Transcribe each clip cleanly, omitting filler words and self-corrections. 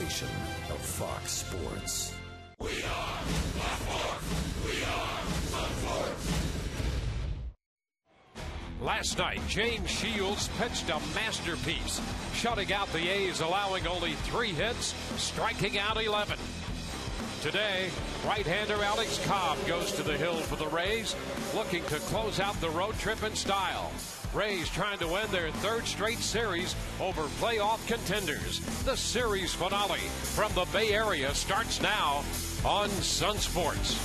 station of Fox Sports. We are Fox. We are Fox. Last night, James Shields pitched a masterpiece, shutting out the A's, allowing only 3 hits, striking out 11. Today, right-hander Alex Cobb goes to the hill for the Rays, looking to close out the road trip in style. Rays trying to win their 3rd straight series over playoff contenders. The series finale from the Bay Area starts now on Sun Sports.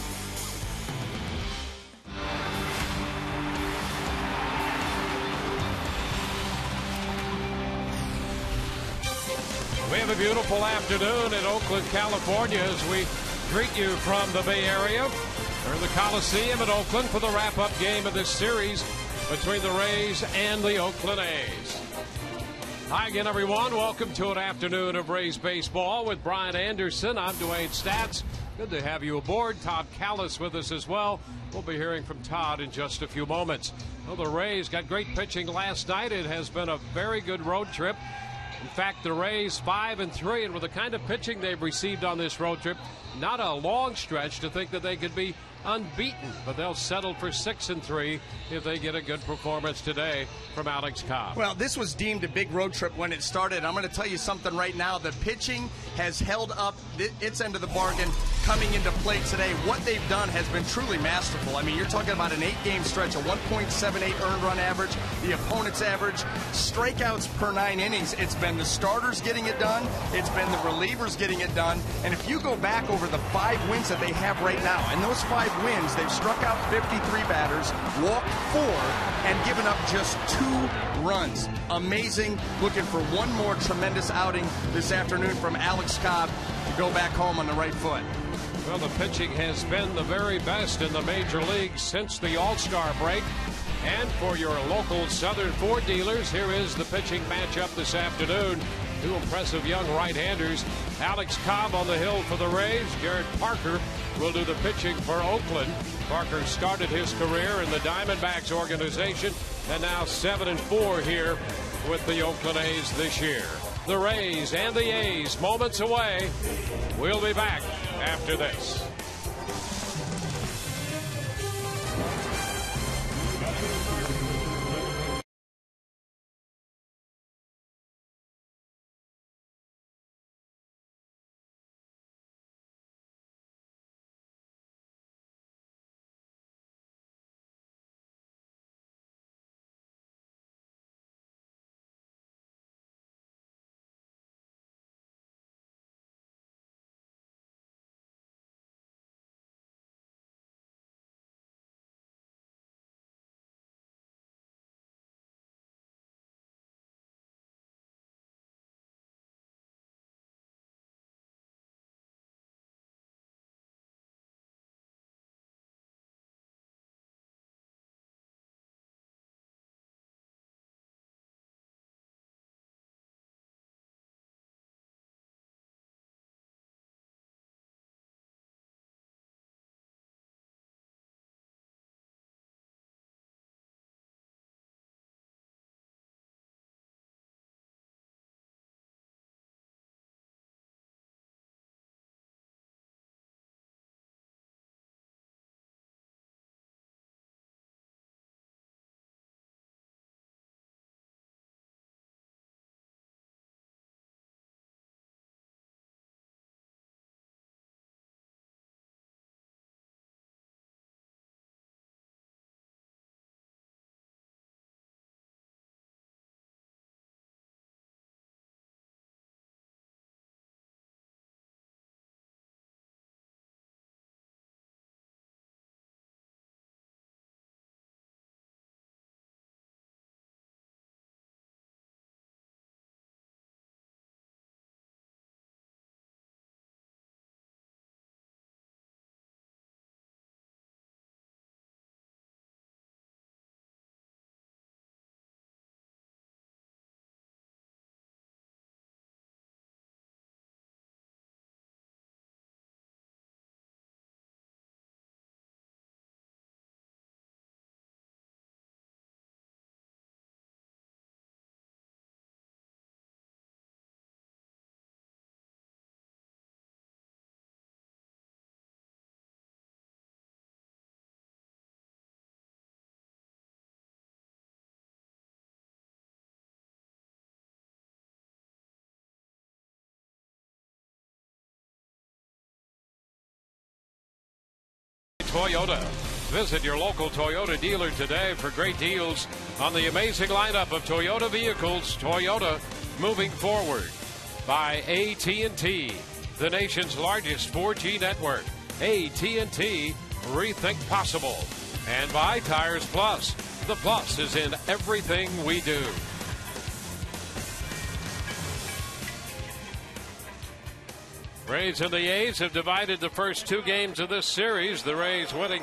We have a beautiful afternoon in Oakland, California, as we greet you from the Bay Area. We're in the Coliseum in Oakland for the wrap-up game of this series between the Rays and the Oakland A's. Hi again, everyone. Welcome to an afternoon of Rays baseball with Brian Anderson. I'm Dwayne Stats. Good to have you aboard. Todd Callis with us as well. We'll be hearing from Todd in just a few moments. Well, the Rays got great pitching last night. It has been a very good road trip. In fact, the Rays 5-3, and with the kind of pitching they've received on this road trip, not a long stretch to think that they could be unbeaten, but they'll settle for 6-3 if they get a good performance today from Alex Cobb. Well, this was deemed a big road trip when it started. I'm going to tell you something right now. The pitching has held up its end of the bargain coming into play today. What they've done has been truly masterful. I mean, you're talking about an 8-game stretch, a 1.78 earned run average, the opponent's average, strikeouts per 9 innings. It's been the starters getting it done. It's been the relievers getting it done. And if you go back over the 5 wins that they have right now, and those 5 wins, they've struck out 53 batters, walked 4, and given up just 2 runs. Amazing. Looking for one more tremendous outing this afternoon from Alex Cobb to go back home on the right foot. Well, the pitching has been the very best in the major leagues since the All-Star break. And for your local Southern Ford dealers, here is the pitching matchup this afternoon. 2 impressive young right-handers. Alex Cobb on the hill for the Rays. Garrett Parker will do the pitching for Oakland. Parker started his career in the Diamondbacks organization and now 7-4 here with the Oakland A's this year. The Rays and the A's moments away. We'll be back after this. Toyota. Visit your local Toyota dealer today for great deals on the amazing lineup of Toyota vehicles. Toyota, moving forward. By AT&T, the nation's largest 4G network. AT&T, rethink possible. And by Tires Plus. The plus is in everything we do. Rays and the A's have divided the first two games of this series. The Rays winning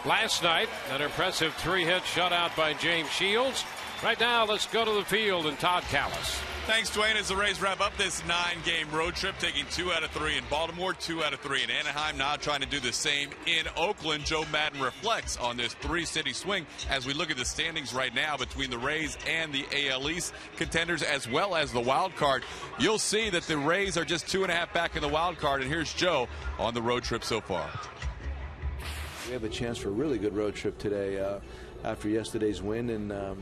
last night, an impressive 3-hit shutout by James Shields. Right now, let's go to the field and Todd Callis. Thanks, Dwayne. As the Rays wrap up this 9-game road trip, taking 2 out of 3 in Baltimore, 2 out of 3 in Anaheim, now trying to do the same in Oakland. Joe Madden reflects on this 3-city swing as we look at the standings right now between the Rays and the AL East contenders as well as the wild card. You'll see that the Rays are just 2.5 back in the wild card, and here's Joe on the road trip so far. We have a chance for a really good road trip today after yesterday's win, and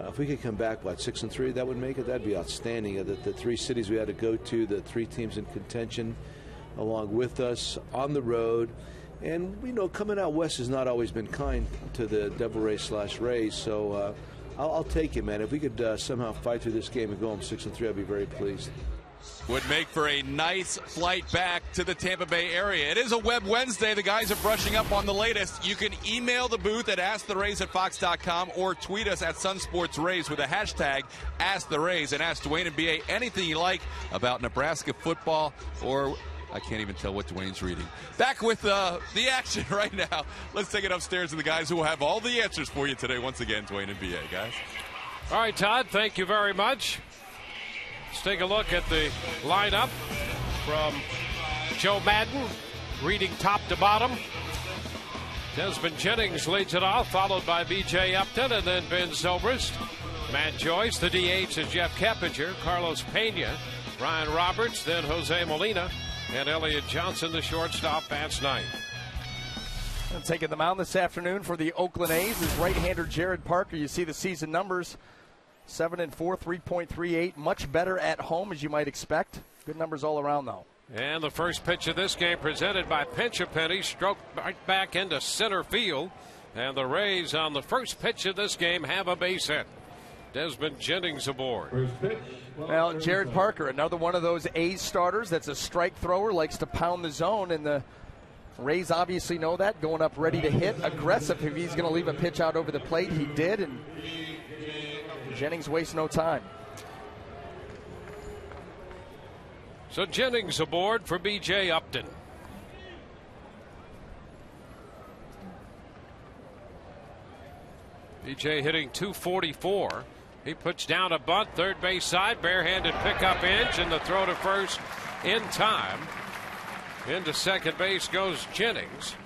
if we could come back, 6-3, that would make it. That'd be outstanding. The 3 cities we had to go to, the 3 teams in contention along with us on the road. And we know coming out west has not always been kind to the Devil Rays/Rays. So I'll take it, man. If we could somehow fight through this game and go home 6-3, I'd be very pleased. Would make for a nice flight back to the Tampa Bay area. It is a Web Wednesday. The guys are brushing up on the latest. You can email the booth at AskTheRays@Fox.com or tweet us at SunSportsRays with a hashtag AskTheRays and ask Dwayne and BA anything you like about Nebraska football, or I can't even tell what Dwayne's reading. Back with the action right now. Let's take it upstairs to the guys who will have all the answers for you today. Once again, Dwayne and BA, guys. All right, Todd, thank you very much. Let's take a look at the lineup from Joe Madden, reading top to bottom. Desmond Jennings leads it off, followed by B.J. Upton and then Ben Zobrist. Matt Joyce, the DH is Jeff Keppinger, Carlos Pena, Ryan Roberts, then Jose Molina, and Elliott Johnson, the shortstop, bats ninth. And taking the mound this afternoon for the Oakland A's is right-hander Jared Parker. You see the season numbers. 7-4, 3.38, much better at home as you might expect. Good numbers all around, though. And the first pitch of this game presented by Pinch a Penny, stroked right back into center field. And the Rays on the first pitch of this game have a base hit. Desmond Jennings aboard. Well, Jared Parker, another one of those A's starters that's a strike thrower, likes to pound the zone, and the Rays obviously know that, going up ready to hit, aggressive. If he's going to leave a pitch out over the plate, he did, and Jennings wastes no time. So Jennings aboard for B.J. Upton. B.J. hitting .244. He puts down a bunt, third base side, barehanded pickup inch, and the throw to first in time. Into second base goes Jennings.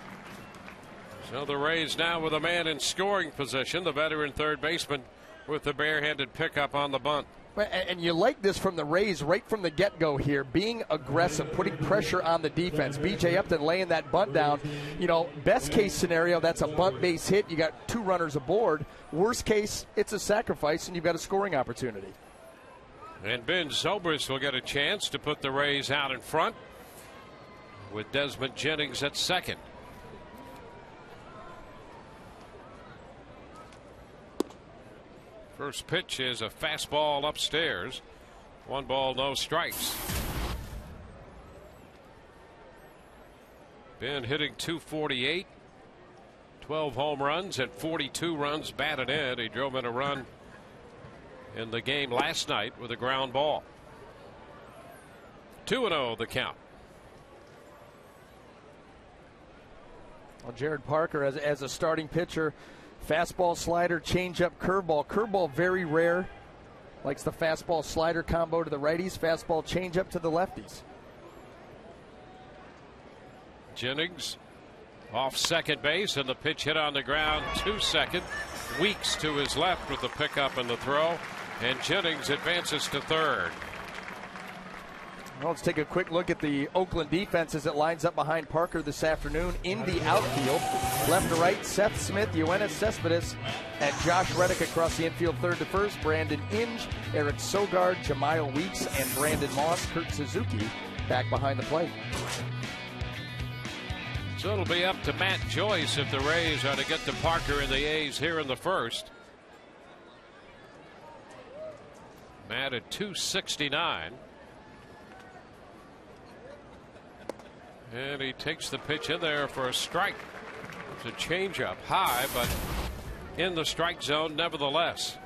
So the Rays now with a man in scoring position, the veteran third baseman with the barehanded pickup on the bunt. And you like this from the Rays right from the get-go here, being aggressive, putting pressure on the defense. B.J. Upton laying that bunt down. You know, best case scenario, that's a bunt base hit. You got 2 runners aboard. Worst case, it's a sacrifice, and you've got a scoring opportunity. And Ben Zobrist will get a chance to put the Rays out in front with Desmond Jennings at second. First pitch is a fastball upstairs. 1 ball, no strikes. Ben hitting .248. 12 home runs and 42 runs batted in. He drove in a run in the game last night with a ground ball. 2-0 the count. Well, Jared Parker as a starting pitcher, fastball, slider, changeup, curveball. Curveball very rare. Likes the fastball slider combo to the righties, fastball changeup to the lefties. Jennings off second base, and the pitch hit on the ground to second. Weeks to his left with the pickup and the throw, and Jennings advances to third. Well, let's take a quick look at the Oakland defense as it lines up behind Parker this afternoon in the outfield. Left to right, Seth Smith, Yoenis Cespedes, and Josh Reddick across the infield third to first. Brandon Inge, Eric Sogard, Jamiel Weeks, and Brandon Moss. Kurt Suzuki back behind the plate. So it'll be up to Matt Joyce if the Rays are to get to Parker and the A's here in the first. Matt at 269. And he takes the pitch in there for a strike. It's a changeup high, but in the strike zone nevertheless.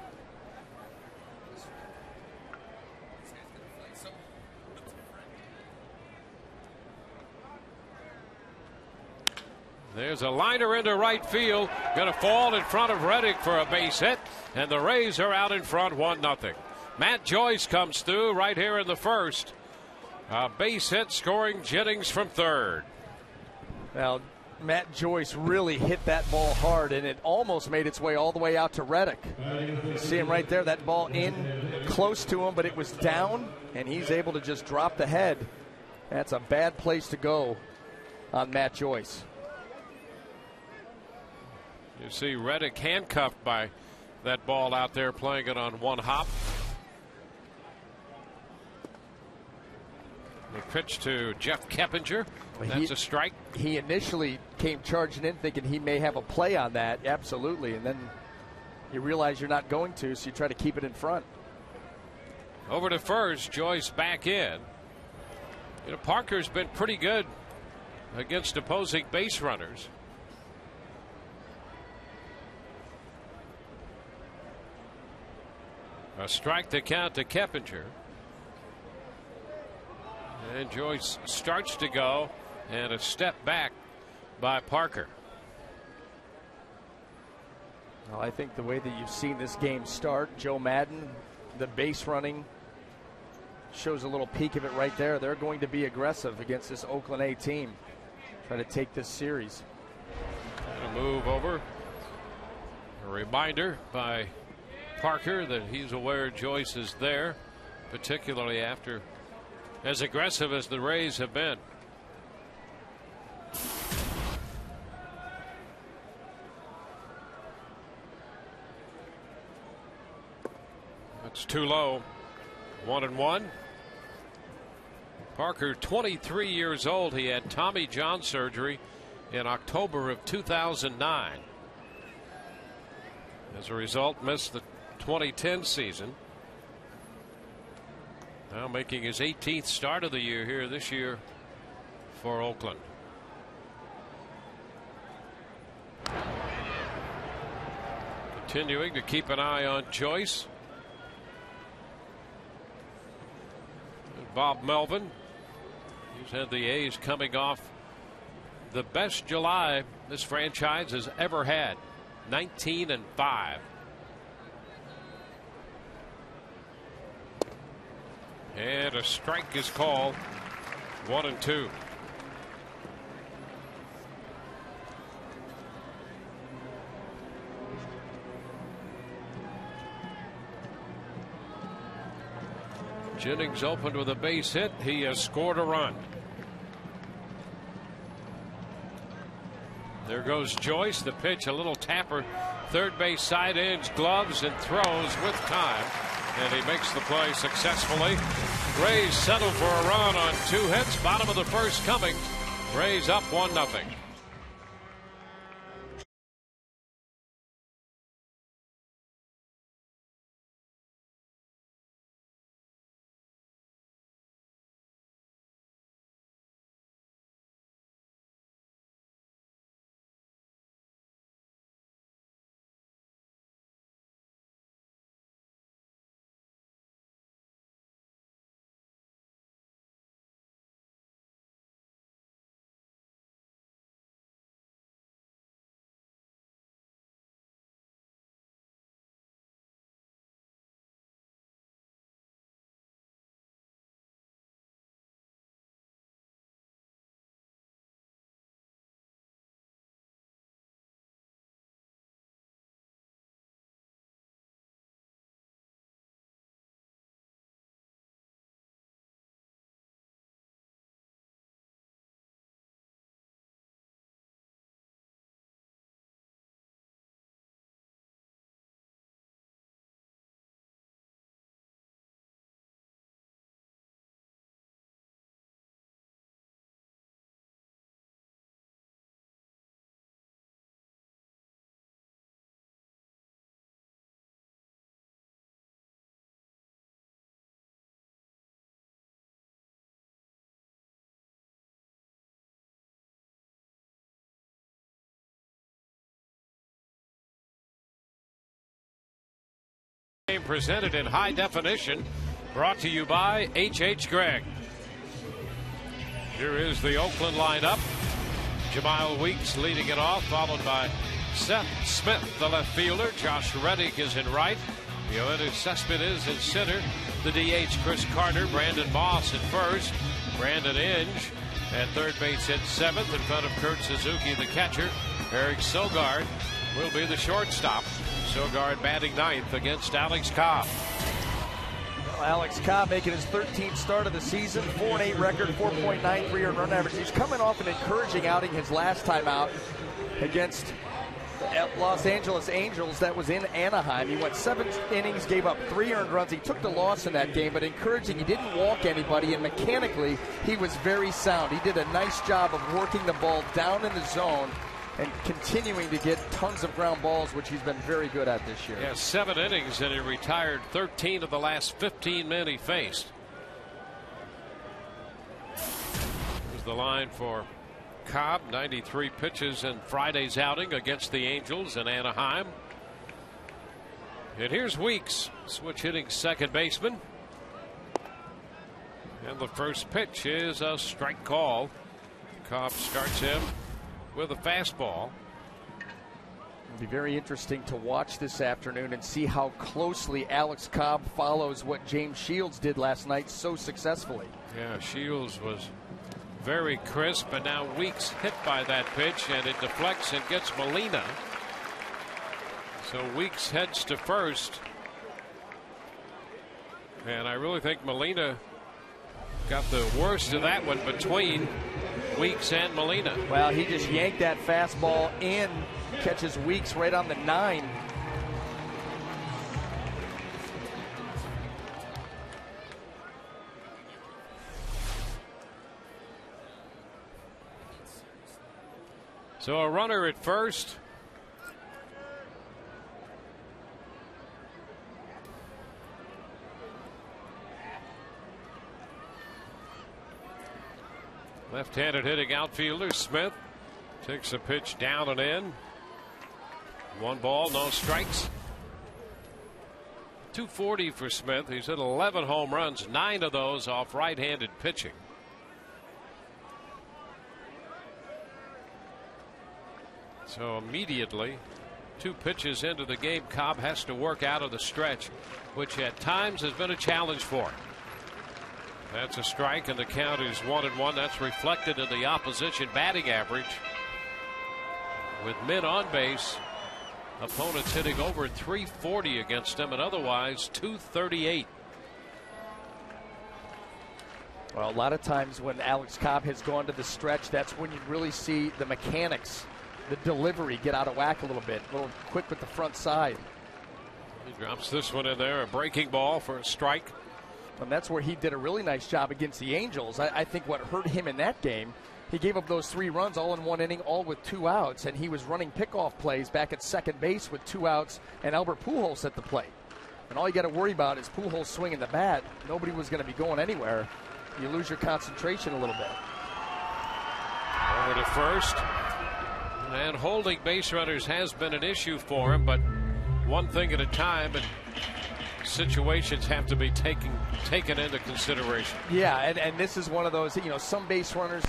There's a liner into right field. Going to fall in front of Reddick for a base hit. And the Rays are out in front 1-0. Matt Joyce comes through right here in the first. A base hit scoring Jennings from third. Well, Matt Joyce really hit that ball hard, and it almost made its way all the way out to Reddick. You see him right there, that ball in close to him, but it was down, and he's able to just drop the head. That's a bad place to go on Matt Joyce. You see Reddick handcuffed by that ball out there, playing it on one hop. The pitch to Jeff Keppinger. That's a strike. He initially came charging in thinking he may have a play on that. Absolutely. And then you realize you're not going to, so you try to keep it in front. Over to first. Joyce back in. You know, Parker's been pretty good against opposing base runners. A strike to count to Keppinger. And Joyce starts to go, and a step back by Parker. Well, I think the way that you've seen this game start, Joe Madden, the base running shows a little peek of it right there. They're going to be aggressive against this Oakland A team. Try to take this series. And a move over. A reminder by Parker that he's aware Joyce is there, particularly after as aggressive as the Rays have been. That's too low. 1-1. Parker, 23 years old. He had Tommy John surgery in October of 2009. As a result, missed the 2010 season. Now making his 18th start of the year here this year for Oakland. Continuing to keep an eye on Joyce. And Bob Melvin. He's had the A's coming off the best July this franchise has ever had. 19-5. And a strike is called. 1-2. Jennings opened with a base hit. He has scored a run. There goes Joyce. The pitch, a little tapper. Third base side ends, gloves, and throws with time. And he makes the play successfully. Rays settle for a run on 2 hits. Bottom of the first coming. Rays up 1-0. Presented in high definition, brought to you by H.H. Gregg. Here is the Oakland lineup. Jamal Weeks leading it off, followed by Seth Smith, the left fielder. Josh Reddick is in right. Yoenis Cespedes in center. The DH, Chris Carter. Brandon Moss at first. Brandon Inge at third base at seventh in front of Kurt Suzuki, the catcher. Eric Sogard will be the shortstop. Sogard batting ninth against Alex Cobb. Alex Cobb making his 13th start of the season, 4-8 record, 4.93 earned run average. He's coming off an encouraging outing his last time out against the Los Angeles Angels. That was in Anaheim. He went 7 innings, gave up 3 earned runs. He took the loss in that game, but encouraging. He didn't walk anybody, and mechanically, he was very sound. He did a nice job of working the ball down in the zone and continuing to get tons of ground balls, which he's been very good at this year. Yeah, 7 innings, and he retired 13 of the last 15 men he faced. Here's the line for Cobb. 93 pitches in Friday's outing against the Angels in Anaheim. And here's Weeks, switch hitting second baseman. And the first pitch is a strike call. Cobb starts him with a fastball. It'll be very interesting to watch this afternoon and see how closely Alex Cobb follows what James Shields did last night so successfully. Yeah, Shields was very crisp, but now Weeks hit by that pitch, and it deflects and gets Molina. So Weeks heads to first. And I really think Molina got the worst of that one between Weeks and Molina. Well, he just yanked that fastball in, catches Weeks right on the 9. So a runner at first. Left-handed hitting outfielder Smith takes a pitch down and in. 1 ball, no strikes. 240 for Smith. He's hit 11 home runs, 9 of those off right-handed pitching. So immediately, 2 pitches into the game, Cobb has to work out of the stretch, which at times has been a challenge for him. That's a strike, and the count is 1-1. That's reflected in the opposition batting average. With men on base, opponents hitting over 340 against them, and otherwise 238. Well, a lot of times when Alex Cobb has gone to the stretch, that's when you really see the mechanics, the delivery get out of whack a little bit, a little quick with the front side. He drops this one in there, a breaking ball for a strike. And that's where he did a really nice job against the Angels. I think what hurt him in that game, he gave up those 3 runs all in 1 inning, all with 2 outs, and he was running pickoff plays back at second base with 2 outs and Albert Pujols at the plate. And all you got to worry about is Pujols swinging the bat. Nobody was going to be going anywhere. You lose your concentration a little bit. Over to first. And holding base runners has been an issue for him, but one thing at a time, and situations have to be taken into consideration. Yeah, and this is one of those, some base runners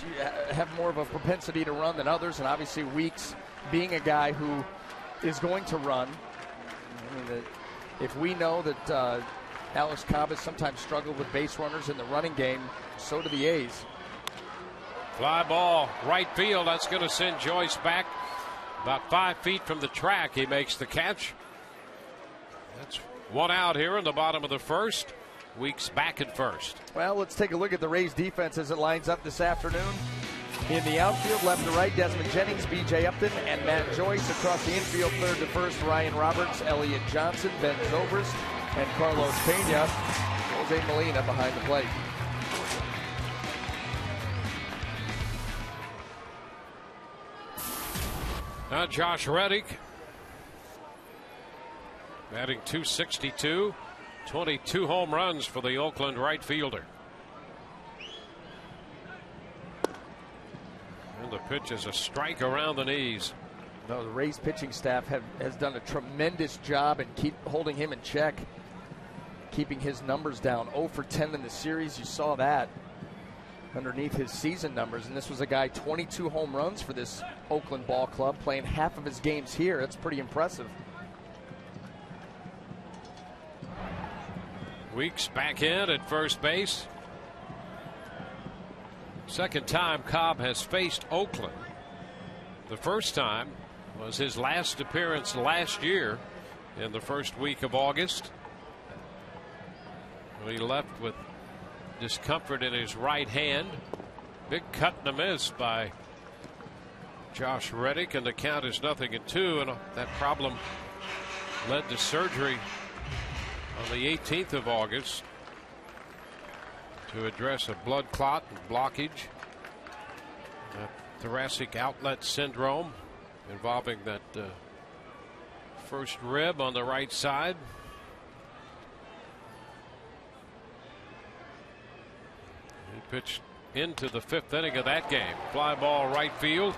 have more of a propensity to run than others, and obviously Weeks being a guy who is going to run. I mean, if we know that Alex Cobb has sometimes struggled with base runners in the running game, so do the A's. Fly ball, right field. That's going to send Joyce back about 5 feet from the track. He makes the catch. That's 1 out here in the bottom of the first. Weeks back at first. Well, let's take a look at the Rays defense as it lines up this afternoon. In the outfield, left to right, Desmond Jennings, B.J. Upton, and Matt Joyce. Across the infield, third to first, Ryan Roberts, Elliott Johnson, Ben Zobrist, and Carlos Pena. Jose Molina behind the plate. Now Josh Reddick batting .262, 22 home runs for the Oakland right fielder. And the pitch is a strike around the knees. No, the Rays pitching staff has done a tremendous job in keep holding him in check. keeping his numbers down. 0 for 10 in the series. You saw that underneath his season numbers. And this was a guy, 22 home runs for this Oakland ball club, playing half of his games here. That's pretty impressive. Weeks back in at first base. Second time Cobb has faced Oakland. The first time was his last appearance last year in the first week of August. He left with discomfort in his right hand. Big cut and a miss by Josh Reddick, and the count is 0-2, and that problem led to surgery on the 18th of August to address a blood clot and blockage, thoracic outlet syndrome involving that first rib on the right side. He pitched into the 5th inning of that game. Fly ball right field.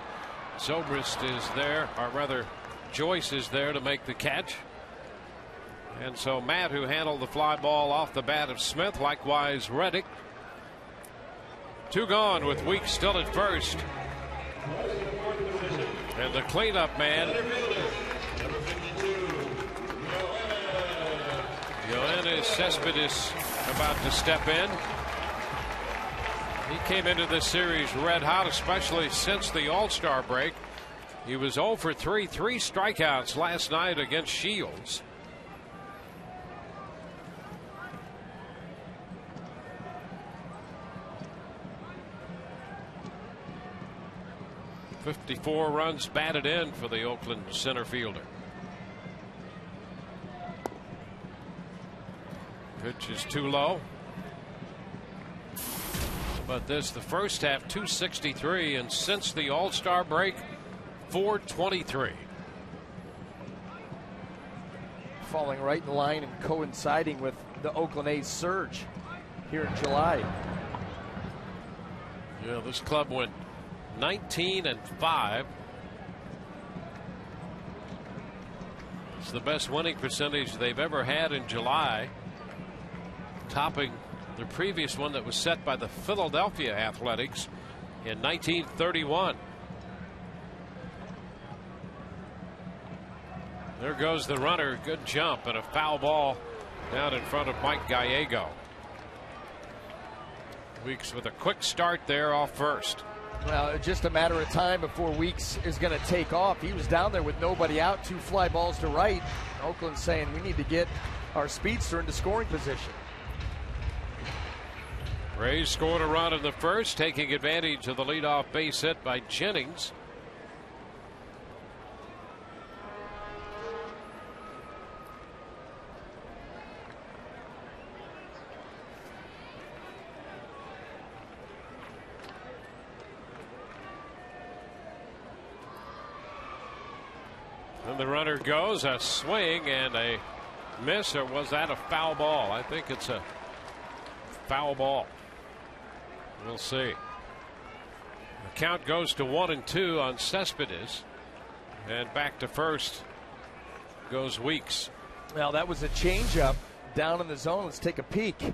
Zobrist is there, or rather Joyce is there to make the catch. And so Matt, who handled the fly ball off the bat of Smith, likewise Reddick. 2 gone with Weeks still at first. And the cleanup man, Yoenis Cespedes, about to step in. He came into this series red hot, especially since the All-Star break. He was 0 for 3 strikeouts last night against Shields. .54 runs batted in for the Oakland center fielder. Pitch is too low. But this, the first half, 263, and since the All-Star break, 423. Falling right in line and coinciding with the Oakland A's surge here in July. Yeah, this club went 19-5. It's the best winning percentage they've ever had in July, topping the previous one that was set by the Philadelphia Athletics in 1931. There goes the runner. Good jump and a foul ball down in front of Mike Gallego. Weeks with a quick start there off first. Well, just a matter of time before Weeks is going to take off. He was down there with nobody out, 2 fly balls to right. Oakland saying we need to get our speedster into scoring position. Rays scored a run in the first, taking advantage of the leadoff base hit by Jennings. And the runner goes, a swing and a miss, or was that a foul ball? I think it's a foul ball. We'll see. The count goes to 1-2 on Cespedes, and back to first goes Weeks. Well, that was a changeup down in the zone. Let's take a peek.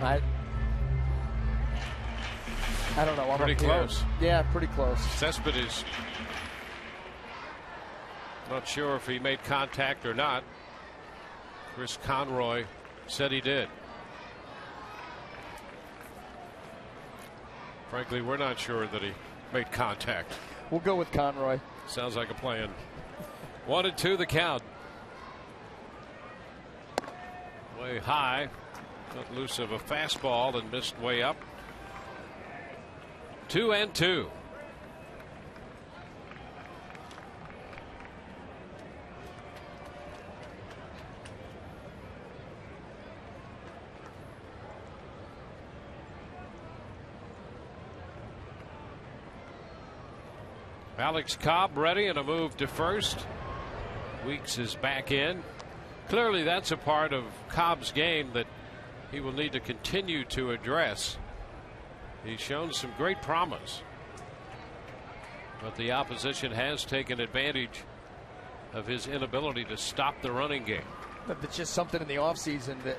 I don't know. I'm pretty close. Yeah, pretty close. Cespedes, not sure if he made contact or not. Chris Conroy said he did. Frankly, we're not sure that he made contact. We'll go with Conroy. Sounds like a plan. 1-2 the count. Way high. Got loose of a fastball and missed way up. 2-2. Alex Cobb ready and a move to first. Weeks is back in. Clearly that's a part of Cobb's game that he will need to continue to address. He's shown some great promise, but the opposition has taken advantage of his inability to stop the running game. It's just something in the offseason that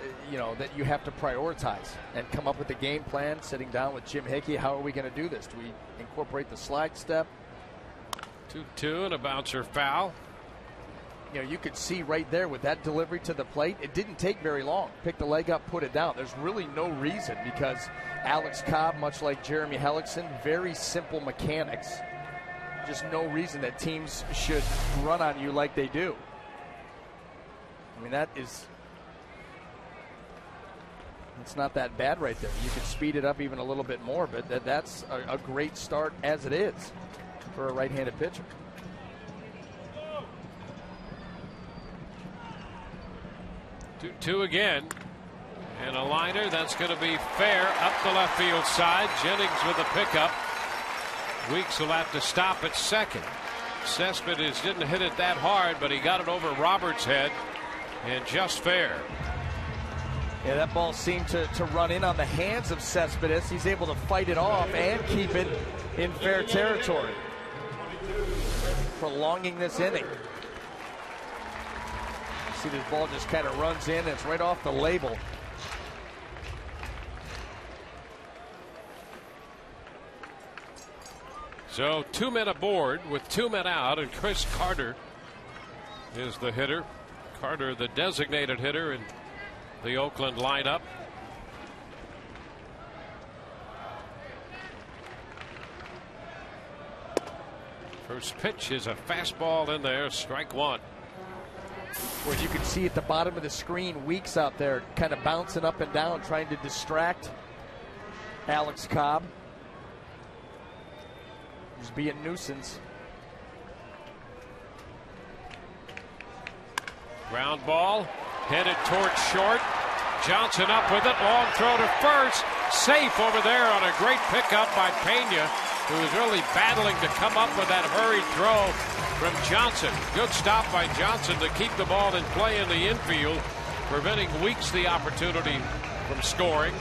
that you have to prioritize and come up with a game plan. Sitting down with Jim Hickey, how are we going to do this? Do we incorporate the slide step? 2-2 and a bouncer foul. You could see right there with that delivery to the plate, it didn't take very long. Pick the leg up, put it down. There's really no reason, because Alex Cobb, much like Jeremy Hellickson, very simple mechanics. Just no reason that teams should run on you like they do. I mean, it's not that bad right there. You could speed it up even a little bit more, but that's a great start as it is for a right-handed pitcher. 2-2 again. And a liner that's going to be fair up the left field side. Jennings with a pickup. Weeks will have to stop at second. Cespedes didn't hit it that hard, but he got it over Roberts' head and just fair. Yeah, that ball seemed to run in on the hands of Cespedes. He's able to fight it off and keep it in fair territory, prolonging this inning. See, this ball just kind of runs in. It's right off the label. So 2 men aboard with 2 men out, and Chris Carter is the hitter. Carter, the designated hitter in the Oakland lineup. First pitch is a fastball in there, strike one. Where you can see at the bottom of the screen, Weeks out there kind of bouncing up and down, trying to distract Alex Cobb. Just be a nuisance. Ground ball headed towards short. Johnson up with it. Long throw to first. Safe over there on a great pickup by Pena, who was really battling to come up with that hurried throw from Johnson. Good stop by Johnson to keep the ball in play in the infield, preventing Weeks the opportunity from scoring.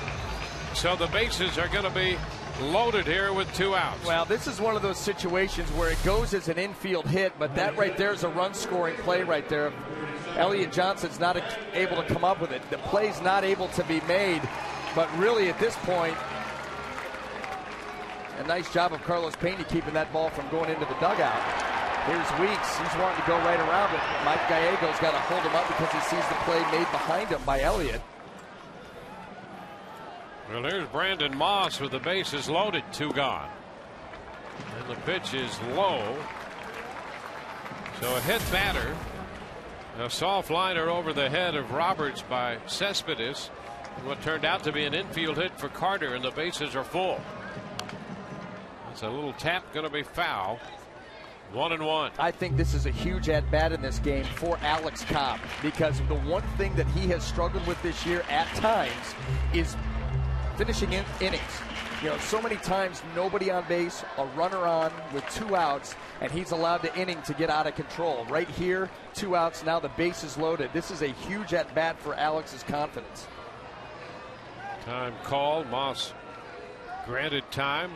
So the bases are going to be loaded here with 2 outs. Well, this is one of those situations where it goes as an infield hit, but that right there is a run-scoring play right there. Elliot Johnson's not able to come up with it. The play's not able to be made, but really at this point, a nice job of Carlos Pena keeping that ball from going into the dugout. Here's Weeks. He's wanting to go right around it. Mike Gallego's got to hold him up because he sees the play made behind him by Elliott. Well, here's Brandon Moss with the bases loaded, 2 gone. And the pitch is low. So a hit batter. A soft liner over the head of Roberts by Cespedes. And what turned out to be an infield hit for Carter, and the bases are full. That's a little tap, going to be foul. 1-1. I think this is a huge at-bat in this game for Alex Cobb, because the one thing that he has struggled with this year at times is finishing innings. So many times nobody on base, a runner on with 2 outs, and he's allowed the inning to get out of control. Right here, 2 outs, now the base is loaded. This is a huge at-bat for Alex's confidence. Time called. Moss granted time.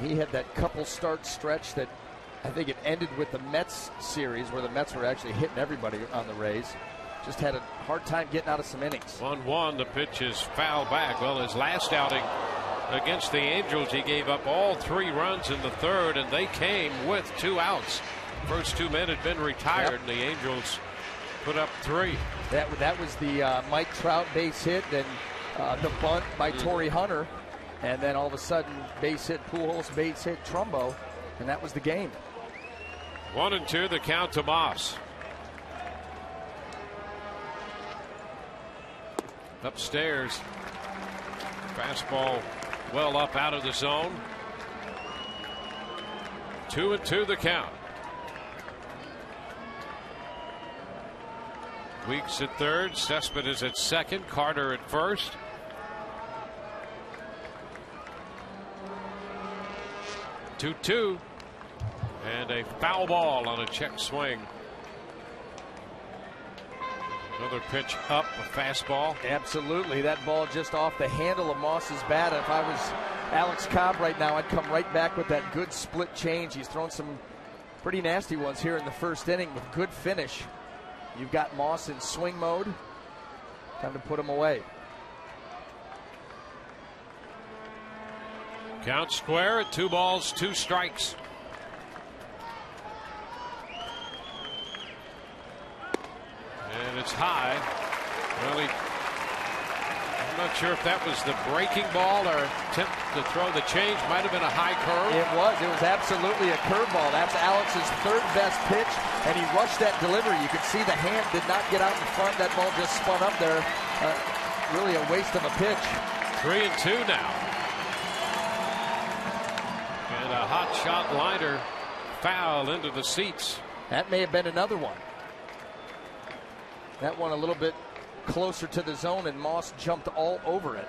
He had that couple start stretch that I think it ended with the Mets series, where the Mets were actually hitting everybody on the Rays. Just had a hard time getting out of some innings. 1-1. The pitch is foul back. Well, his last outing against the Angels, he gave up all 3 runs in the third, and they came with 2 outs. First 2 men had been retired, and the Angels put up 3. That was the Mike Trout base hit, then the bunt by Torrey Hunter, and then all of a sudden base hit Pujols, base hit Trumbo, and that was the game. 1-2. The count to Moss. Upstairs. Fastball well up out of the zone. 2-2 the count. Weeks at third. Cespedes at second. Carter at first. 2-2. And a foul ball on a check swing. Another pitch up, a fastball. Absolutely. That ball just off the handle of Moss's bat. If I was Alex Cobb right now, I'd come right back with that good split change. He's thrown some pretty nasty ones here in the first inning with good finish. You've got Moss in swing mode. Time to put him away. Count square at 2 balls, 2 strikes. And it's high. Really, I'm not sure if that was the breaking ball or attempt to throw the change. Might have been a high curve. It was absolutely a curveball. That's Alex's third best pitch, and he rushed that delivery. You could see the hand did not get out in front. That ball just spun up there. Really a waste of a pitch. 3-2 now. And a hot shot liner foul into the seats. That may have been another one. That one a little bit closer to the zone, and Moss jumped all over it.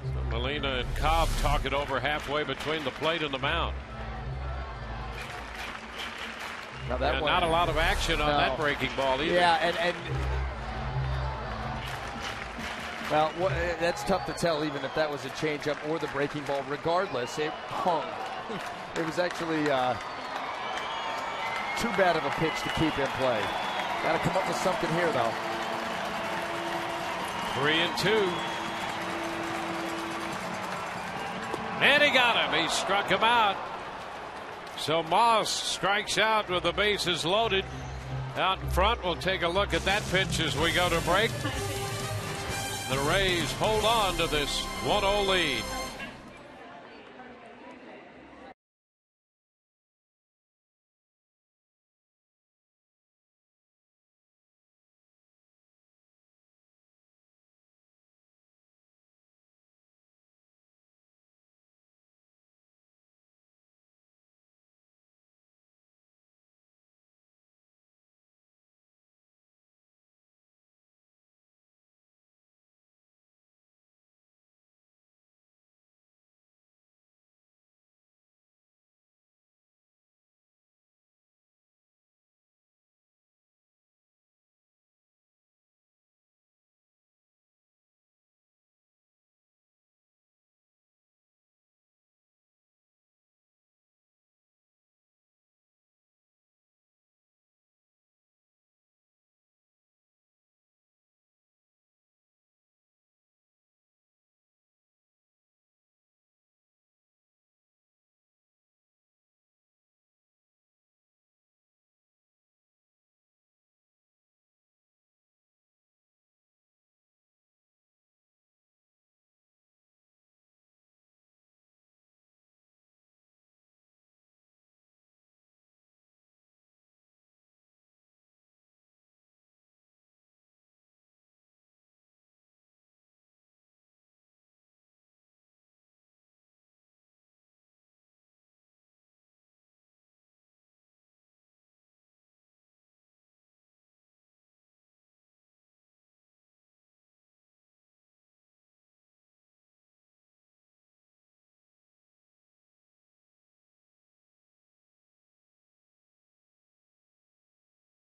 So Molina and Cobb talk it over halfway between the plate and the mound. Now that one, not a lot of action on that breaking ball either. Yeah, and well, that's tough to tell, even if that was a changeup or the breaking ball. Regardless, it hung. It was actually too bad of a pitch to keep in play. Got to come up with something here, though. 3-2. And he got him. He struck him out. So Moss strikes out with the bases loaded. Out in front, we'll take a look at that pitch as we go to break. The Rays hold on to this 1-0 lead.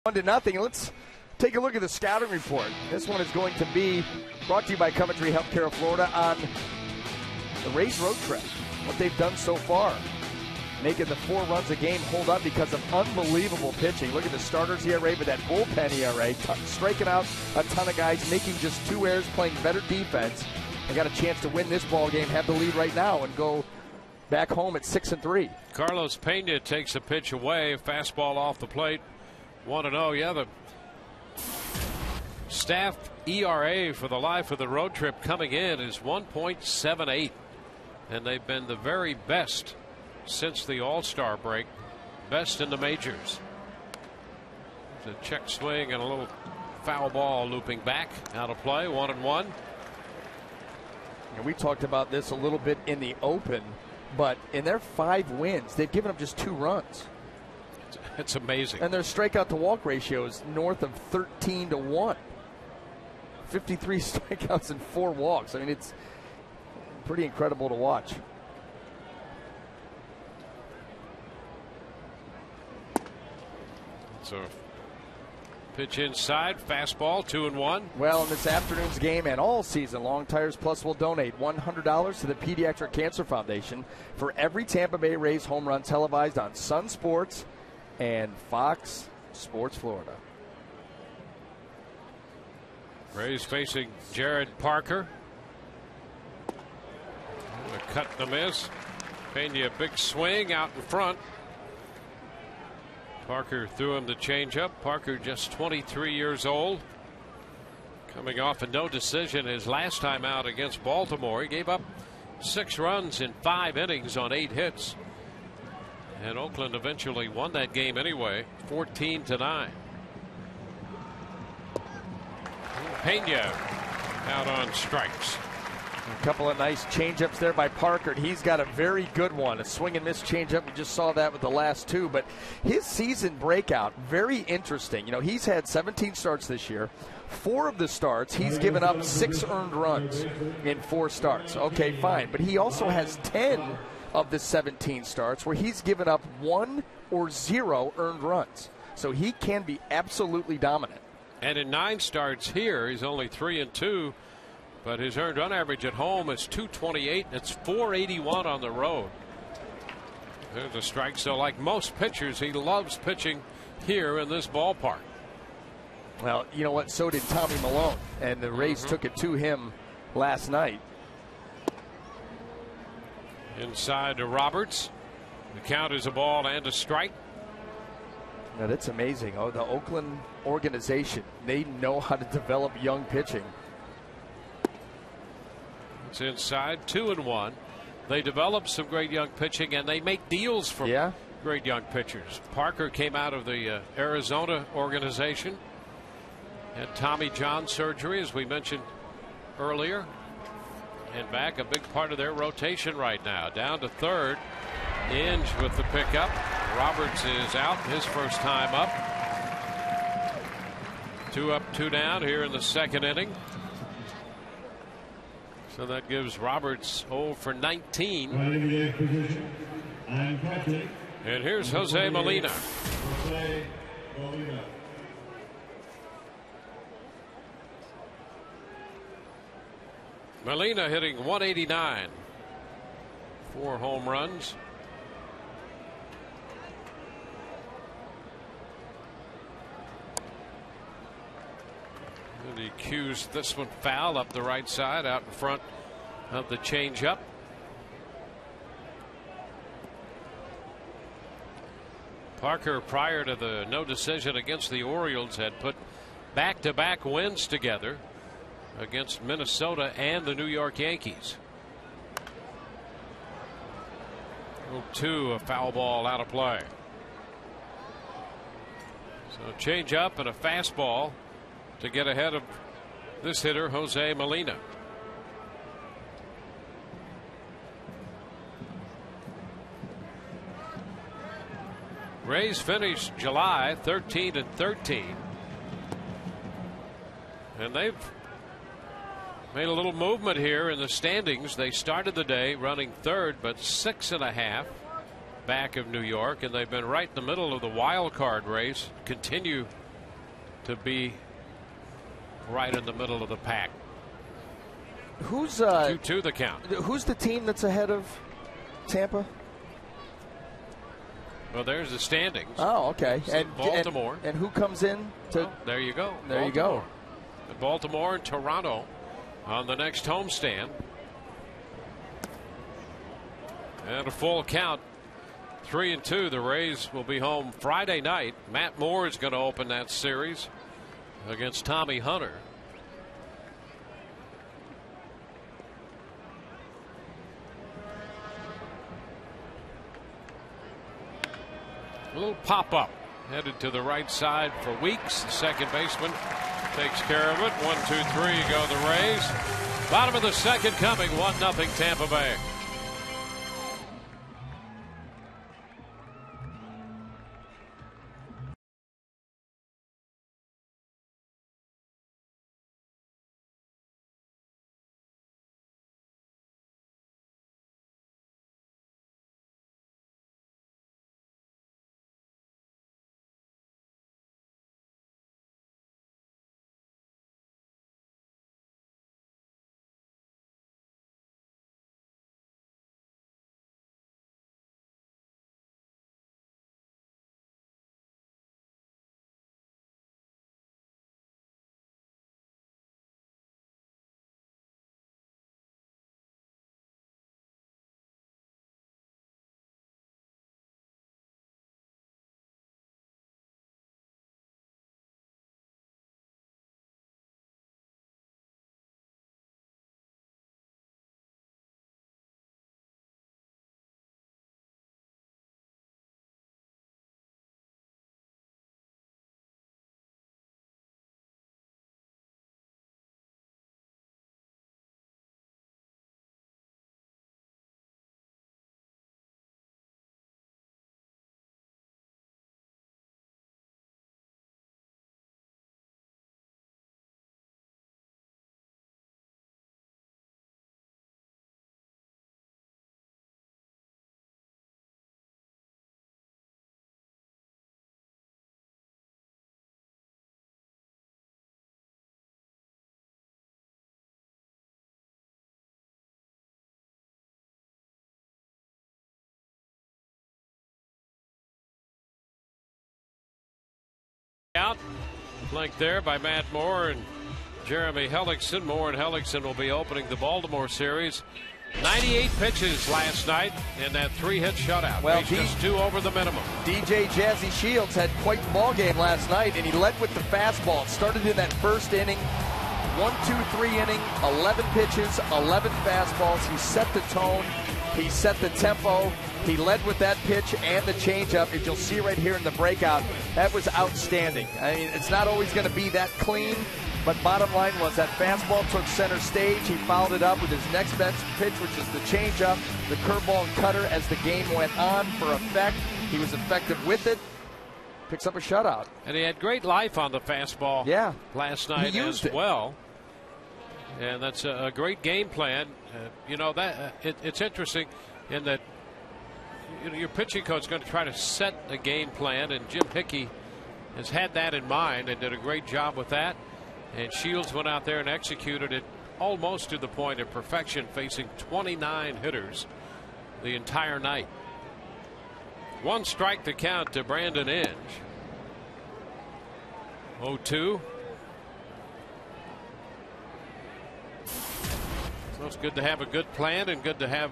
One to nothing. Let's take a look at the scouting report. This one is going to be brought to you by Coventry Healthcare of Florida on the Rays road trip. What they've done so far, making the 4 runs a game hold up because of unbelievable pitching. Look at the starters ERA, but that bullpen ERA, striking out a ton of guys, making just 2 errors, playing better defense. They got a chance to win this ball game, have the lead right now, and go back home at 6-3. Carlos Pena takes a pitch away, fastball off the plate. 1-0. Yeah, the staff ERA for the life of the road trip coming in is 1.78, and they've been the very best since the All-Star break, best in the majors. There's a check swing and a little foul ball looping back out of play. 1-1. And we talked about this a little bit in the open, but in their 5 wins, they've given up just 2 runs. It's amazing. And their strikeout to walk ratio is north of 13-1. 53 strikeouts and 4 walks. I mean, it's pretty incredible to watch. So Pitch inside, fastball, 2-1. Well, in this afternoon's game and all season long, Tires Plus will donate $100 to the Pediatric Cancer Foundation for every Tampa Bay Rays home run televised on Sun Sports and Fox Sports Florida. Rays facing Jared Parker. A cut and a miss. Pena a big swing out in front. Parker threw him the changeup. Parker just 23 years old. Coming off a no decision his last time out against Baltimore. He gave up 6 runs in 5 innings on 8 hits. And Oakland eventually won that game anyway, 14-9. Pena out on strikes. A couple of nice changeups there by Parker. He's got a very good one, a swing and miss changeup. We just saw that with the last 2. But his season breakout, very interesting. You know, he's had 17 starts this year. 4 of the starts, he's given up 6 earned runs in 4 starts. Okay, fine. But he also has 10 of the 17 starts where he's given up 1 or 0 earned runs. So he can be absolutely dominant. And in 9 starts here, he's only 3-2. But his earned run average at home is 228. It's 481 on the road. There's a strike. So like most pitchers, he loves pitching here in this ballpark. Well, you know what? So did Tommy Milone. And the Rays took it to him last night. Inside to Roberts. The count is a ball and a strike. Now that's amazing. Oh, the Oakland organization, they know how to develop young pitching. It's inside, 2-1. They develop some great young pitching, and they make deals for great young pitchers. Parker came out of the Arizona organization. Had Tommy John surgery, as we mentioned earlier. And back, a big part of their rotation right now. Down to third. Inge with the pickup. Roberts is out, his first time up. 2 up, 2 down here in the second inning. So that gives Roberts 0 for 19. And here's Jose Molina. Molina hitting 189. 4 home runs. And he cues this one foul up the right side out in front of the changeup. Parker, prior to the no decision against the Orioles, had put back-to-back wins together against Minnesota and the New York Yankees. 0-2, a foul ball out of play. So changeup and a fastball to get ahead of this hitter, Jose Molina. Rays finished July 13-13. And they've made a little movement here in the standings. They started the day running third, but 6.5 back of New York, and they've been right in the middle of the wild card race. Continue to be right in the middle of the pack. Who's 2-2 the count. Who's the team that's ahead of Tampa? Well, there's the standings. Oh, okay. And Baltimore. And who comes in to? Oh, there you go. There Baltimore. You go. And Baltimore and Toronto on the next homestand. And a full count. 3-2. The Rays will be home Friday night. Matt Moore is going to open that series against Tommy Hunter. A little pop-up headed to the right side for Weeks. The second baseman takes care of it. 1-2-3 go the Rays. Bottom of the second coming. 1-0 Tampa Bay. Out, flanked there by Matt Moore and Jeremy Hellickson. Moore and Hellickson will be opening the Baltimore series. 98 pitches last night in that 3-hit shutout. Well, just 2 over the minimum. DJ Jazzy Shields had quite the ball game last night, and he led with the fastball. It started in that first inning. 1-2-3 inning, 11 pitches, 11 fastballs. He set the tone. He set the tempo. He led with that pitch and the changeup. As you'll see right here in the breakout, that was outstanding. I mean, it's not always going to be that clean, but bottom line was that fastball took center stage. He followed it up with his next best pitch, which is the changeup, the curveball and cutter as the game went on for effect. He was effective with it. Picks up a shutout. And he had great life on the fastball last night as well. And that's a great game plan. It's interesting in that your pitching coach is going to try to set a game plan, and Jim Hickey has had that in mind and did a great job with that. And Shields went out there and executed it almost to the point of perfection, facing 29 hitters the entire night. 1 strike to count to Brandon Inge. 0-2. So it's good to have a good plan and good to have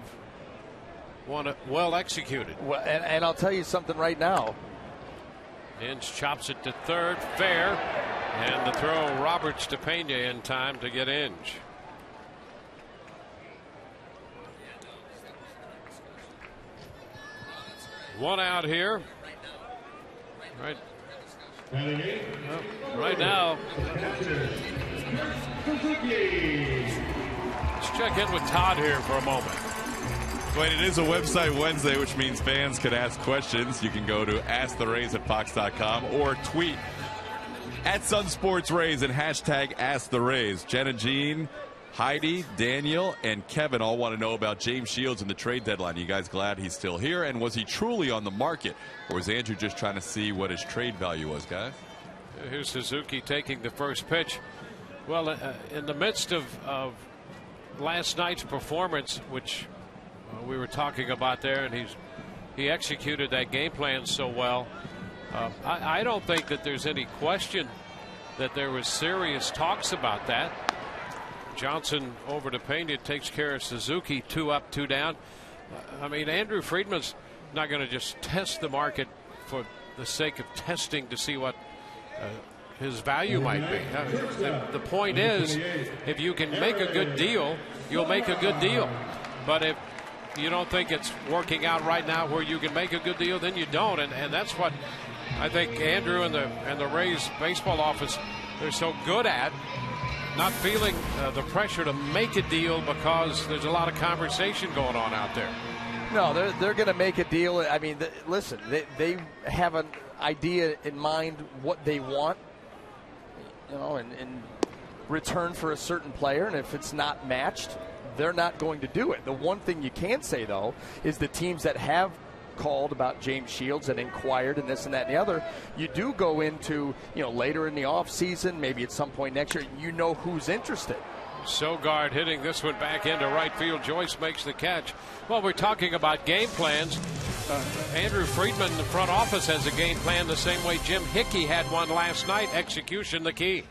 one well executed. Well, and I'll tell you something right now. Inge chops it to third, fair, and the throw Roberts to Pena in time to get Inge. One out here. Right. Right now. Let's check in with Todd here for a moment. Wait, it is a website Wednesday, which means fans can ask questions. You can go to AskTheRays@Fox.com or tweet @SunSportsRays and hashtag AskTheRays. Jenna Jean, Heidi, Daniel, and Kevin all want to know about James Shields and the trade deadline. You guys glad he's still here? And was he truly on the market? Or was Andrew just trying to see what his trade value was, guys? Here's Suzuki taking the first pitch. Well, in the midst of last night's performance, which we were talking about there, and he executed that game plan so well. I don't think that there's any question that there was serious talks about that. Johnson over to Pena, takes care of Suzuki. 2 up, 2 down. I mean, Andrew Friedman's not going to just test the market for the sake of testing to see what his value might be. The point is, if you can make a good deal, you'll make a good deal. But if you don't think it's working out right now where you can make a good deal, then you don't. And that's what I think Andrew and the Rays baseball office, they're so good at. Not feeling the pressure to make a deal because there's a lot of conversation going on out there. No, they're going to make a deal. I mean, listen, they have an idea in mind what they want, in return for a certain player, and if it's not matched, they're not going to do it. The one thing you can say, though, is the teams that have called about James Shields and inquired and this and that and the other, you do go into later in the off season, maybe at some point next year, who's interested. Sogard hitting this one back into right field. Joyce makes the catch. Well, we're talking about game plans. Andrew Friedman, the front office, has a game plan the same way Jim Hickey had one last night. Execution the key.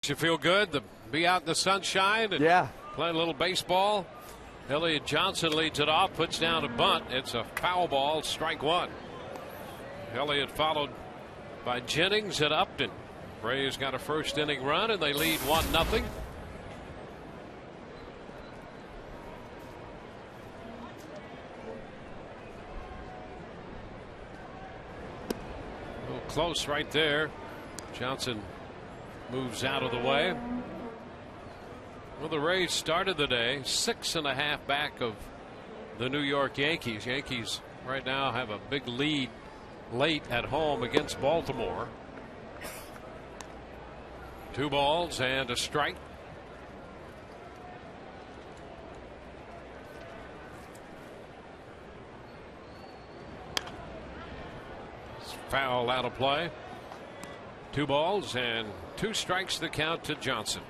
You feel good to be out in the sunshine and play a little baseball. Elliott Johnson leads it off, puts down a bunt. It's a foul ball, strike one. Elliott followed by Jennings and Upton. Rays got a first inning run and they lead 1-0. A little close right there. Johnson moves out of the way. Well, the Rays started the day 6.5 back of the New York Yankees. Yankees right now have a big lead late at home against Baltimore. 2 balls and a strike. It's foul out of play. 2 balls and 2 strikes to count to Johnson.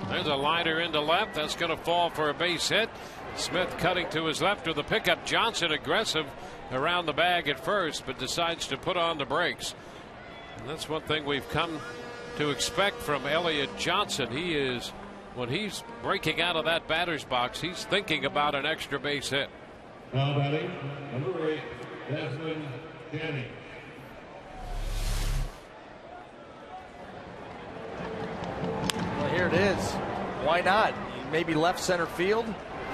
There's a liner into left. That's going to fall for a base hit. Smith cutting to his left with the pickup. Johnson aggressive around the bag at first, but decides to put on the brakes. And that's one thing we've come to expect from Elliott Johnson. He is, when he's breaking out of that batter's box, he's thinking about an extra base hit. Now batting, number 8, Desmond Jennings. Well, here it is. Why not? Maybe left center field.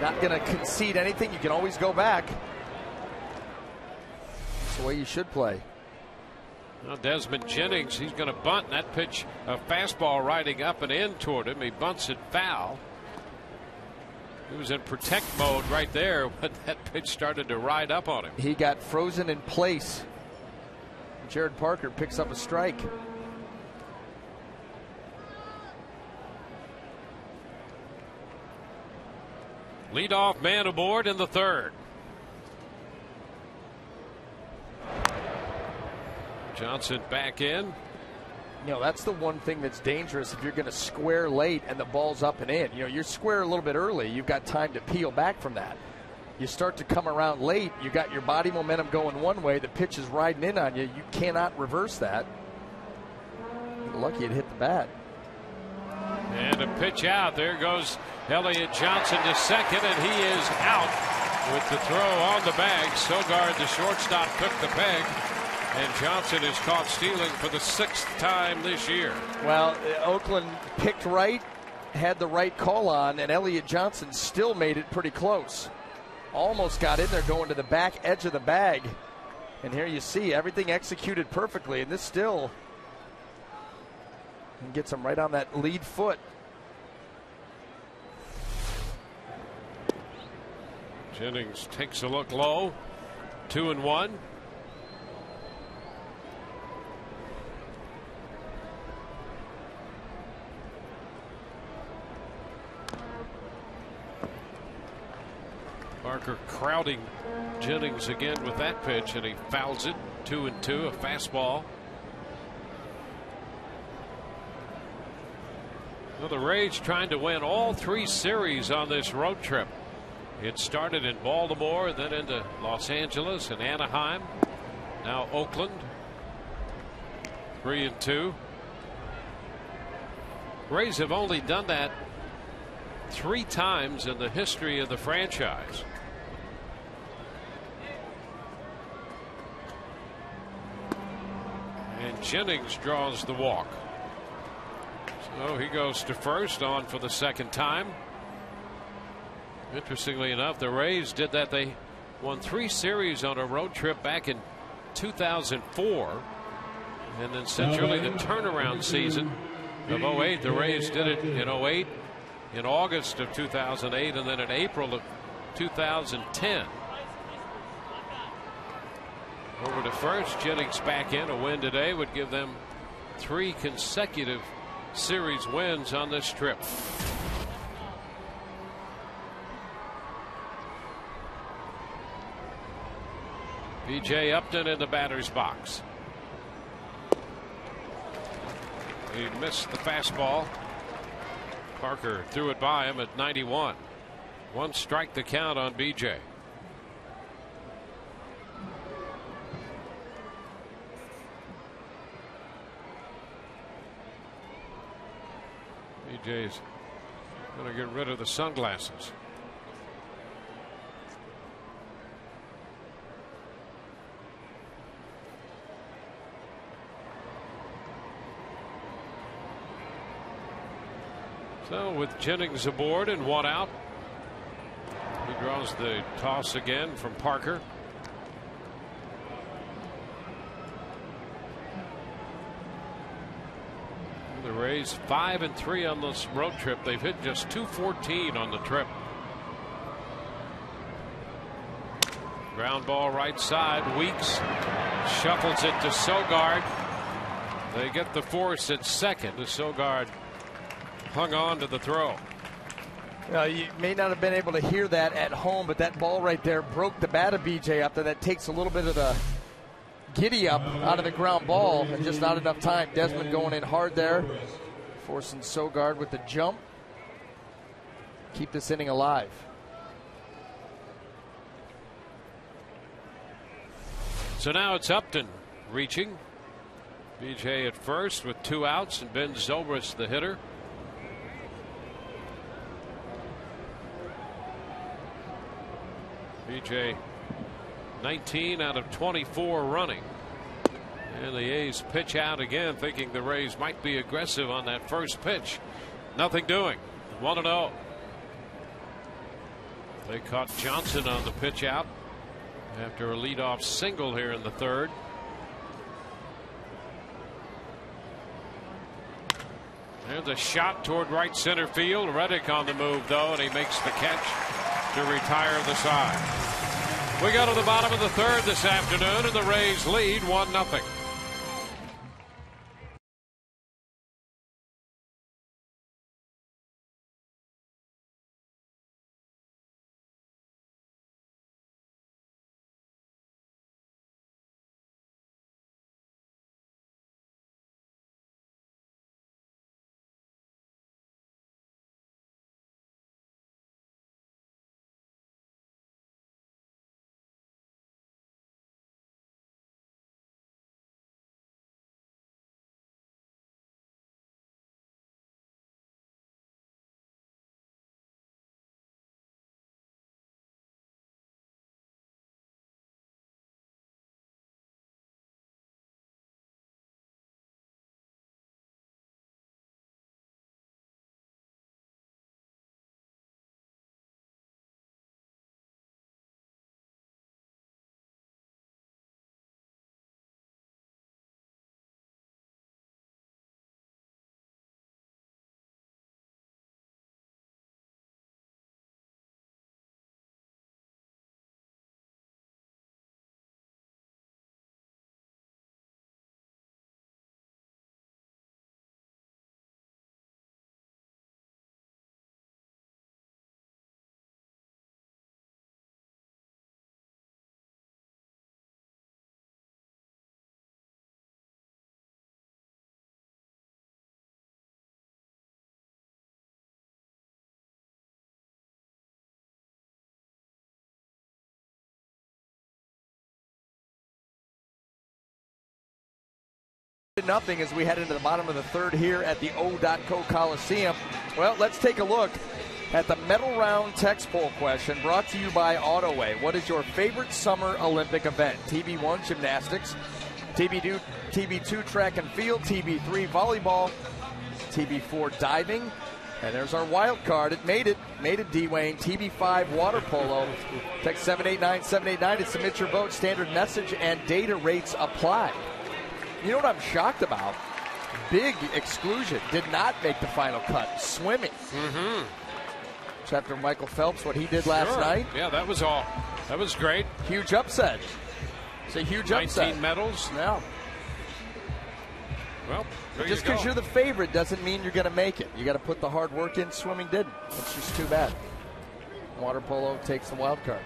Not going to concede anything. You can always go back. That's the way you should play. Well, Desmond Jennings, he's going to bunt. And that pitch, a fastball riding up and in toward him. He bunts it foul. He was in protect mode right there when that pitch started to ride up on him. He got frozen in place. Jared Parker picks up a strike. Leadoff man aboard in the third. Johnson back in. You know, that's the one thing that's dangerous if you're going to square late and the ball's up and in. You know, you're square a little bit early. You've got time to peel back from that. You start to come around late. You got your body momentum going one way. The pitch is riding in on you. You cannot reverse that. You're lucky it hit the bat. And a pitch out. There goes Elliott Johnson to second, and he is out with the throw on the bag. Sogard, the shortstop, took the peg, and Johnson is caught stealing for the 6th time this year. Well, Oakland picked right, had the right call on, and Elliott Johnson still made it pretty close. Almost got in there going to the back edge of the bag. And here you see everything executed perfectly, and this still gets him right on that lead foot. Jennings takes a look low. 2-1. Parker crowding Jennings again with that pitch, and he fouls it. 2-2, a fastball. Well, the Rays trying to win all 3 series on this road trip. It started in Baltimore, then into Los Angeles and Anaheim. Now Oakland. 3-2. Rays have only done that 3 times in the history of the franchise. And Jennings draws the walk. So he goes to first, on for the 2nd time. Interestingly enough, the Rays did that. They won 3 series on a road trip back in 2004. And then since really the turnaround season of 08, the Rays did it in 08, in August of 2008, and then in April of 2010. Over to first, Jennings back in. A win today would give them 3 consecutive series wins on this trip. B.J. Upton in the batter's box. He missed the fastball. Parker threw it by him at 91. 1 strike the count on BJ. BJ's going to get rid of the sunglasses. So with Jennings aboard and 1 out, he draws the toss again from Parker. The Rays 5-3 on this road trip. They've hit just .214 on the trip. Ground ball right side. Weeks shuffles it to Sogard. They get the force at second. The Sogard hung on to the throw. You may not have been able to hear that at home, but that ball right there broke the bat of BJ up there. That takes a little bit of the giddy up out of the ground ball, and just not enough time. Desmond going in hard there, forcing Sogard with the jump. Keep this inning alive. So now it's Upton reaching. BJ at first with 2 outs, and Ben Zobrist the hitter. BJ 19 out of 24 running. And the A's pitch out again, thinking the Rays might be aggressive on that first pitch. Nothing doing. 1-0. They caught Johnson on the pitch out after a leadoff single here in the 3rd. There's a shot toward right center field. Reddick on the move, though, and he makes the catch to retire the side. We go to the bottom of the 3rd this afternoon, and the Rays lead 1-0. Nothing as we head into the bottom of the 3rd here at the O.co Coliseum. Well, let's take a look at the medal round text poll question brought to you by AutoWay. What is your favorite summer Olympic event? TB1 gymnastics, TB2 track and field, TB3 volleyball, TB4 diving, and there's our wild card. It made it, D-Wayne. TB5 water polo. Text 789-789 to submit your vote. Standard message and data rates apply. You know what I'm shocked about? Big exclusion. Did not make the final cut. Swimming. After Michael Phelps, what he did last night. Yeah, that was all. That was great. Huge upset. It's a huge upset. 19 medals. Yeah. Well, just because you're the favorite doesn't mean you're going to make it. You got to put the hard work in. Swimming didn't. It's just too bad. Water polo takes the wild card.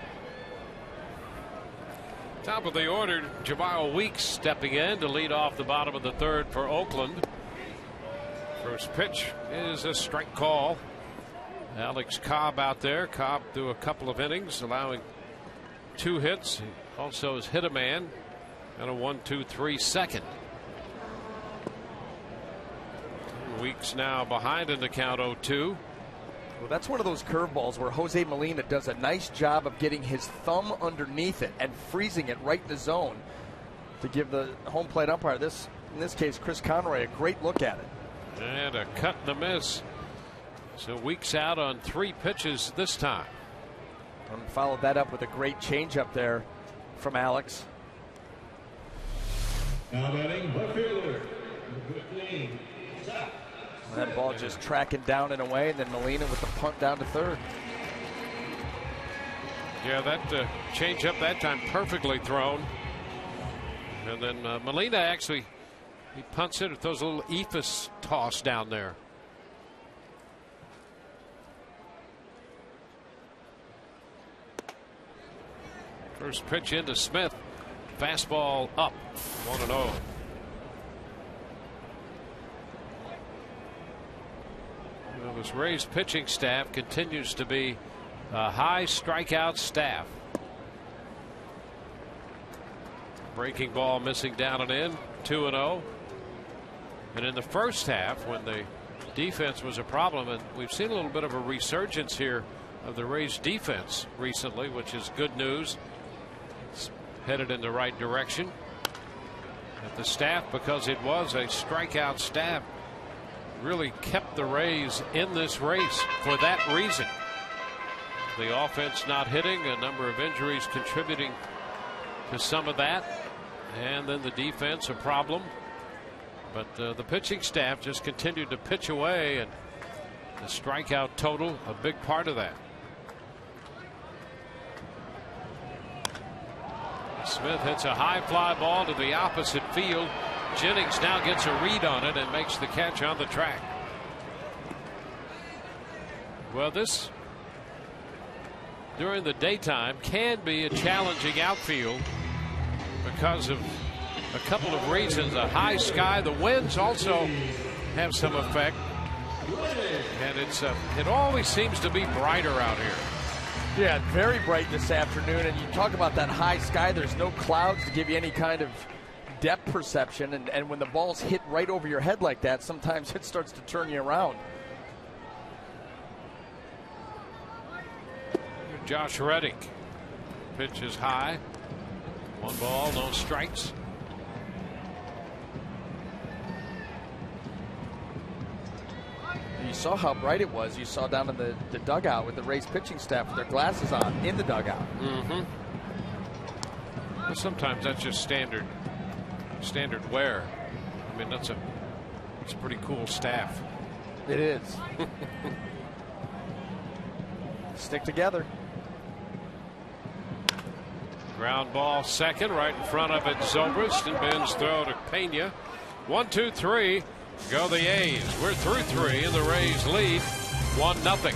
Top of the order, Jabal Weeks stepping in to lead off the bottom of the 3rd for Oakland. First pitch is a strike call. Alex Cobb out there. Cobb threw a couple of innings, allowing 2 hits. He also has hit a man and a 1-2-3 second. Weeks now behind in the count 0-2. Well, that's one of those curveballs where Jose Molina does a nice job of getting his thumb underneath it and freezing it right in the zone to give the home plate umpire, in this case Chris Conroy, a great look at it. And a cut and a miss. So Weeks out on 3 pitches this time. And followed that up with a great changeup there from Alex. Now batting, left fielder, 15. That ball just tracking down and away, and then Molina with the punt down to third. Yeah, that changeup that time perfectly thrown. And then Molina actually, he punts it, throws a little ephus toss down there. First pitch into Smith. Fastball up, 1-0. Well, this Rays pitching staff continues to be a high strikeout staff. Breaking ball missing down and in, 2-0. And in the first half, when the defense was a problem, and we've seen a little bit of a resurgence here of the Rays defense recently, which is good news. It's headed in the right direction. But the staff, because it was a strikeout staff, really kept the Rays in this race for that reason. The offense not hitting, a number of injuries contributing to some of that, and then the defense a problem. But the pitching staff just continued to pitch away, and the strikeout total a big part of that. Smith hits a high fly ball to the opposite field. Jennings now gets a read on it and makes the catch on the track. Well, this during the daytime can be a challenging outfield because of a couple of reasons. A high sky, the winds also have some effect, and it always seems to be brighter out here. Yeah, very bright this afternoon, and you talk about that high sky. There's no clouds to give you any kind of depth perception, and when the balls hit right over your head like that, sometimes it starts to turn you around. Josh Reddick, pitch is high, 1 ball, no strikes. You saw how bright it was. You saw down in the dugout with the Rays pitching staff with their glasses on in the dugout. Mm-hmm. Well, sometimes that's just standard wear. I mean, it's a pretty cool staff. It is. Stick together. Ground ball second, right in front of it. Zobrist, and Ben's throw to Pena. 1-2-3. Go the A's. We're through 3, and the Rays lead 1-0.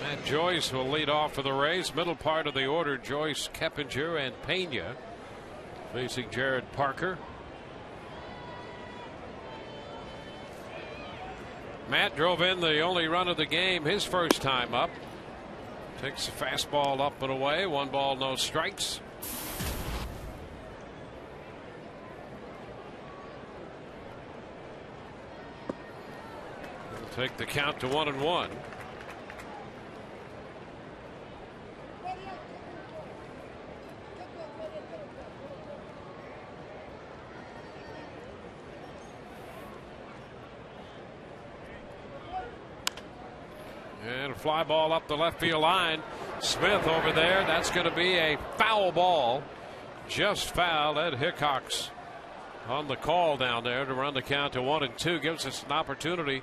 Matt Joyce will lead off for the Rays. Middle part of the order, Joyce, Keppinger, and Pena facing Jared Parker. Matt drove in the only run of the game his first time up. Takes the fastball up and away. 1 ball, no strikes. He'll take the count to 1-1. And a fly ball up the left field line. Smith over there. That's going to be a foul ball. Just fouled. Ed Hickox on the call down there to run the count to 1-2. Gives us an opportunity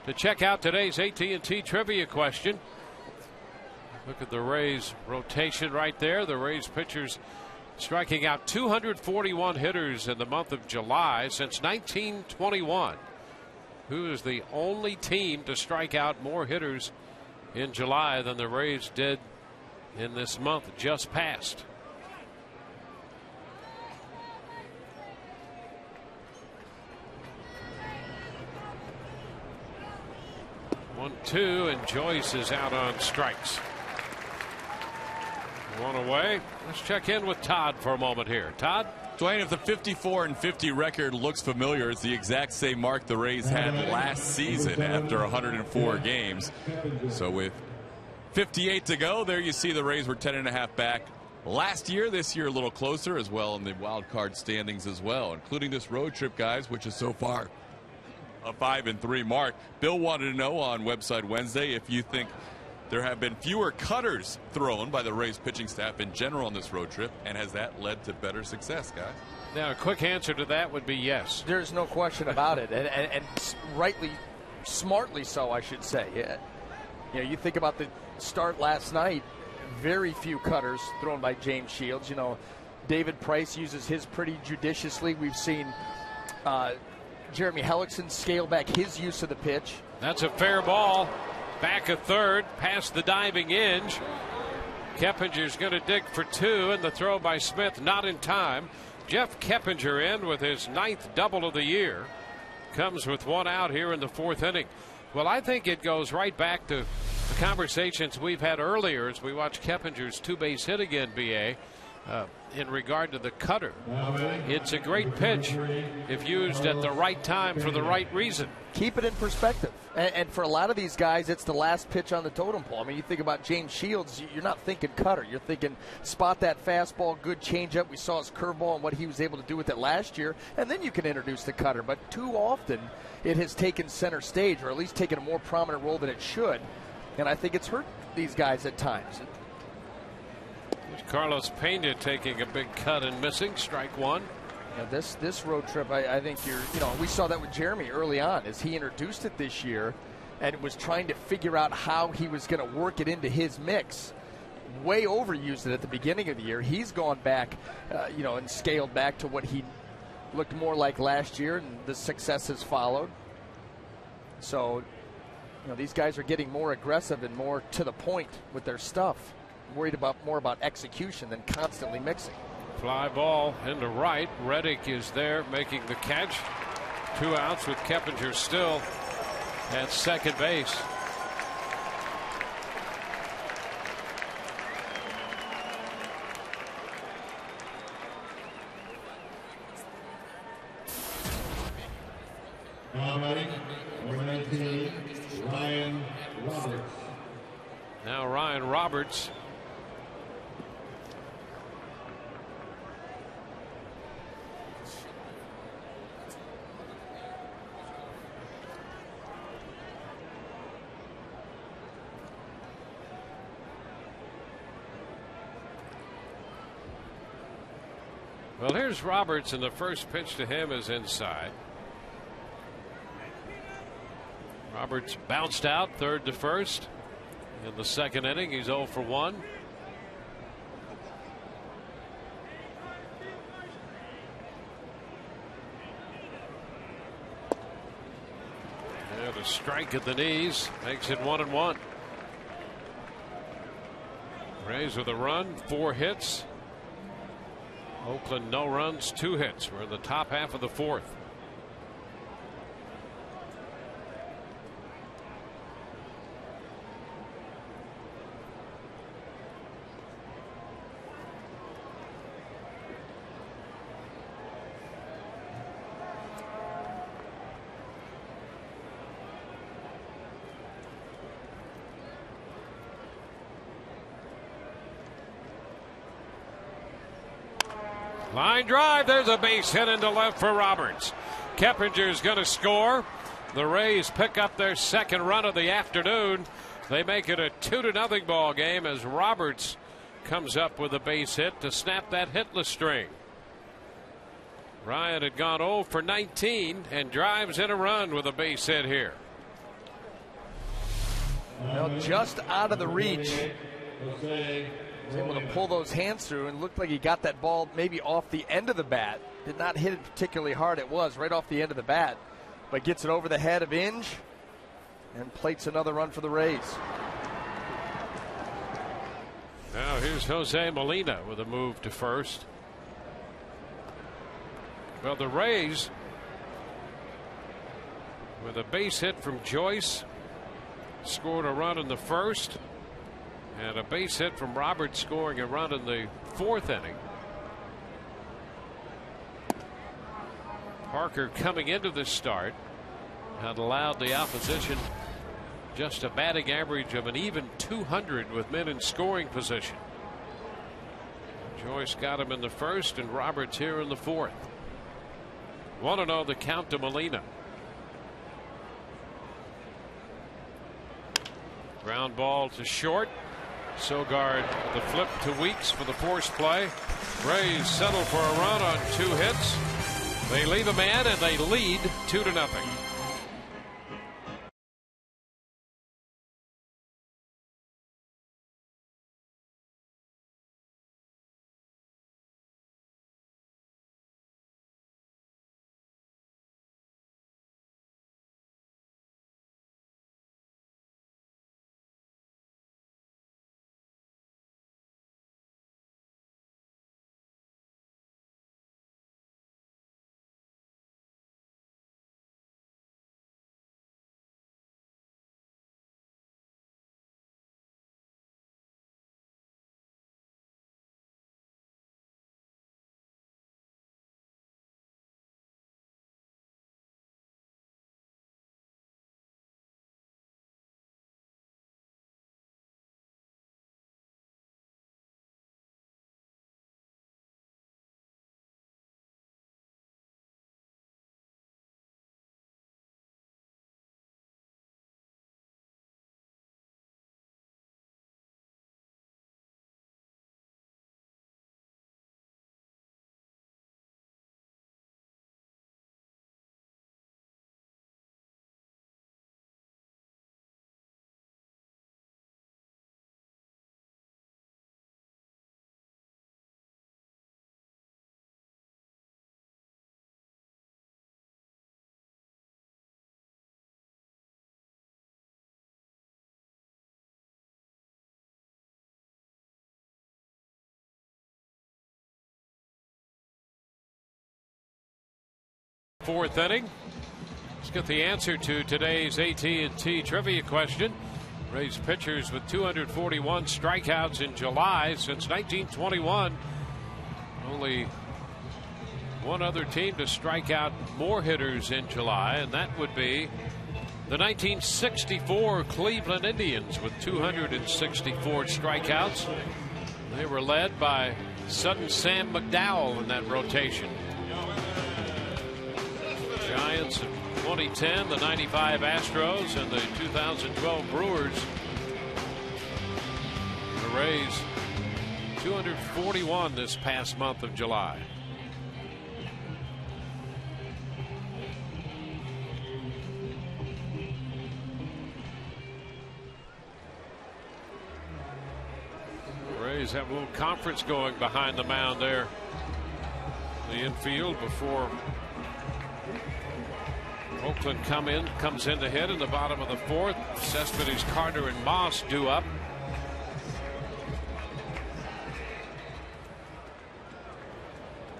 to check out today's AT&T trivia question. Look at the Rays rotation right there. The Rays pitchers striking out 241 hitters in the month of July since 1921. Who is the only team to strike out more hitters in July than the Rays did in this month just passed? One, two, and Joyce is out on strikes. One away. Let's check in with Todd for a moment here. Todd? Dwayne, if the 54-50 record looks familiar, it's the exact same mark the Rays had last season after 104 games. So with 58 to go, there you see the Rays were 10.5 back last year. This year a little closer as well in the wild card standings as well, including this road trip, guys, which is so far a 5-3 mark. Bill wanted to know on Website Wednesday if you think there have been fewer cutters thrown by the Rays pitching staff in general on this road trip, and has that led to better success, guys? Now, a quick answer to that would be yes. There's no question about it, and rightly, smartly so, I should say. Yeah. You know, you think about the start last night, very few cutters thrown by James Shields. You know, David Price uses his pretty judiciously. We've seen Jeremy Hellickson scale back his use of the pitch. That's a fair ball. Back a third, past the diving Inge. Keppinger's going to dig for 2, and the throw by Smith not in time. Jeff Keppinger in with his 9th double of the year. Comes with 1 out here in the 4th inning. Well, I think it goes right back to the conversations we've had earlier as we watch Keppinger's 2-base hit again, BA, in regard to the cutter. It's a great pitch if used at the right time for the right reason. Keep it in perspective. And for a lot of these guys, it's the last pitch on the totem pole. I mean, you think about James Shields, you're not thinking cutter. You're thinking spot that fastball, good changeup. We saw his curveball and what he was able to do with it last year. And then you can introduce the cutter. But too often, it has taken center stage, or at least taken a more prominent role than it should. And I think it's hurt these guys at times. Carlos Pena taking a big cut and missing. Strike 1. Now this road trip, I think we saw that with Jeremy early on as he introduced it this year and was trying to figure out how he was going to work it into his mix. Way overused it at the beginning of the year. He's gone back, and scaled back to what he looked more like last year, and the success has followed. So, these guys are getting more aggressive and more to the point with their stuff. Worried more about execution than constantly mixing. Fly ball into right. Reddick is there making the catch. 2 outs with Keppinger still at second base. Number 19, Ryan Roberts. Now Ryan Roberts. Well, here's Roberts, and the first pitch to him is inside. Roberts bounced out, 3rd to 1st. In the 2nd inning, he's 0 for 1. And a strike at the knees makes it 1-1. Rays with a run, 4 hits. Oakland no runs, 2 hits. We're in the top half of the 4th. Line drive. There's a base hit into left for Roberts. Keppinger's going to score. The Rays pick up their second run of the afternoon. They make it a 2-0 ball game as Roberts comes up with a base hit to snap that hitless string. Ryan had gone 0 for 19 and drives in a run with a base hit here. Well, just out of the reach. Was able to pull those hands through and looked like he got that ball maybe off the end of the bat. Did not hit it particularly hard. It was right off the end of the bat, but gets it over the head of Inge and plates another run for the Rays. Now here's Jose Molina with a move to first. Well, the Rays with a base hit from Joyce scored a run in the first. And a base hit from Roberts scoring a run in the 4th inning. Parker coming into this start had allowed the opposition just a batting average of an even 200 with men in scoring position. Joyce got him in the first and Roberts here in the 4th. 1-0 the count to Molina. Ground ball to short. Sogard the flip to Weeks for the force play. Rays settle for a run on 2 hits. They leave a man and they lead 2-0. Fourth inning. Let's get the answer to today's AT&T trivia question. Rays pitchers with 241 strikeouts in July since 1921. Only one other team to strike out more hitters in July, and that would be the 1964 Cleveland Indians with 264 strikeouts. They were led by Sudden Sam McDowell in that rotation. Giants in 2010, the 95 Astros, and the 2012 Brewers. The Rays 241 this past month of July. The Rays have a little conference going behind the mound there. The infield before Oakland comes in to hit in the bottom of the fourth. Cespedes, Carter, and Moss due up.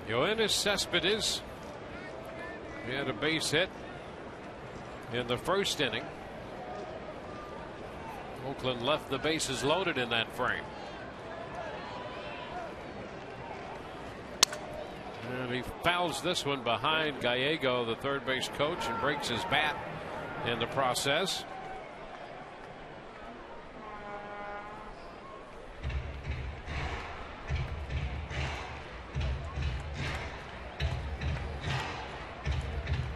Yoenis Cespedes, he had a base hit in the first inning. Oakland left the bases loaded in that frame. And he fouls this one behind Gallego, the third base coach, and breaks his bat in the process.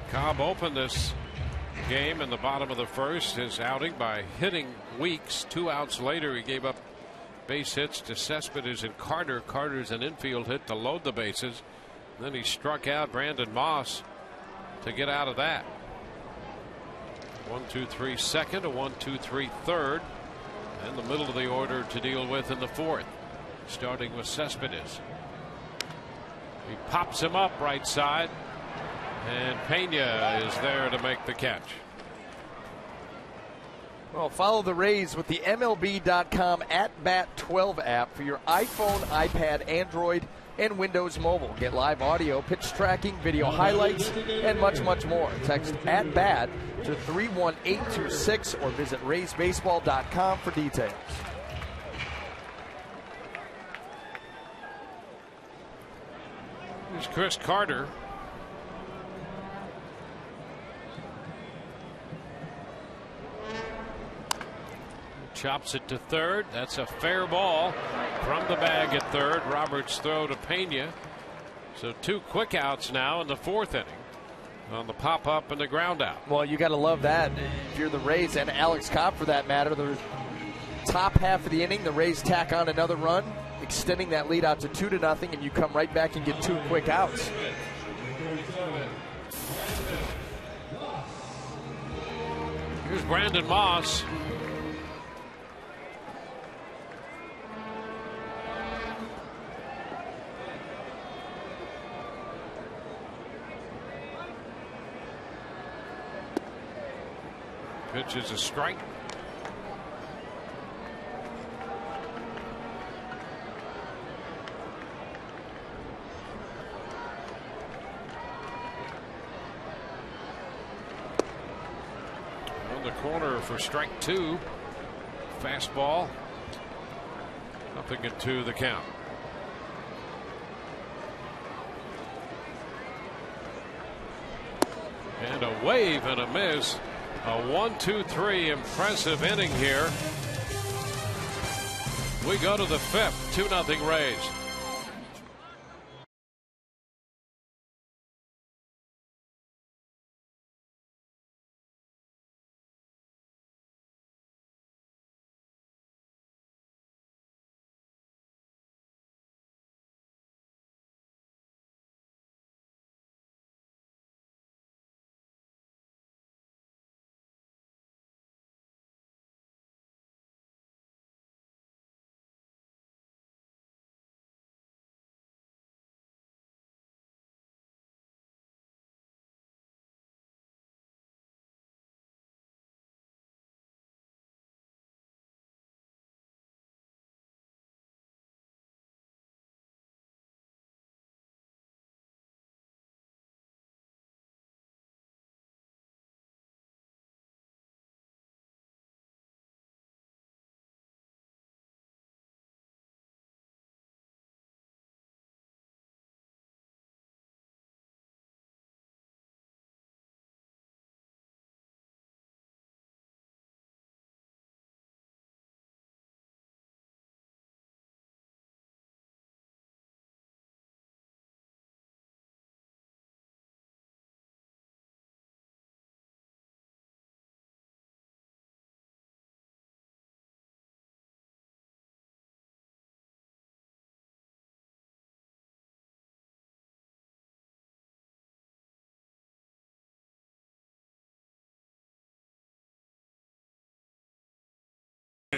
Cobb opened this game in the bottom of the first, his outing, by hitting Weeks. 2 outs later, he gave up base hits to Cespedes and Carter. Carter's an infield hit to load the bases. Then he struck out Brandon Moss to get out of that. 1-2-3 second, a 1-2-3 third, and the middle of the order to deal with in the fourth, starting with Cespedes. He pops him up right side, and Pena is there to make the catch. Well, follow the Rays with the MLB.com @BAT12 app for your iPhone, iPad, Android, and Windows Mobile. Get live audio, pitch tracking, video highlights, and much, much more. Text @BAT to 31826 or visit RaysBaseball.com for details. Here's Chris Carter. Chops it to third. That's a fair ball from the bag at third. Roberts' throw to Pena. So 2 quick outs now in the fourth inning on the pop up and the ground out. Well, you got to love that if you're the Rays, and Alex Cobb for that matter. The top half of the inning, the Rays tack on another run, extending that lead out to 2-0, and you come right back and get 2 quick outs. Here's Brandon Moss. Pitch is a strike. On the corner for strike 2. Fastball. Up and 2 the count. And a wave and a miss. A 1-2-3 impressive inning here. We go to the 5th. 2-0 Rays.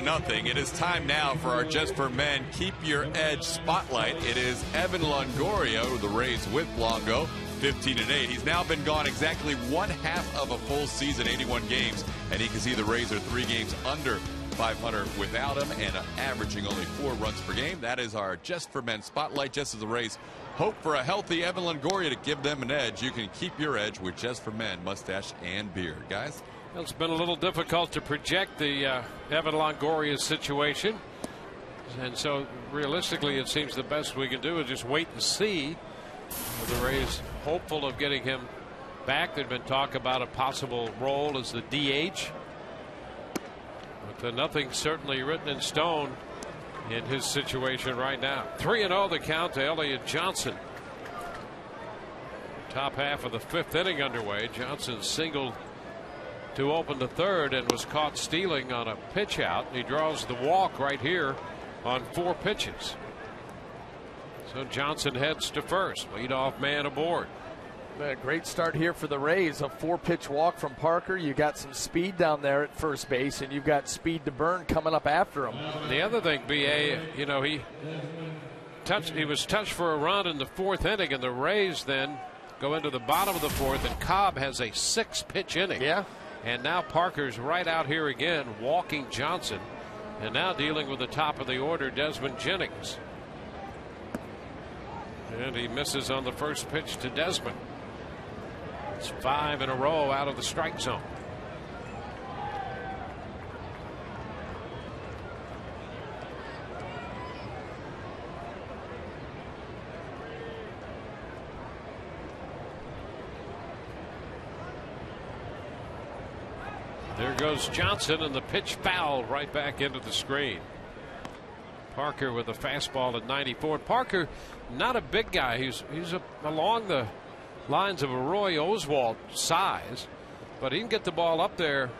Nothing. It is time now for our Just for Men Keep Your Edge Spotlight. It is Evan Longoria, the Rays with Longo, 15-8. He's now been gone exactly 1/2 of a full season, 81 games, and you can see the Rays are 3 games under 500 without him and averaging only 4 runs per game. That is our Just for Men spotlight. Just as the Rays hope for a healthy Evan Longoria to give them an edge, you can keep your edge with Just for Men mustache and beard. Guys? Well, it's been a little difficult to project the Evan Longoria situation. And so realistically, it seems the best we can do is just wait and see. The Rays hopeful of getting him back. There'd been talk about a possible role as the DH. But nothing certainly written in stone in his situation right now. 3-0 the count to Elliott Johnson. Top half of the 5th inning underway. Johnson singled to open the 3rd and was caught stealing on a pitch out. He draws the walk right here on 4 pitches. So Johnson heads to first. Leadoff man aboard. A great start here for the Rays. A 4-pitch walk from Parker. You got some speed down there at first base, and you've got speed to burn coming up after him. The other thing, BA, you know, he was touched for a run in the 4th inning, and the Rays then go into the bottom of the 4th, and Cobb has a 6-pitch inning. Yeah. And now Parker's right out here again, walking Johnson, and now dealing with the top of the order, Desmond Jennings. And he misses on the first pitch to Desmond. It's 5 in a row out of the strike zone. There goes Johnson, and the pitch fouled right back into the screen. Parker with a fastball at 94. Parker, not a big guy. He's along the lines of a Roy Oswalt size, but he can get the ball up there.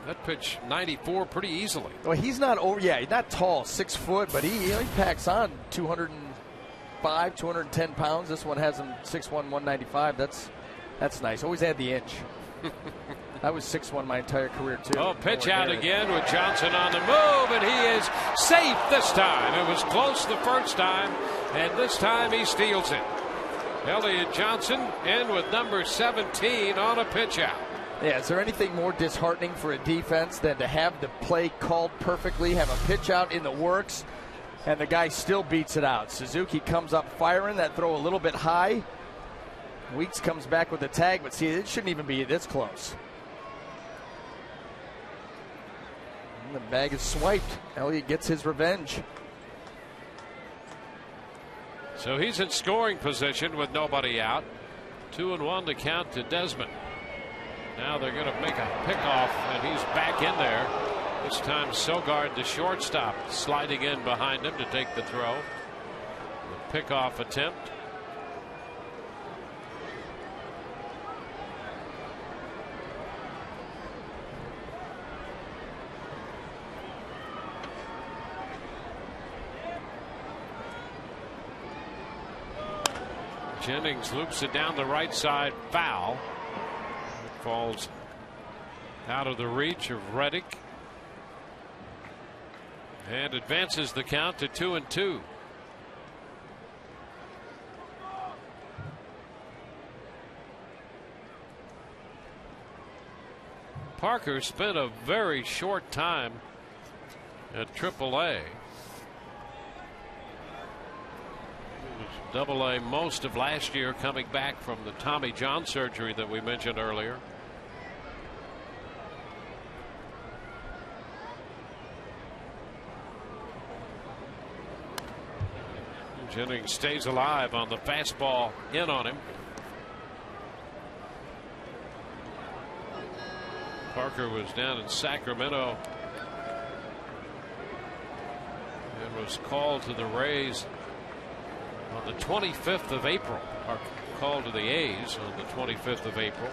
That pitch 94 pretty easily. Well, he's not he's not tall, 6 foot, but he packs on 205, 210 pounds. This one has him 6'1", 195. That's nice. Always had the inch. I was 6'1" my entire career too. Oh, pitch out again with Johnson on the move, and he is safe this time. It was close the first time, and this time he steals it. Elliott Johnson in with number 17 on a pitch out. Yeah, is there anything more disheartening for a defense than to have the play called perfectly, have a pitch out in the works, and the guy still beats it out? Suzuki comes up firing, that throw a little bit high. Weeks comes back with the tag, but see, it shouldn't even be this close. And the bag is swiped. Elliott gets his revenge. So he's in scoring position with nobody out. 2-1 to count to Desmond. Now they're going to make a pickoff, and he's back in there. This time Sogard, the shortstop, sliding in behind him to take the throw. The pickoff attempt. Jennings loops it down the right side, foul. It falls out of the reach of Reddick and advances the count to 2-2. Parker spent a very short time at AAA. Double-A most of last year, coming back from the Tommy John surgery that we mentioned earlier. Jennings stays alive on the fastball in on him. Parker was down in Sacramento and was called to the Rays on the 25th of April. Or called to the A's on the 25th of April.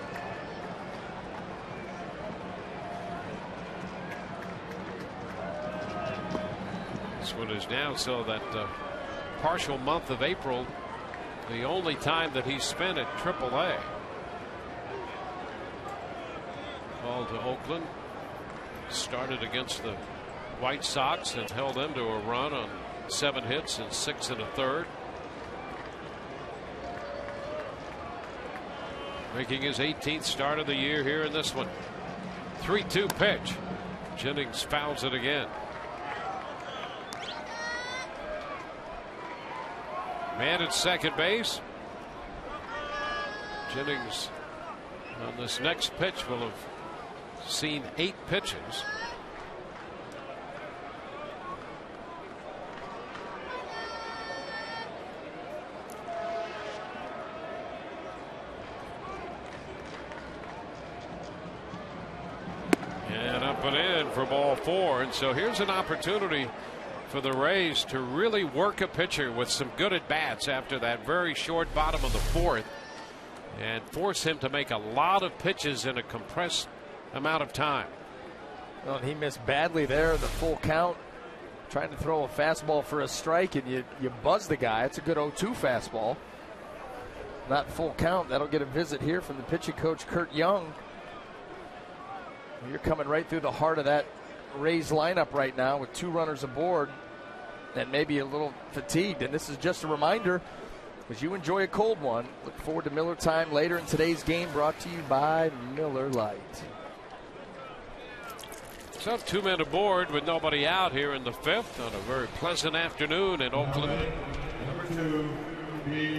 This one is now, so that partial month of April, the only time that he spent at AAA. Called to Oakland. Started against the White Sox and held them to a run on 7 hits and 6 1/3. making his 18th start of the year here in this one. 3-2 pitch. Jennings fouls it again. Man at second base. Jennings on this next pitch will have seen 8 pitches. And up and in for ball 4. And so here's an opportunity for the Rays to really work a pitcher with some good at bats after that very short bottom of the 4th and force him to make a lot of pitches in a compressed amount of time. Well, he missed badly there, the full count, trying to throw a fastball for a strike, and you buzz the guy. It's a good 0-2 fastball. Not full count. That'll get a visit here from the pitching coach, Kurt Young. You're coming right through the heart of that Rays lineup right now with 2 runners aboard and maybe a little fatigued. And this is just a reminder, as you enjoy a cold one, look forward to Miller Time later in today's game, brought to you by Miller Lite. So 2 men aboard with nobody out here in the 5th on a very pleasant afternoon in Oakland.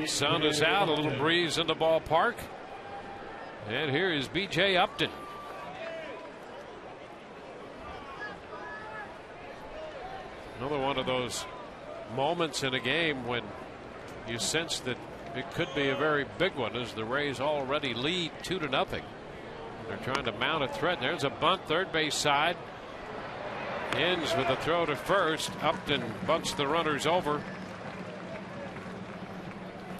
Sun is out, a little breeze in the ballpark. And here is B.J. Upton. Another one of those moments in a game when you sense that it could be a very big one, as the Rays already lead 2-0. They're trying to mount a threat. There's a bunt, third base side. Ends with a throw to first. Upton bunts the runners over.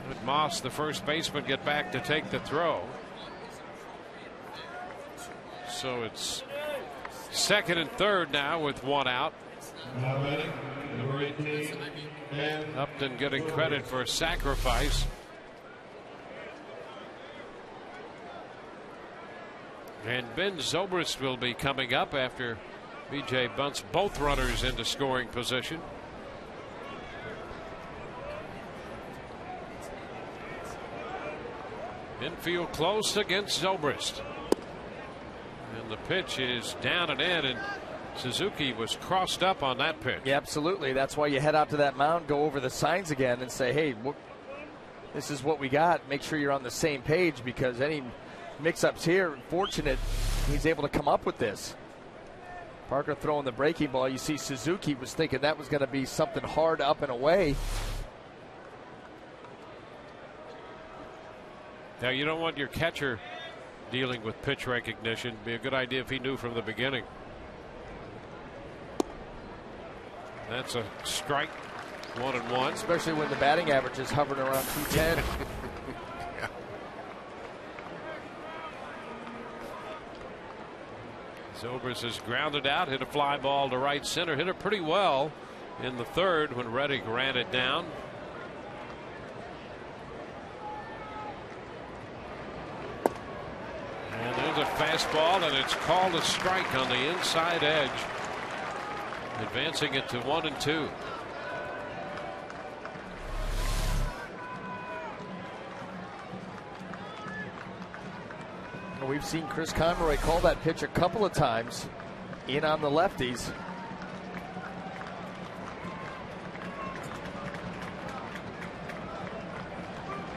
Let Moss, the first baseman, get back to take the throw. So it's second and third now with 1 out. Upton getting credit for a sacrifice. And Ben Zobrist will be coming up after B.J. bunts both runners into scoring position. Infield close against Zobrist. And the pitch is down and in, and Suzuki was crossed up on that pitch. Yeah, absolutely. That's why you head out to that mound, go over the signs again, and say, hey, this is what we got. Make sure you're on the same page, because any mix-ups here, fortunate he's able to come up with this. Parker throwing the breaking ball. You see Suzuki was thinking that was going to be something hard up and away. Now, you don't want your catcher dealing with pitch recognition. It'd be a good idea if he knew from the beginning. That's a strike. 1-1. Especially when the batting average is hovering around 210. Yeah. Zobrist is grounded out, hit a fly ball to right center, hit it pretty well in the 3rd when Reddick ran it down. And there's a fastball, and it's called a strike on the inside edge, advancing it to 1-2. We've seen Chris Conroy call that pitch a couple of times in on the lefties.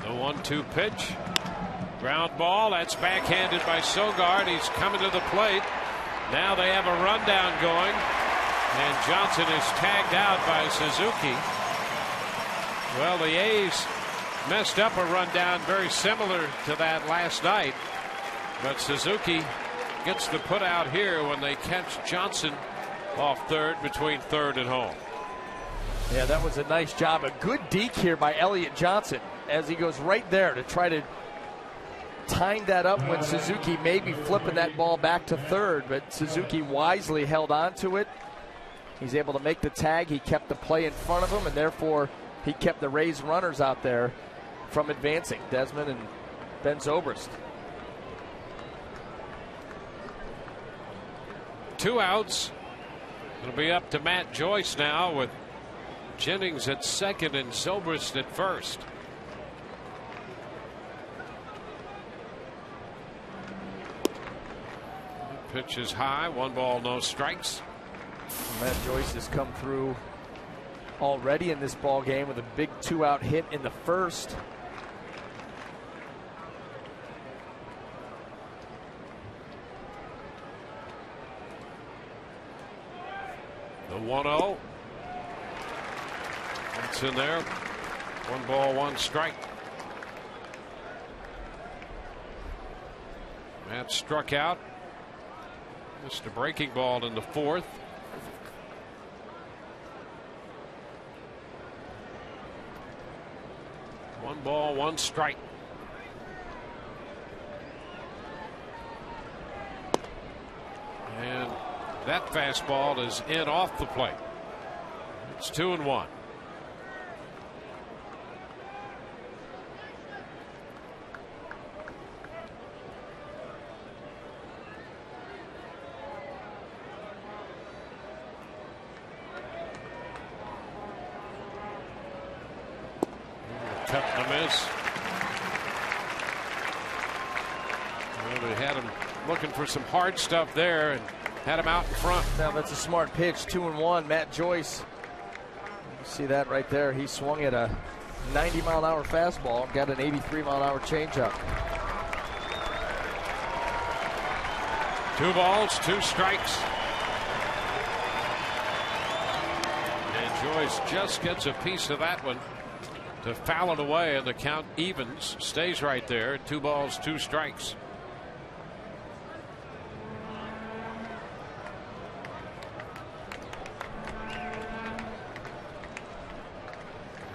The 1-2 pitch. Ground ball. That's backhanded by Sogard. He's coming to the plate. Now they have a rundown going. And Johnson is tagged out by Suzuki. Well, the A's messed up a rundown very similar to that last night. But Suzuki gets the put out here when they catch Johnson off third between third and home. Yeah, that was a nice job. A good deke here by Elliott Johnson as he goes right there to try to time that up when Suzuki may be flipping that ball back to third. But Suzuki wisely held on to it. He's able to make the tag. He kept the play in front of him, and therefore he kept the Rays runners out there from advancing, Desmond and Ben Zobrist. 2 outs. It'll be up to Matt Joyce now with Jennings at second and Zobrist at first. Pitch is high. 1 ball, no strikes. Matt Joyce has come through already in this ball game with a big 2-out hit in the first. The 1-0. That's in there. 1 ball, 1 strike. Matt struck out. Missed a breaking ball in the 4th. One ball, 1 strike. And that fastball is in off the plate. It's 2-1. Cut and a miss. Well, they had him looking for some hard stuff there and had him out in front. Now that's a smart pitch. 2-1. Matt Joyce. You see that right there. He swung at a 90-mile-an-hour fastball. Got an 83-mile-an-hour changeup. 2 balls, 2 strikes. And Joyce just gets a piece of that one to foul it away, and the count evens. Stays right there. 2 balls, 2 strikes.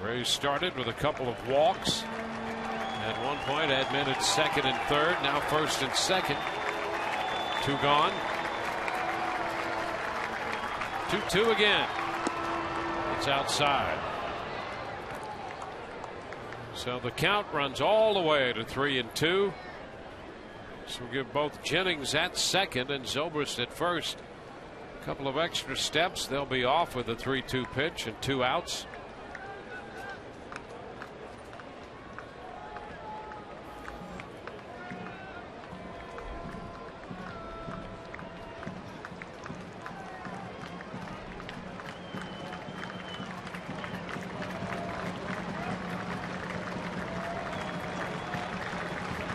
Rays started with a couple of walks. At one point, admitted 2nd and 3rd. Now 1st and 2nd. 2 gone. 2-2 again. It's outside. So the count runs all the way to 3-2. So we'll give both Jennings at 2nd and Zobrist at 1st. A couple of extra steps. They'll be off with a 3-2 pitch and 2 outs.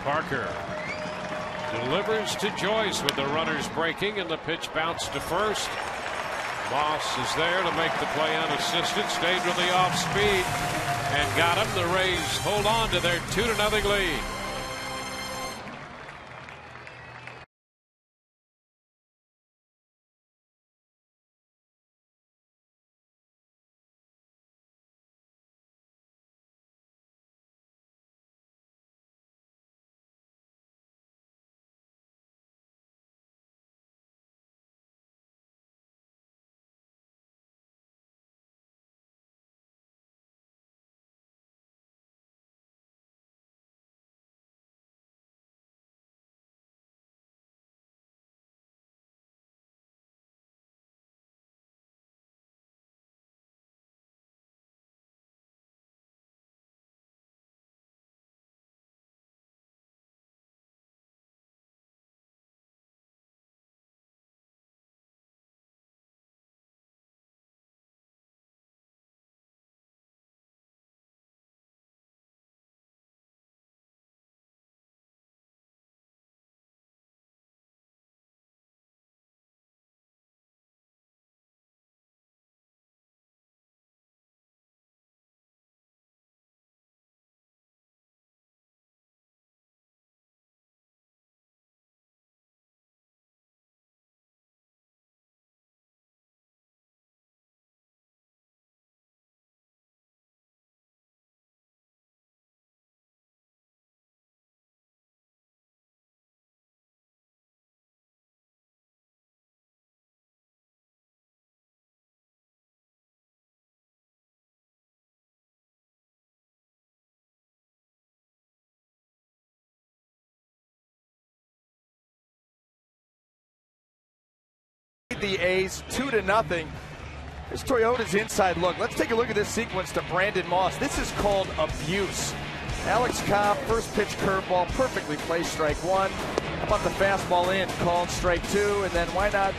Parker delivers to Joyce with the runners breaking, and the pitch bounced to 1st. Moss is there to make the play unassisted. Stayed with the off speed and got him. The Rays hold on to their 2-0 lead. The A's 2-0. This Toyota's inside look. Let's take a look at this sequence to Brandon Moss. This is called abuse. Alex Cobb, first pitch curveball, perfectly placed, strike one. How about the fastball in, called strike two, and then why not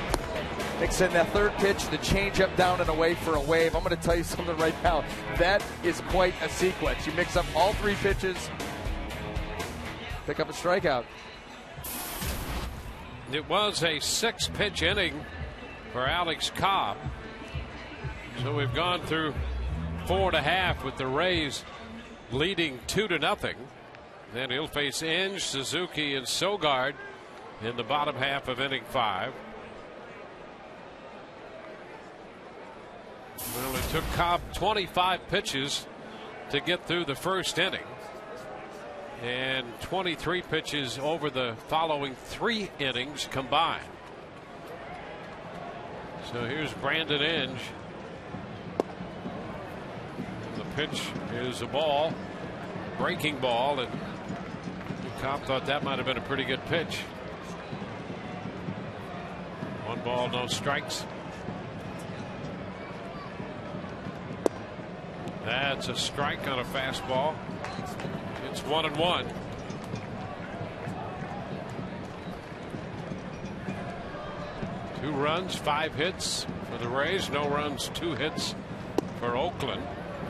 mix in that third pitch, the changeup down and away for a wave. I'm going to tell you something right now. That is quite a sequence. You mix up all three pitches, pick up a strikeout. It was a 6-pitch inning for Alex Cobb. So we've gone through 4.5 with the Rays leading 2-0. Then he'll face Inge, Suzuki, and Sogard in the bottom half of inning 5. Well, it took Cobb 25 pitches to get through the first inning, and 23 pitches over the following 3 innings combined. So here's Brandon Inge. The pitch is a ball, breaking ball, and Cobb thought that might have been a pretty good pitch. 1 ball, no strikes. That's a strike on a fastball. It's 1-1. Two runs, 5 hits for the Rays. No runs, 2 hits for Oakland.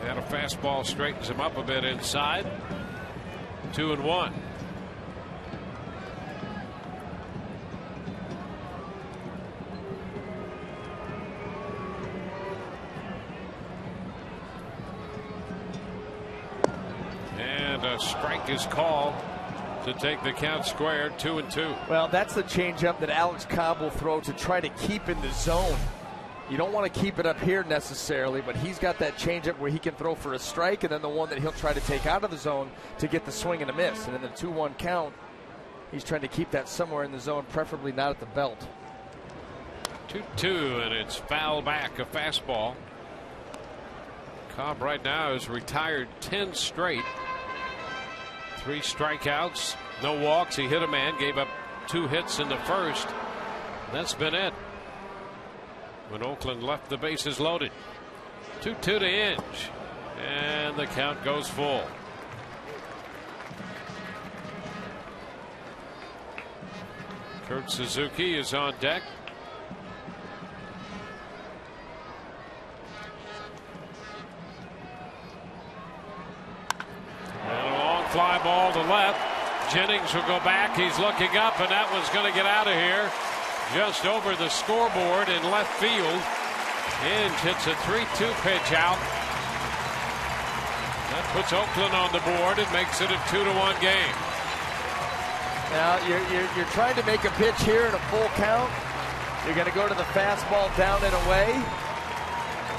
They had a fastball, straightens him up a bit inside. 2-1. A strike is called to take the count square, 2-2. Well, that's the changeup that Alex Cobb will throw to try to keep in the zone. You don't want to keep it up here necessarily, but he's got that changeup where he can throw for a strike, and then the one that he'll try to take out of the zone to get the swing and a miss. And in the 2-1 count, he's trying to keep that somewhere in the zone, preferably not at the belt. 2-2, and it's foul back, a fastball. Cobb right now has retired 10 straight. 3 strikeouts, no walks. He hit a man, gave up 2 hits in the first. That's been it when Oakland left the bases loaded. 2-2 to Inge, and the count goes full. Kurt Suzuki is on deck. Fly ball to left. Jennings will go back. He's looking up, and that one's going to get out of here just over the scoreboard in left field. Inge hits a 3-2 pitch out. That puts Oakland on the board and makes it a 2-1 game. Now you're trying to make a pitch here in a full count. You're going to go to the fastball down and away.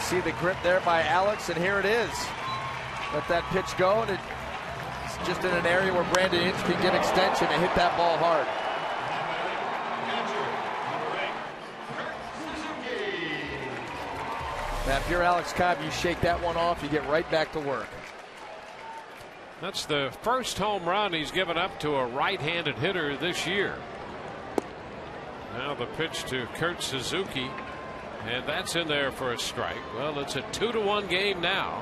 See the grip there by Alex, and here it is. Let that pitch go, and it's just in an area where Brandon Inge can get extension and hit that ball hard. Now, if you're Alex Cobb, you shake that one off, you get right back to work. That's the first home run he's given up to a right-handed hitter this year. Now the pitch to Kurt Suzuki, and that's in there for a strike. Well, it's a 2-1 game now.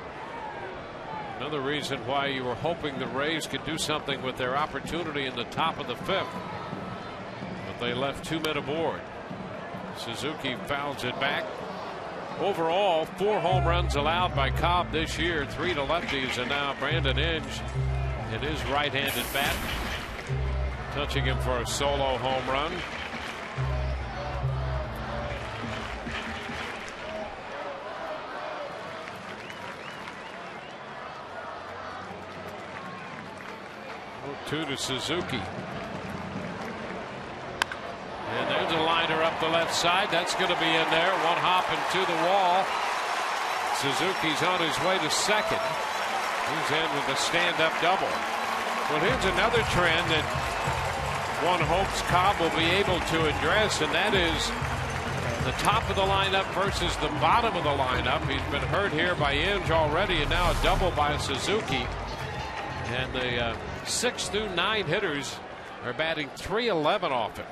Another reason why you were hoping the Rays could do something with their opportunity in the top of the 5th. But they left 2 men aboard. Suzuki fouls it back. Overall, 4 home runs allowed by Cobb this year, 3 to lefties, and now Brandon Inge in his right-handed bat, touching him for a solo home run. Two to Suzuki. And there's a liner up the left side. That's going to be in there. One hopping to the wall. Suzuki's on his way to second. He's in with a stand-up double. Well, here's another trend that one hopes Cobb will be able to address, and that is the top of the lineup versus the bottom of the lineup. He's been hurt here by Inge already, and now a double by Suzuki. And the 6 through 9 hitters are batting .311 off him.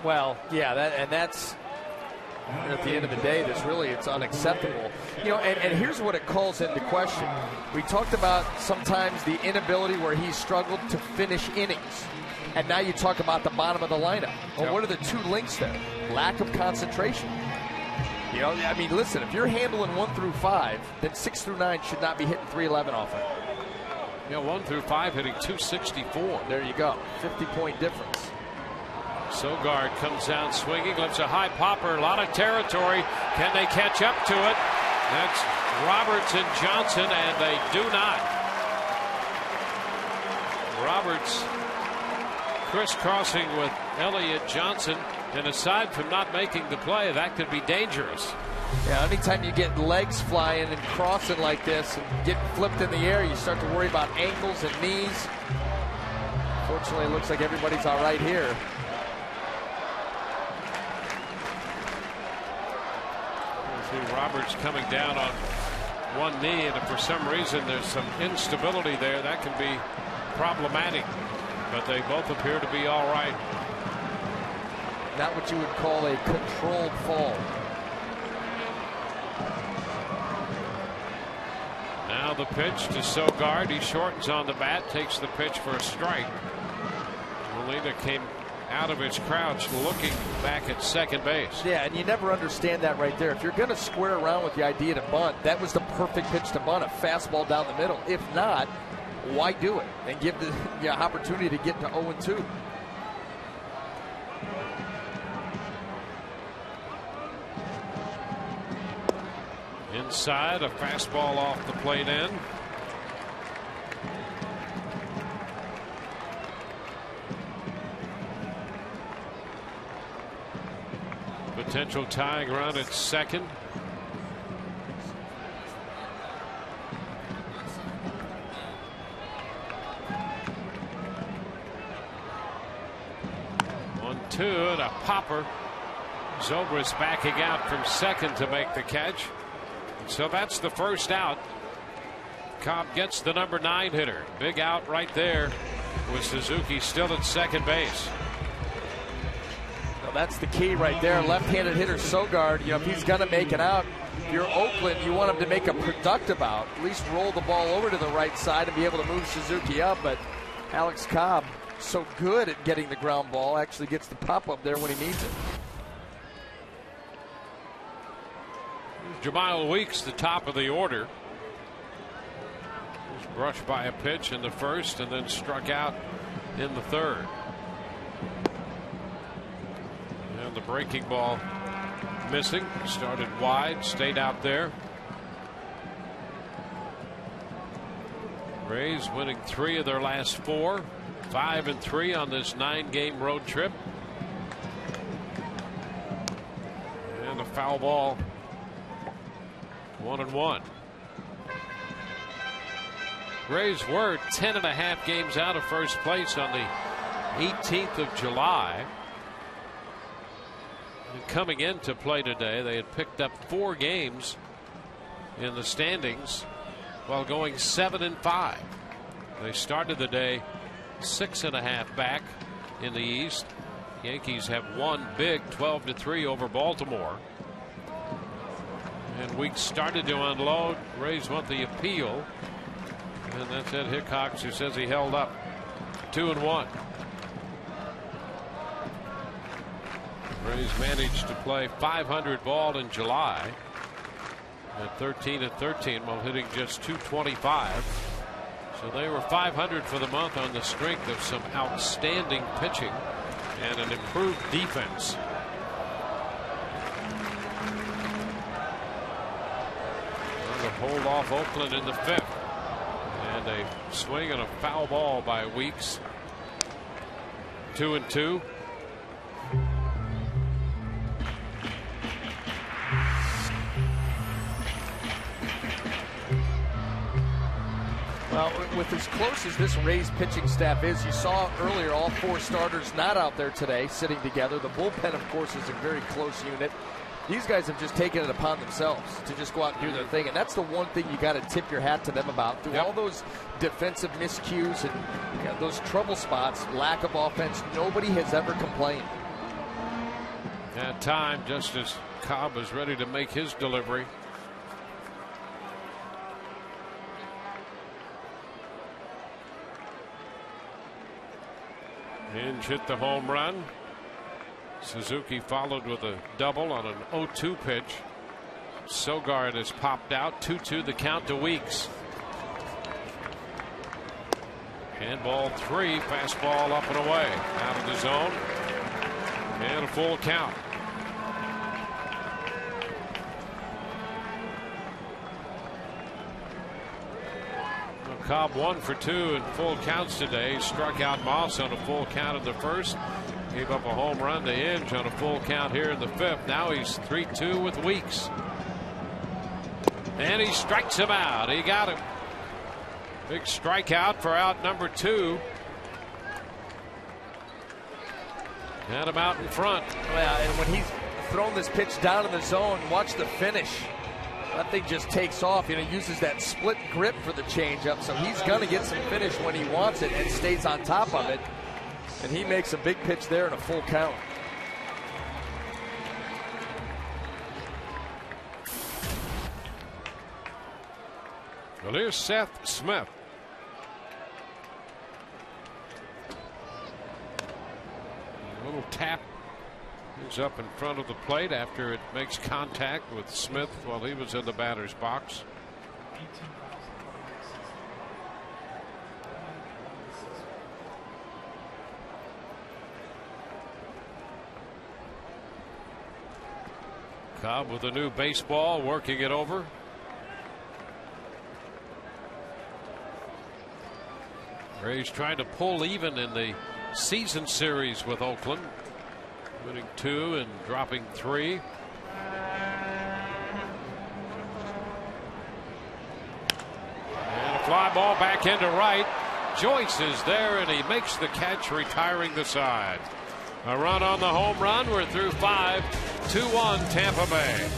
Well, yeah, that's At the end of the day, it's unacceptable. And here's what it calls into question. We talked about sometimes the inability where he struggled to finish innings. And now you talk about the bottom of the lineup. Well, what are the two links there? Lack of concentration. Listen, if you're handling 1 through 5, then 6 through 9 should not be hitting 311 often. 1 through 5 hitting 264. There you go. 50-point difference. Sogard comes down swinging, lifts a high popper, a lot of territory. Can they catch up to it? That's Roberts and Johnson, and they do not. Roberts crisscrossing with Elliott Johnson, and aside from not making the play, that could be dangerous. Yeah, anytime you get legs flying and crossing like this and get flipped in the air, you start to worry about ankles and knees. Fortunately, it looks like everybody's all right here. See Roberts coming down on one knee, and if for some reason there's some instability there, that can be problematic. But they both appear to be all right. Not what you would call a controlled fall. Now the pitch to Sogard. He shortens on the bat, takes the pitch for a strike. Molina came out of his crouch looking back at second base. Yeah, and you never understand that right there. If you're going to square around with the idea to bunt, that was the perfect pitch to bunt, a fastball down the middle. If not, why do it and give the opportunity to get to 0-2? Inside, a fastball off the plate end. Potential tying run at second. Two and a popper. Zobrist backing out from second to make the catch. So that's the first out. Cobb gets the number 9 hitter. Big out right there with Suzuki still at second base. Well, that's the key right there. Left-handed hitter Sogard, if he's going to make it out, if you're Oakland, you want him to make a productive out. At least roll the ball over to the right side and be able to move Suzuki up. But Alex Cobb, so good at getting the ground ball, actually gets the pop up there when he needs it. Jemile Weeks, the top of the order. Was brushed by a pitch in the first and then struck out in the third. And the breaking ball missing. Started wide, stayed out there. Rays winning 3 of their last 4. 5-3 on this 9-game road trip. And a foul ball. 1-1. Rays were 10.5 games out of first place on the 18th of July. And coming into play today, they had picked up 4 games in the standings while going 7-5. They started the day 6.5 back in the East. Yankees have won big 12-3 over Baltimore. And Weeks started to unload. Rays want the appeal. And that's Ed Hickox who says he held up. 2-1. Rays managed to play .500 ball in July at 13-13 while hitting just .225. So they were .500 for the month on the strength of some outstanding pitching and an improved defense. To hold off Oakland in the 5th. And a swing and a foul ball by Weeks. 2-2. Well, with as close as this Rays pitching staff is, you saw earlier all 4 starters not out there today sitting together. The bullpen, of course, is a very close unit. These guys have just taken it upon themselves to just go out and do their thing. And that's the one thing you got to tip your hat to them about. Through all those defensive miscues and those trouble spots, lack of offense, nobody has ever complained. Had time just as Cobb was ready to make his delivery. Hinge hit the home run. Suzuki followed with a double on an 0-2 pitch. Sogard has popped out. 2-2 the count to Weeks. Handball 3, fastball up and away, out of the zone, and a full count. Well, Cobb 1 for 2 in full counts today. He struck out Moss on a full count in the first. Gave up a home run to Hinge on a full count here in the fifth. Now he's 3-2 with Weeks. And he strikes him out. He got him. Big strikeout for out number 2. Had him out in front. Well, and when he's thrown this pitch down in the zone, watch the finish. That thing just takes off. You know, uses that split grip for the changeup, so he's going to get some finish when he wants it and stays on top of it. And he makes a big pitch there in a full count. Well, here's Seth Smith. A little tap is up in front of the plate after it makes contact with Smith while he was in the batter's box. Cobb with a new baseball, working it over. Rays trying to pull even in the season series with Oakland, winning 2 and dropping 3. And a fly ball back into right. Joyce is there and he makes the catch, retiring the side. A run on the home run. We're through 5. 2-1 Tampa Bay.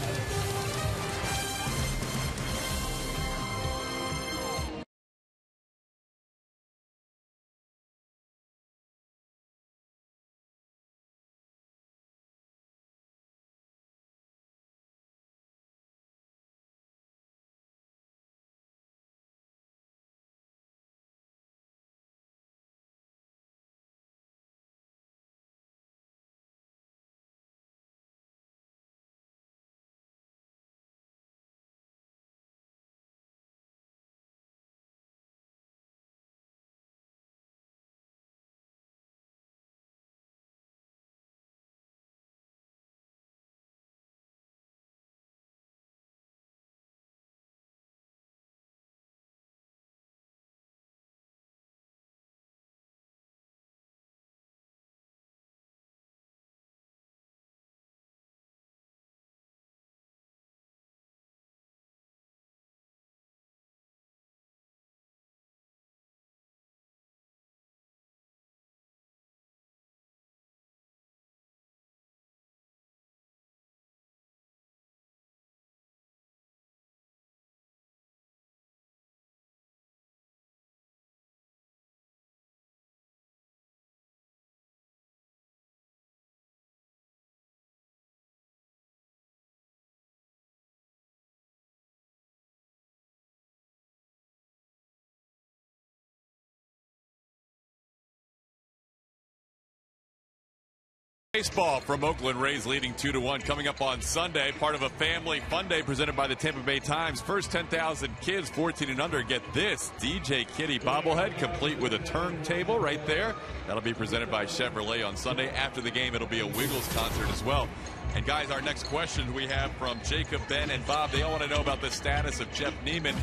Baseball from Oakland. Rays leading 2-1 coming up on Sunday, part of a family fun day presented by the Tampa Bay Times. First 10,000 kids 14 and under get this DJ Kitty bobblehead complete with a turntable right there. That'll be presented by Chevrolet on Sunday. After the game, it'll be a Wiggles concert as well. And guys, our next question we have from Jacob, Ben, and Bob. They all want to know about the status of Jeff Niemann.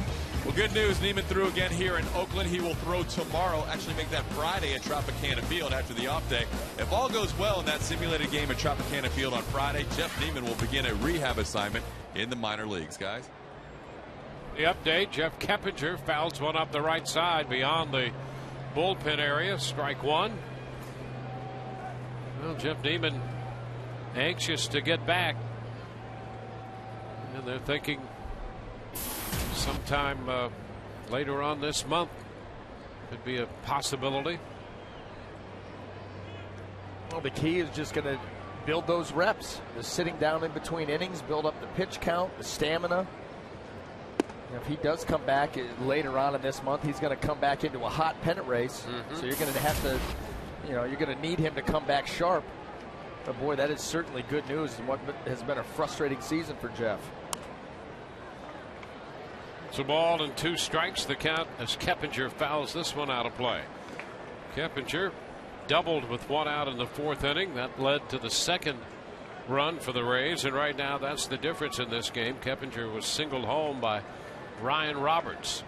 Well, good news. Niemann threw again here in Oakland. He will throw tomorrow, actually make that Friday at Tropicana Field after the off day. If all goes well in that simulated game at Tropicana Field on Friday, Jeff Niemann will begin a rehab assignment in the minor leagues, guys. The update, Jeff Keppinger fouls one up the right side beyond the bullpen area. Strike 1. Well, Jeff Niemann anxious to get back, and they're thinking sometime later on this month could be a possibility. Well, the key is just going to build those reps. The sitting down in between innings, build up the pitch count, the stamina. If he does come back later on in this month, he's going to come back into a hot pennant race. So you're going to have to, you're going to need him to come back sharp. But boy, that is certainly good news in what has been a frustrating season for Jeff. It's a ball and 2 strikes. The count as Keppinger fouls this one out of play. Keppinger doubled with 1 out in the 4th inning. That led to the 2nd run for the Rays, and right now that's the difference in this game. Keppinger was singled home by Ryan Roberts.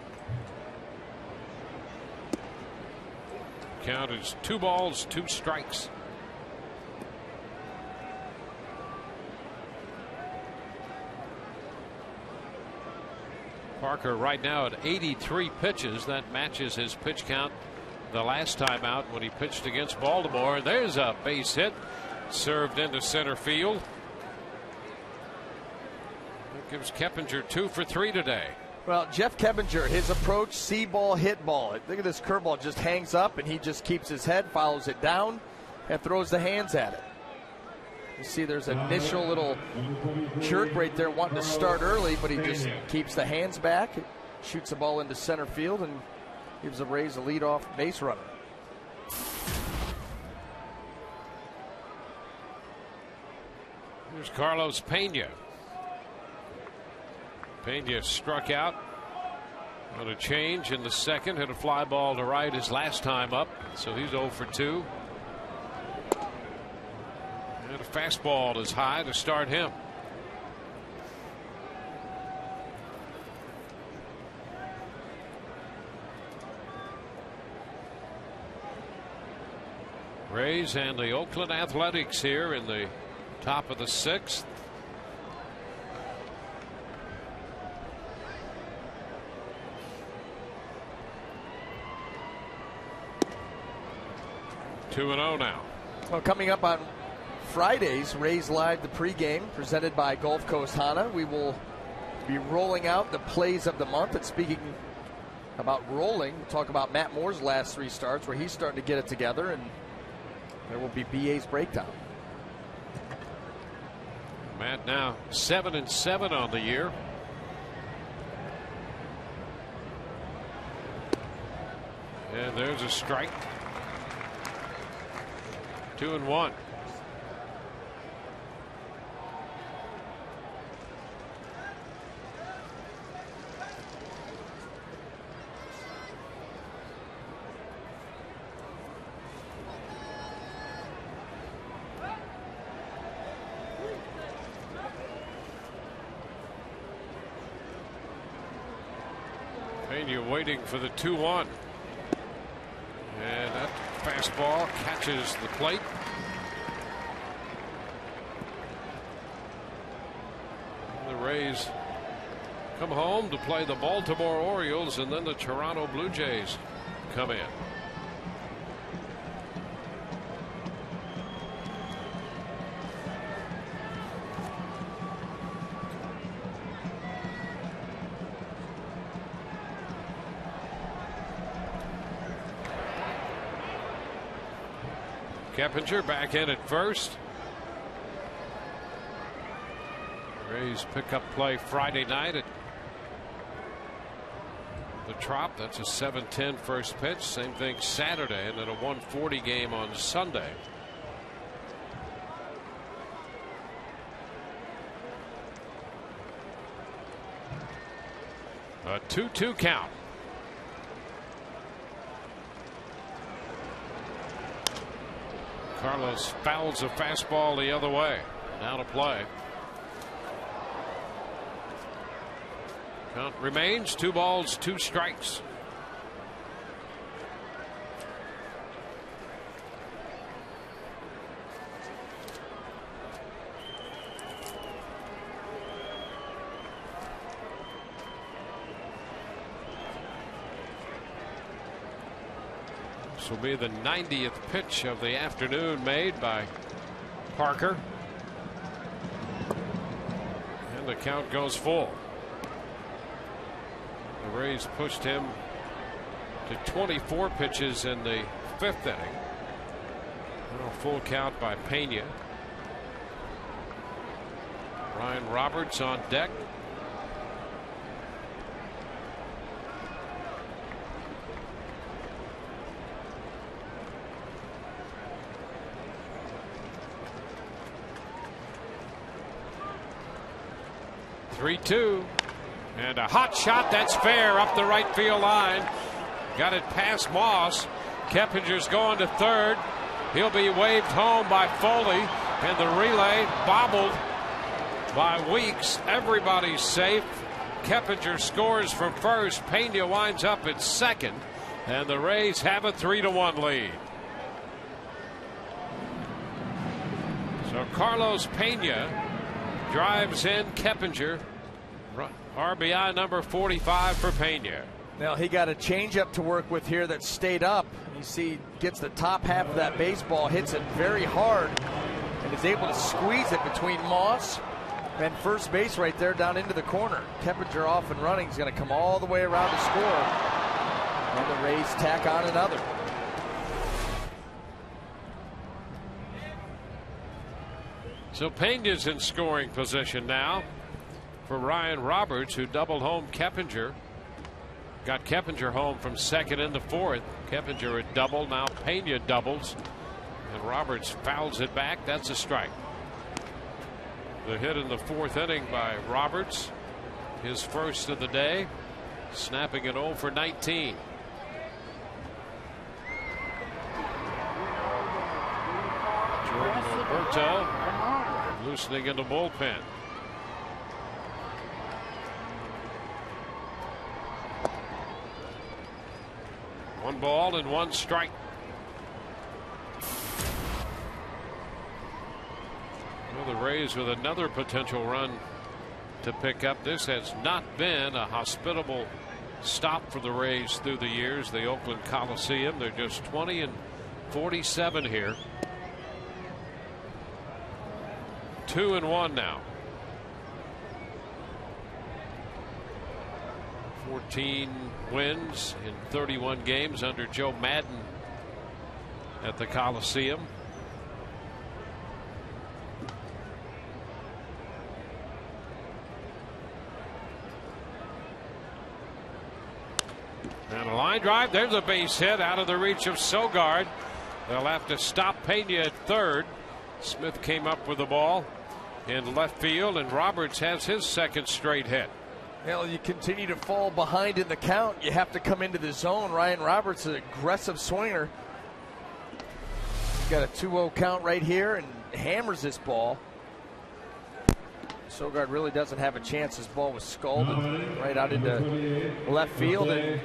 Count is 2 balls, 2 strikes. Parker right now at 83 pitches. That matches his pitch count the last time out when he pitched against Baltimore. There's a base hit served into center field. That gives Keppinger 2 for 3 today. Well, Jeff Keppinger, his approach, see ball, hit ball. Look at this curveball, just hangs up and he just keeps his head, follows it down, and throws the hands at it. You see there's an initial little jerk right there wanting to start early, but he just keeps the hands back, shoots the ball into center field, and gives the Rays a leadoff base runner. Here's Carlos Pena. Pena struck out on a change in the 2nd, hit a fly ball to right his last time up, so he's 0 for 2. And a fastball is high to start him. Rays and the Oakland Athletics here in the top of the 6th. Two and 0 now. Well, coming up on Fridays, Rays Live, the pregame presented by Gulf Coast Honda. We will be rolling out the plays of the month. And speaking about rolling, we'll talk about Matt Moore's last 3 starts where he's starting to get it together, and there will be BA's breakdown. Matt now 7-7 on the year. And there's a strike. 2-1. Pena waiting for the 2-1. And that fastball catches the plate. The Rays come home to play the Baltimore Orioles, and then the Toronto Blue Jays come in. Keppinger back in at first. Rays pick-up play Friday night at the Trop. That's a 7:10 first pitch. Same thing Saturday, and then a 1:40 game on Sunday. A 2-2 count. Carlos fouls a fastball the other way. Now to play. Count remains 2 balls, 2 strikes. This will be the 90th pitch of the afternoon made by Parker. And the count goes full. The Rays pushed him to 24 pitches in the 5th inning. A full count by Pena. Ryan Roberts on deck. Three-two. And a hot shot that's fair up the right field line. Got it past Moss. Keppinger's going to third. He'll be waved home by Foley. And the relay bobbled by Weeks. Everybody's safe. Keppinger scores from first. Pena winds up at second. And the Rays have a 3-1 lead. So Carlos Pena drives in Keppinger. RBI number 45 for Pena. Now he got a changeup to work with here that stayed up. You see, gets the top half of that baseball, hits it very hard, and is able to squeeze it between Moss and first base right there down into the corner. Keppinger off and running. He's going to come all the way around to score. And the Rays tack on another. So Pena's in scoring position now for Ryan Roberts, who doubled home Keppinger. Got Keppinger home from second into fourth. Keppinger had doubled. Now Pena doubles. And Roberts fouls it back. That's a strike. The hit in the fourth inning by Roberts. His first of the day. Snapping it 0 for 19. Jordan Roberto loosening in the bullpen. One ball and one strike. Well, the Rays with another potential run to pick up. This has not been a hospitable stop for the Rays through the years. The Oakland Coliseum. They're just 20-47 here. 2-1 now. 14 wins in 31 games under Joe Madden at the Coliseum. And a line drive. There's a base hit out of the reach of Sogard. They'll have to stop Pena at third. Smith came up with the ball in left field, and Roberts has his second straight hit. Well, you continue to fall behind in the count. You have to come into the zone. Ryan Roberts, an aggressive swinger. He's got a 2-0 count right here and hammers this ball. Sogard really doesn't have a chance. His ball was scalded right out into left field. And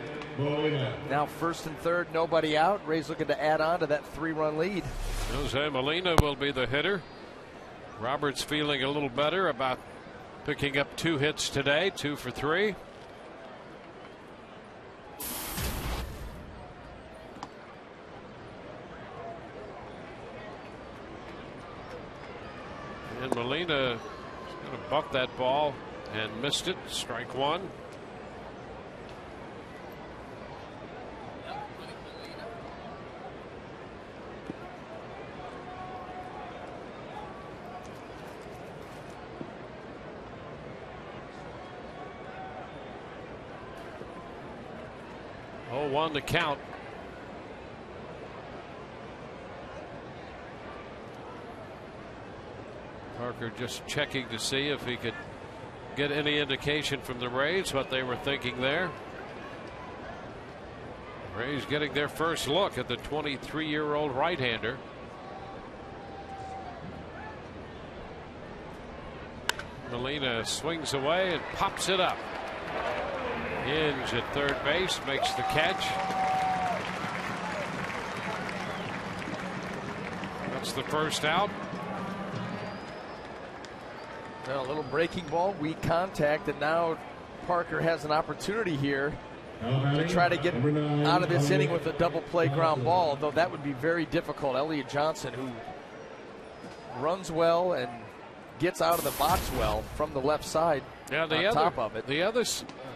now first and third, nobody out. Rays looking to add on to that 3-run lead. Jose Molina will be the hitter. Roberts feeling a little better about picking up 2 hits today, 2 for 3. And Molina is going to buck that ball and missed it. Strike one. One to count. Parker just checking to see if he could get any indication from the Rays what they were thinking there. Rays getting their first look at the 23-year-old right-hander. Molina swings away and pops it up. Hinge at third base makes the catch. That's the first out. Well, a little breaking ball, weak contact, and now Parker has an opportunity here to try to get out of this inning with a double play ground ball, though that would be very difficult. Elliott Johnson, who runs well and gets out of the box well from the left side. Yeah, the other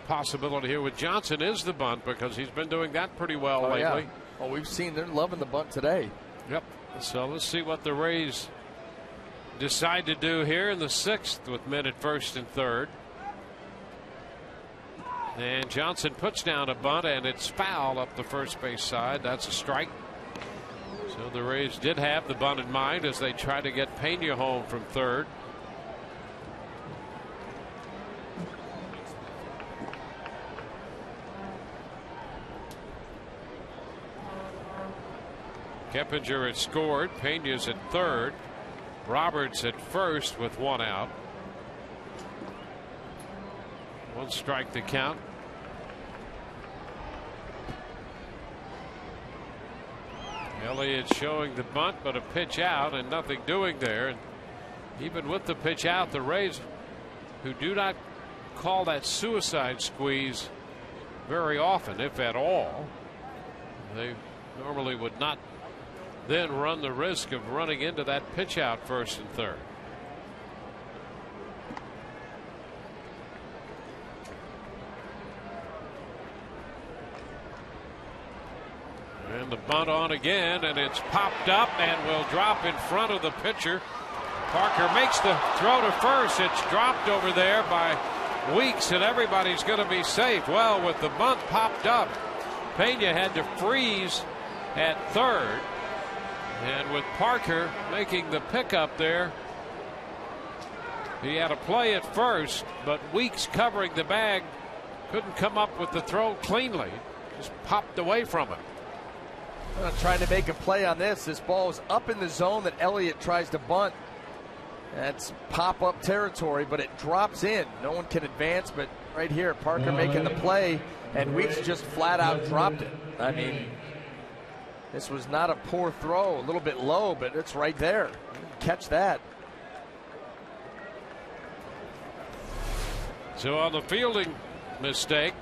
possibility here with Johnson is the bunt, because he's been doing that pretty well lately. Yeah. Well, we've seen they're loving the bunt today. Yep. So let's see what the Rays decide to do here in the 6th with men at first and third. And Johnson puts down a bunt, and it's foul up the first base side. That's a strike. So the Rays did have the bunt in mind as they try to get Pena home from third. Keppinger had scored. Pena's at third. Roberts at first with one out. One strike to count. Elliott showing the bunt, but a pitch out and nothing doing there. And even with the pitch out, the Rays, who do not call that suicide squeeze very often, if at all, they normally would not then run the risk of running into that pitch out first and third. And the bunt on again, and it's popped up and will drop in front of the pitcher. Parker makes the throw to first. It's dropped over there by Weeks, and everybody's going to be safe. Well, with the bunt popped up, Pena had to freeze at third. And with Parker making the pickup there, he had a play at first, but Weeks covering the bag couldn't come up with the throw cleanly. Just popped away from it. Trying to make a play on this. This ball is up in the zone that Elliott tries to bunt. That's pop-up territory, but it drops in. No one can advance, but right here, Parker making the play, and Weeks just flat out dropped it. I mean, this was not a poor throw, a little bit low, but it's right there. Catch that. So on the fielding mistake,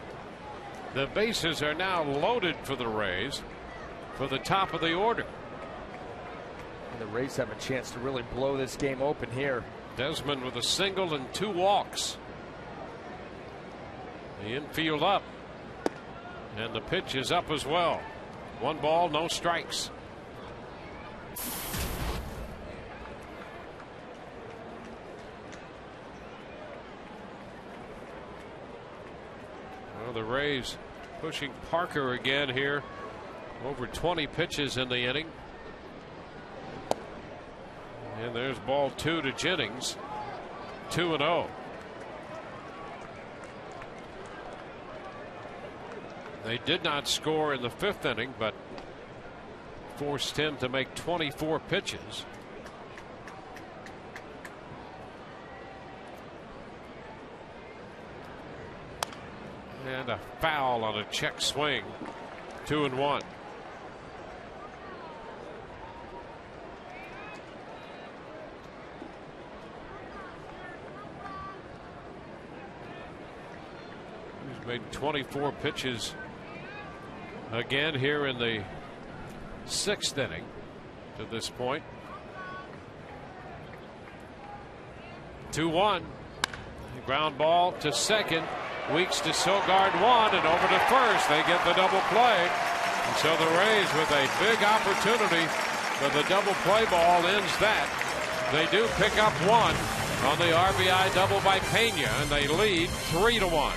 the bases are now loaded for the Rays for the top of the order. And the Rays have a chance to really blow this game open here. Desmond with a single and 2 walks. The infield up, and the pitch is up as well. 1 ball, no strikes. Well, the Rays pushing Parker again here. Over 20 pitches in the inning. And there's ball 2 to Jennings. 2-0. They did not score in the 5th inning, but forced him to make 24 pitches. And a foul on a check swing. 2-1. He's made 24 pitches again here in the 6th inning to this point. 2-1. Ground ball to second. Weeks to Sogard 1 and over to first. They get the double play. And so the Rays with a big opportunity for the double play ball ends that. They do pick up 1 on the RBI double by Pena, and they lead 3-1.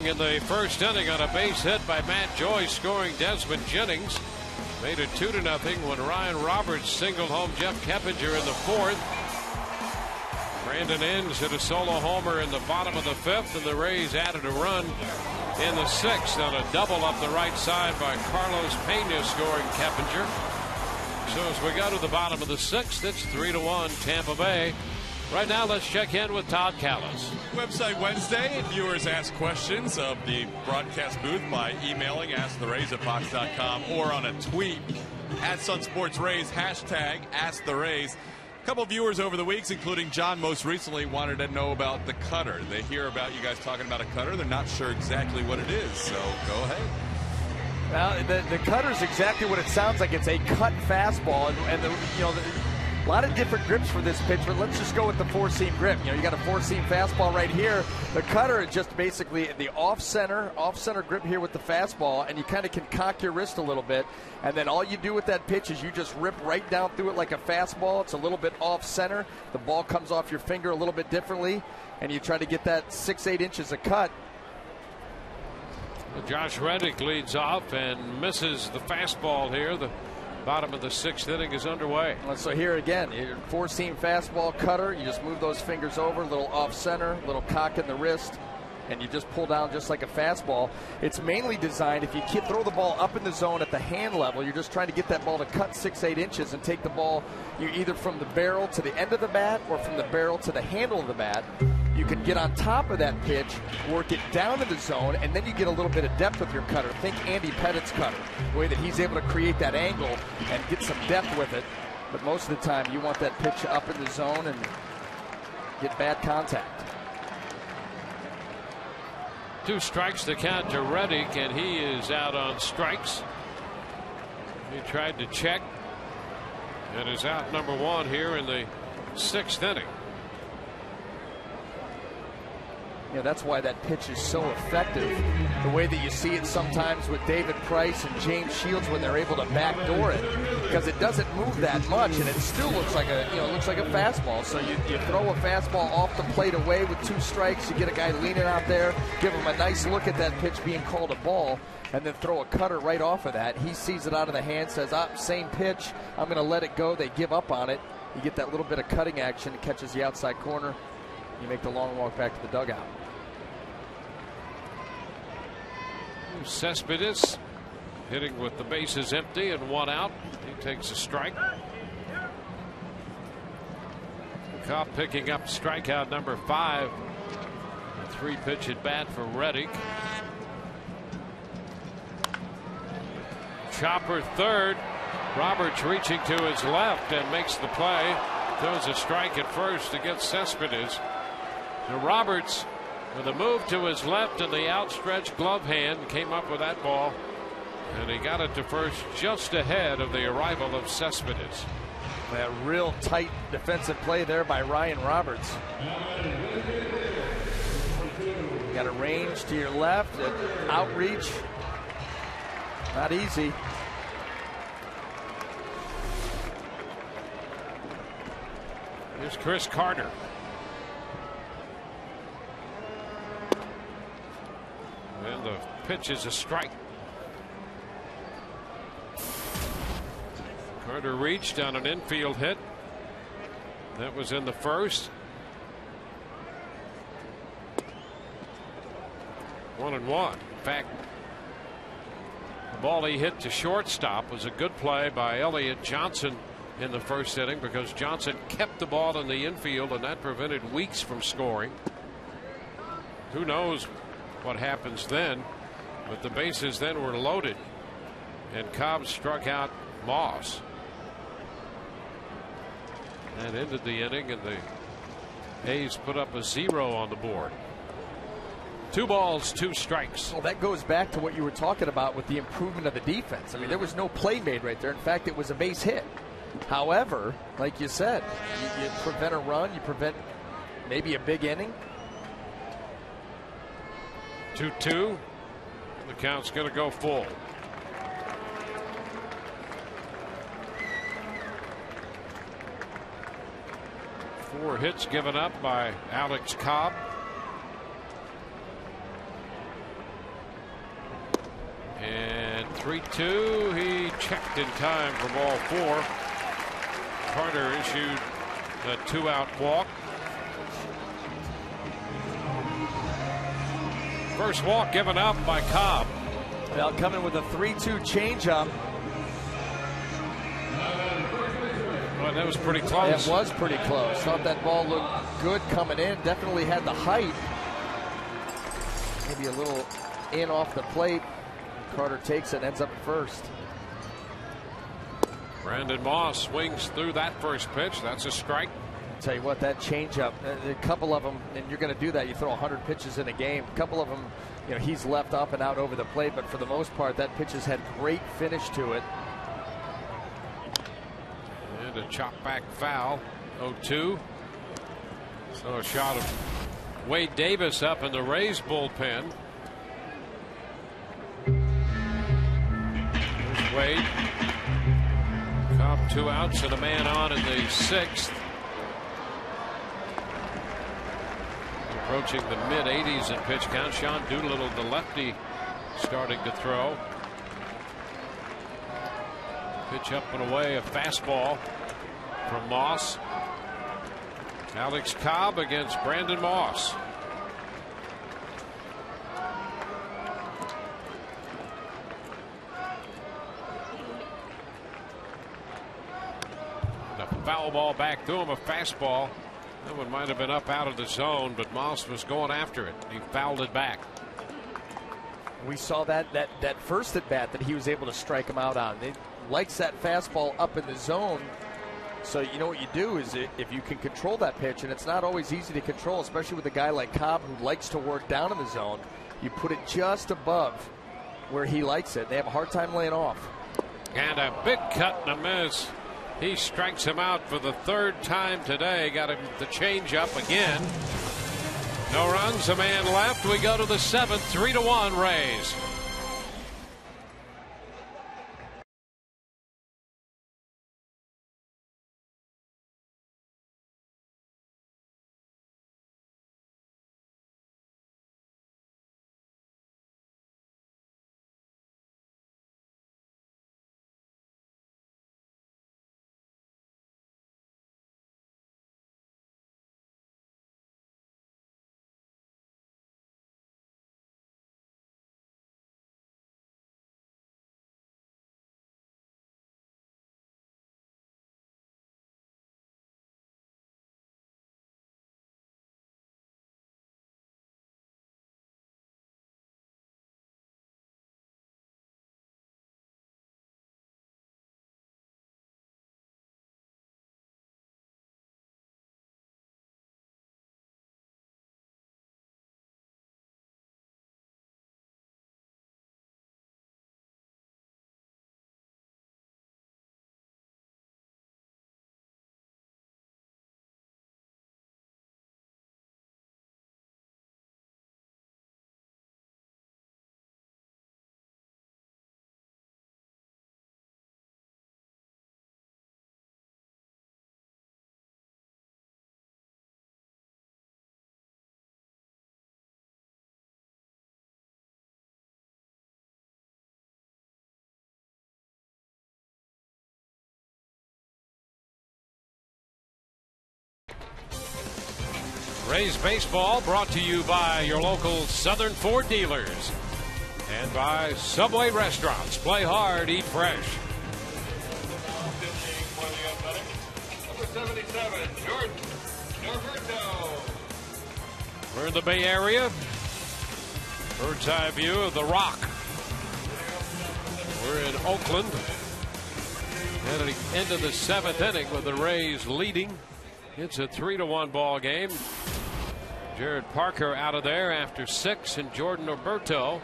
in the first inning on a base hit by Matt Joyce, scoring Desmond Jennings. Made it 2-0 when Ryan Roberts singled home Jeff Keppinger in the fourth. Brandon Inns hit a solo homer in the bottom of the fifth, and the Rays added a run in the sixth on a double up the right side by Carlos Pena, scoring Keppinger. So as we go to the bottom of the sixth, it's 3-1 Tampa Bay. Right now, let's check in with Todd Callis. Website Wednesday, viewers ask questions of the broadcast booth by emailing asktherays@fox.com or on a tweet at Sun Sports Rays, hashtag #AskTheRays. A couple of viewers over the weeks, including John most recently, wanted to know about the cutter. They hear about you guys talking about a cutter. They're not sure exactly what it is, so go ahead. Well, the cutter is exactly what it sounds like. It's a cut fastball, and a lot of different grips for this pitch, but let's just go with the four-seam grip. You got a four-seam fastball right here. The cutter is just basically the off-center grip here with the fastball, and you kind of can cock your wrist a little bit, and then all you do with that pitch is you just rip right down through it like a fastball. It's a little bit off-center. The ball comes off your finger a little bit differently, and you try to get that 6-8 inches of cut. Josh Reddick leads off and misses the fastball here. The bottom of the sixth inning is underway. So here again, your four-seam fastball cutter. You just move those fingers over, a little off-center, a little cock in the wrist, and you just pull down just like a fastball. It's mainly designed, if you throw the ball up in the zone at the hand level, you're just trying to get that ball to cut 6-8 inches and take the ball either from the barrel to the end of the bat or from the barrel to the handle of the bat. You can get on top of that pitch, work it down in the zone, and then you get a little bit of depth with your cutter. Think Andy Pettit's cutter, the way that he's able to create that angle and get some depth with it. But most of the time, you want that pitch up in the zone and get bad contact. 2 strikes to count to Reddick, and he is out on strikes. He tried to check and is out number 1 here in the sixth inning. That's why that pitch is so effective. The way that you see it sometimes with David Price and James Shields when they're able to backdoor it, because it doesn't move that much and it still looks like a fastball. So you throw a fastball off the plate away with 2 strikes. You get a guy leaning out there, give him a nice look at that pitch being called a ball, and then throw a cutter right off of that. He sees it out of the hand, says, same pitch, I'm going to let it go. They give up on it. You get that little bit of cutting action. It catches the outside corner. You make the long walk back to the dugout. Cespedes hitting with the bases empty and 1 out. He takes a strike. Cobb picking up strikeout number 5. A 3-pitch at bat for Reddick. Chopper third. Roberts reaching to his left and makes the play. Throws a strike at first against Cespedes. Now Roberts, with a move to his left and the outstretched glove hand, came up with that ball, and he got it to first just ahead of the arrival of Cespedes. That real tight defensive play there by Ryan Roberts. You got a range to your left, outreach. Not easy. Here's Chris Carter. And the pitch is a strike. Carter reached on an infield hit. That was in the first. 1-1. In fact, the ball he hit to shortstop was a good play by Elliott Johnson in the first inning, because Johnson kept the ball in the infield, and that prevented Weeks from scoring. Who knows what happens then, but the bases then were loaded, and Cobb struck out Moss. That ended the inning, and the A's put up a 0 on the board. 2 balls, 2 strikes. Well, that goes back to what you were talking about with the improvement of the defense. I mean, there was no play made right there. In fact, it was a base hit. However, like you said, you prevent a run, you prevent maybe a big inning. 2-2. The count's going to go full. Four hits given up by Alex Cobb. 3-2. He checked in time for ball 4. Carter issued a 2-out walk. First walk given up by Cobb. Well, coming with a 3-2 changeup. Well, that was pretty close. It was pretty close. Thought that ball looked good coming in. Definitely had the height. Maybe a little in off the plate. Carter takes it and ends up first. Brandon Moss swings through that first pitch. That's a strike. Tell you what, that changeup, a couple of them, and you're going to do that. You throw 100 pitches in a game. A couple of them, you know, he's left up and out over the plate, but for the most part, that pitch has had great finish to it. And a chop back foul. 0-2. So a shot of Wade Davis up in the Rays bullpen. There's Wade. Cobb 2 outs and a man on in the 6th. Approaching the mid-80s in pitch count. Sean Doolittle, the lefty, starting to throw. Pitch up and away, a fastball from Moss. Alex Cobb against Brandon Moss. A foul ball back to him, a fastball. That one might have been up out of the zone, but Moss was going after it. He fouled it back. We saw that first at bat that he was able to strike him out on. He likes that fastball up in the zone. So you know what you do is if you can control that pitch, and it's not always easy to control, especially with a guy like Cobb who likes to work down in the zone, you put it just above where he likes it. They have a hard time laying off. And a big cut and a miss. He strikes him out for the 3rd time today. Got him the change up again. No runs, a man left. We go to the 7th, 3-1 Rays. Rays baseball brought to you by your local Southern Ford dealers and by Subway restaurants. Play hard, eat fresh. Number 77, Jordan Norberto. We're in the Bay Area. Bird's eye view of the Rock. We're in Oakland. And at the end of the 7th inning with the Rays leading. It's a 3-1 ball game. Jared Parker out of there after 6, and Jordan Norberto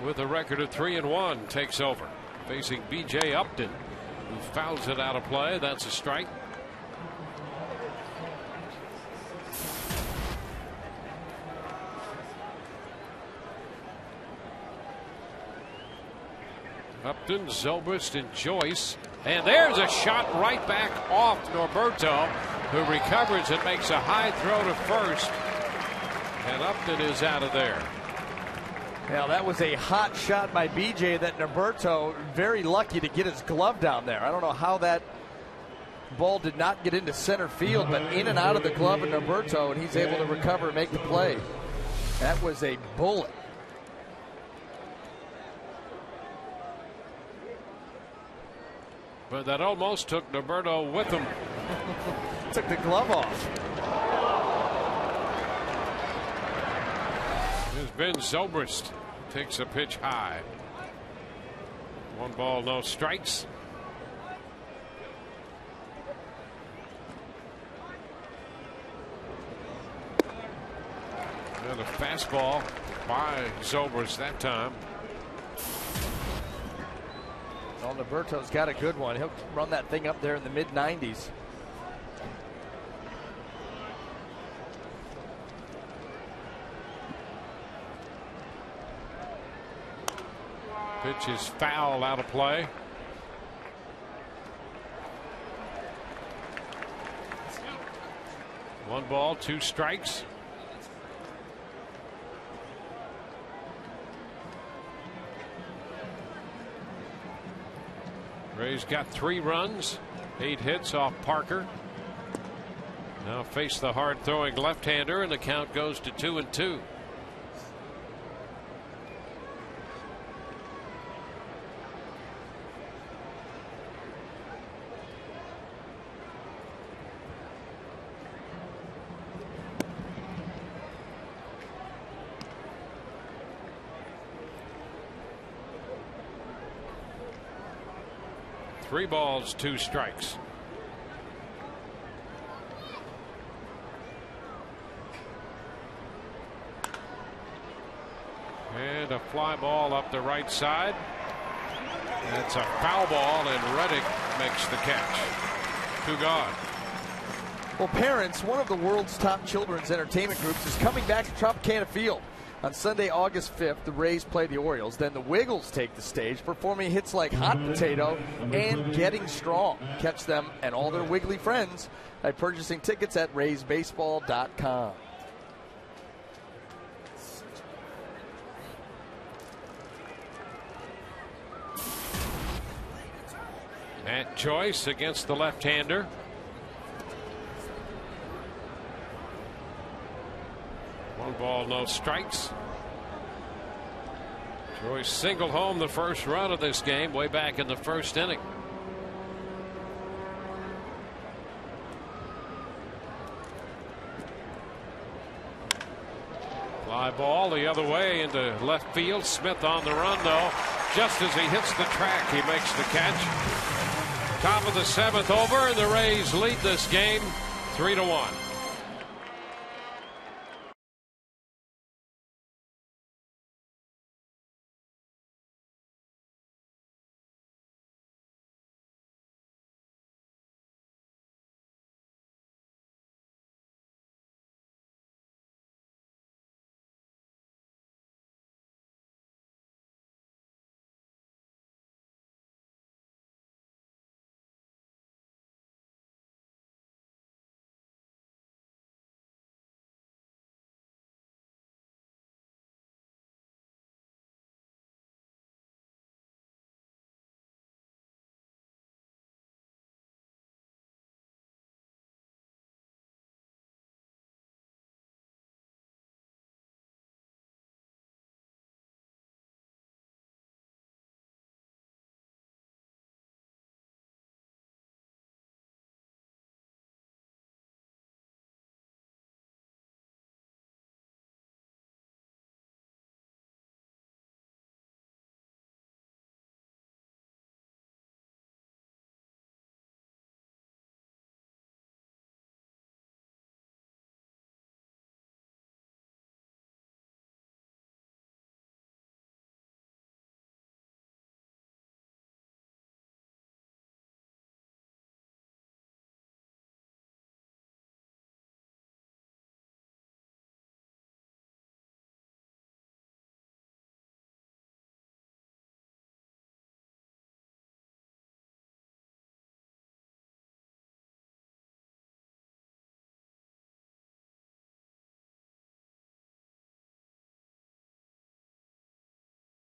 with a record of 3-1 takes over, facing B.J. Upton, who fouls it out of play. That's a strike. Upton, Zobrist, and Joyce. And there's a shot right back off Norberto, who recovers and makes a high throw to first. And Upton is out of there. Now that was a hot shot by BJ that Norberto, very lucky to get his glove down there. I don't know how that ball did not get into center field, but in and out of the glove of Norberto, and he's able to recover and make the play. That was a bullet. But that almost took Norberto with him. Took the glove off. Here's Ben Zobrist. Takes a pitch high. 1 ball, no strikes. And a fastball by Zobrist that time. Well, Norberto's got a good one. He'll run that thing up there in the mid-90s. Pitch is foul, out of play. One ball, 2 strikes. Rays got 3 runs, 8 hits off Parker. Now face the hard-throwing left-hander, and the count goes to 2-2. Three balls, 2 strikes. And a fly ball up the right side. That's a foul ball, and Reddick makes the catch. 2 gone. Well, parents, one of the world's top children's entertainment groups is coming back to Tropicana Field. On Sunday, August 5th, the Rays play the Orioles. Then the Wiggles take the stage, performing hits like Hot Potato and Getting Strong. Catch them and all their Wiggly friends by purchasing tickets at RaysBaseball.com. Matt Joyce against the left-hander. One ball, no strikes. Joyce singled home the first run of this game way back in the first inning. Fly ball the other way into left field. Smith on the run, though. Just as he hits the track, he makes the catch. Top of the 7th over, and the Rays lead this game 3-1.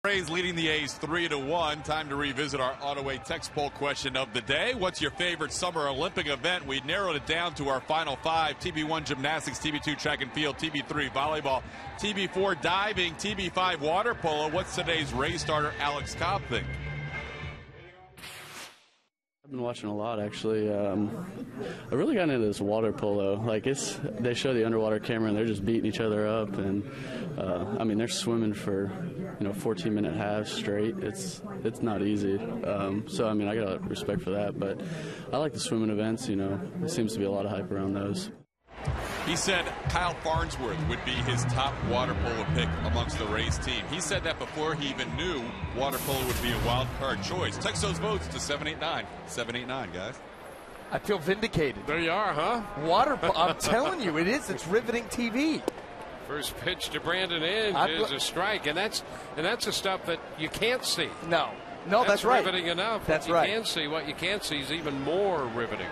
Rays leading the A's 3-1. Time to revisit our Auto-A text poll question of the day. What's your favorite summer Olympic event? We narrowed it down to our final 5. TB1 gymnastics, TB2 track and field, TB3 volleyball, TB4 diving, TB5 water polo. What's today's Rays starter Alex Cobb think? I've been watching a lot, actually. I really got into this water polo. They show the underwater camera and they're just beating each other up, and they're swimming for 14-minute halves straight. It's not easy. So I got a lot of respect for that. But I like the swimming events. There seems to be a lot of hype around those. He said Kyle Farnsworth would be his top water polo pick amongst the Rays team. He said that before he even knew water polo would be a wild card choice. Text those votes to 789. 789, guys. I feel vindicated. There you are, huh? Water polo, I'm telling you, it is. It's riveting TV. First pitch to Brandon Inge is a strike, and that's the stuff that you can't see. No, that's right. Riveting enough. That's right. You can see. What you can't see is even more riveting.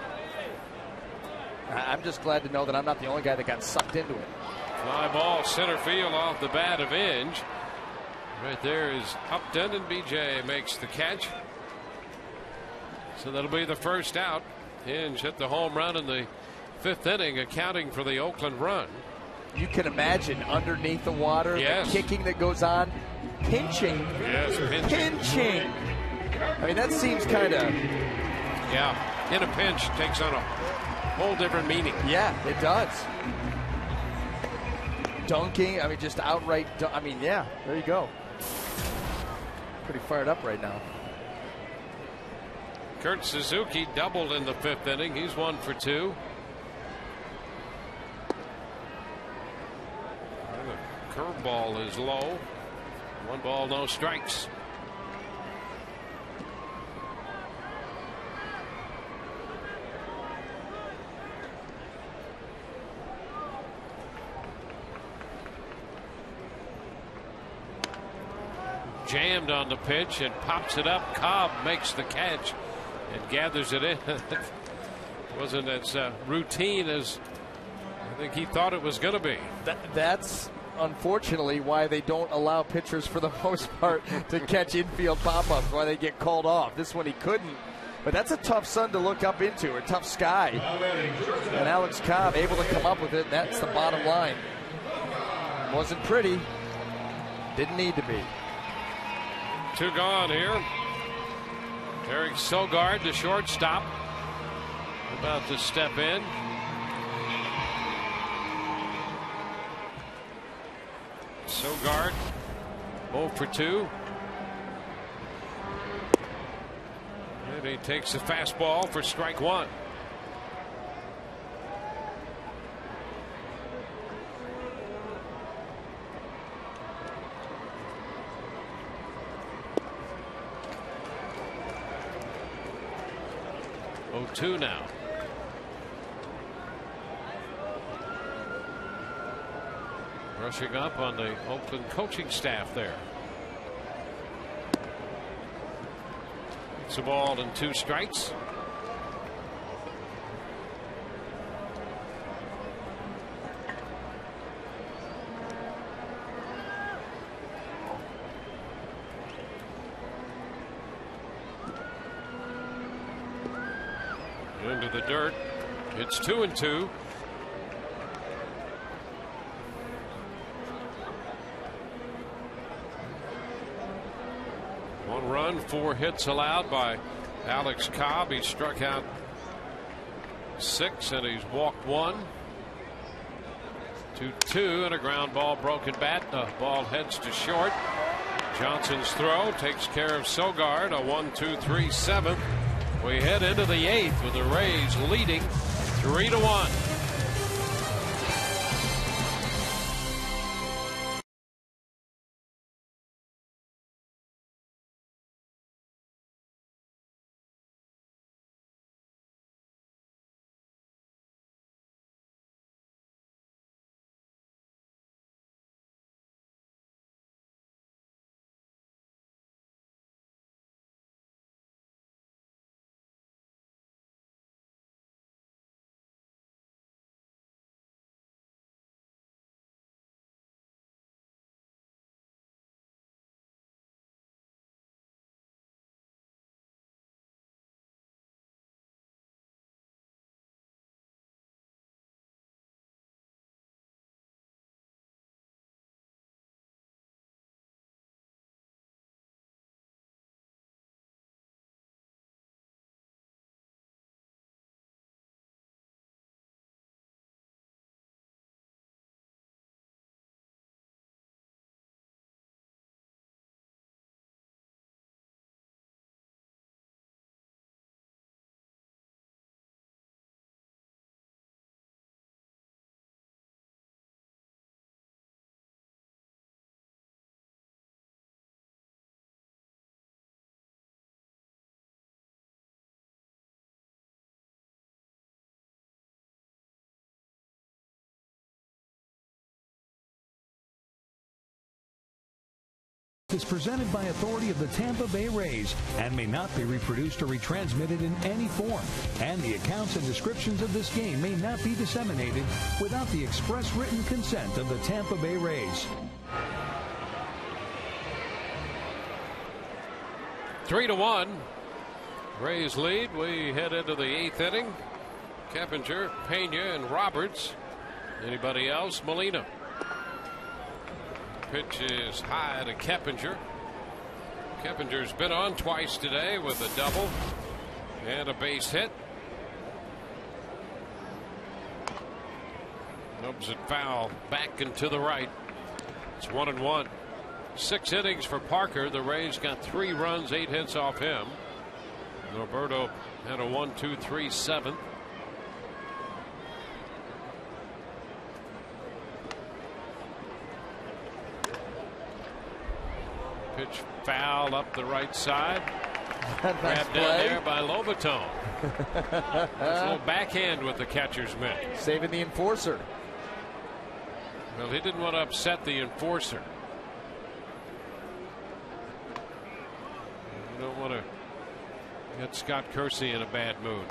I'm just glad to know that I'm not the only guy that got sucked into it. Fly ball center field off the bat of Inge. Right there is Upton, and BJ makes the catch. So that'll be the first out. Inge hit the home run in the 5th inning, accounting for the Oakland run. You can imagine underneath the water, yes. The kicking that goes on, pinching. Yes, pinching. That seems kind of. Yeah, in a pinch takes on a whole different meaning. Yeah, it does. Dunking, just outright. Yeah, there you go. Pretty fired up right now. Kurt Suzuki doubled in the 5th inning. He's 1 for 2. The curveball is low. 1 ball, no strikes. Jammed on the pitch and pops it up. Cobb makes the catch and gathers it in. Wasn't as routine as I think he thought it was going to be. That's unfortunately why they don't allow pitchers for the most part to catch infield pop-ups, why they get called off. This one he couldn't. But that's a tough sun to look up into, a tough sky. And Alex Cobb able to come up with it. That's the bottom line. Wasn't pretty. Didn't need to be. 2 gone here. Eric Sogard, the shortstop, about to step in. Sogard 0 for 2. And he takes the fastball for strike 1. Two now. Rushing up on the Oakland coaching staff there. It's a ball and 2 strikes. Into the dirt. It's 2-2. One run, 4 hits allowed by Alex Cobb. He struck out 6 and he's walked 1. 2-2 and a ground ball, broken bat. The ball heads to short. Johnson's throw takes care of Sogard. A 1-2-3 7th. We head into the 8th with the Rays leading 3-1. is presented by authority of the Tampa Bay Rays and may not be reproduced or retransmitted in any form. And the accounts and descriptions of this game may not be disseminated without the express written consent of the Tampa Bay Rays. 3-1. Rays lead. We head into the 8th inning. Keppinger, Pena, and Roberts. Anybody else? Molina. Pitch is high to Keppinger. Keppinger's been on twice today with a double and a base hit. Nubs it foul back and to the right. It's 1-1. 6 innings for Parker. The Rays got 3 runs, 8 hits off him. Roberto had a 1-2-3 7th. Pitch foul up the right side. Grabbed down there by Lobaton. A little backhand with the catcher's mitt. Saving the enforcer. Well, he didn't want to upset the enforcer. You don't want to get Scott Kersey in a bad mood.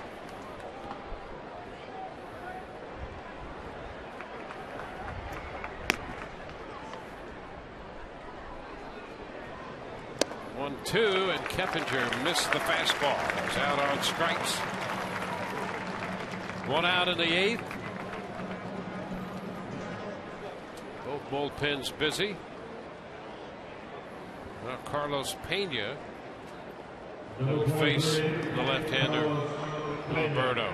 One, two, and Keppinger missed the fastball. He's out on strikes. 1 out in the 8th. Both bullpens busy. Now Carlos Pena will face the left-hander Roberto.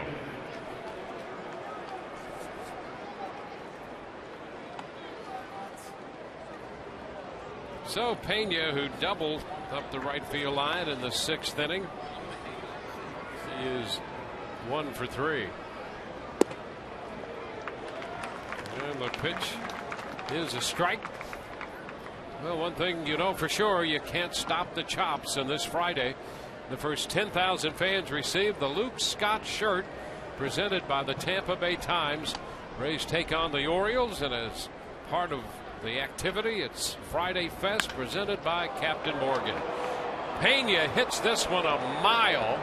So Pena, who doubled up the right field line in the 6th inning, he is 1 for 3. And the pitch is a strike. Well, one thing you know for sure, you can't stop the chops. And this Friday, the first 10,000 fans received the Luke Scott shirt presented by the Tampa Bay Times. Rays take on the Orioles, and as part of the activity, it's Friday Fest presented by Captain Morgan. Pena hits this one a mile,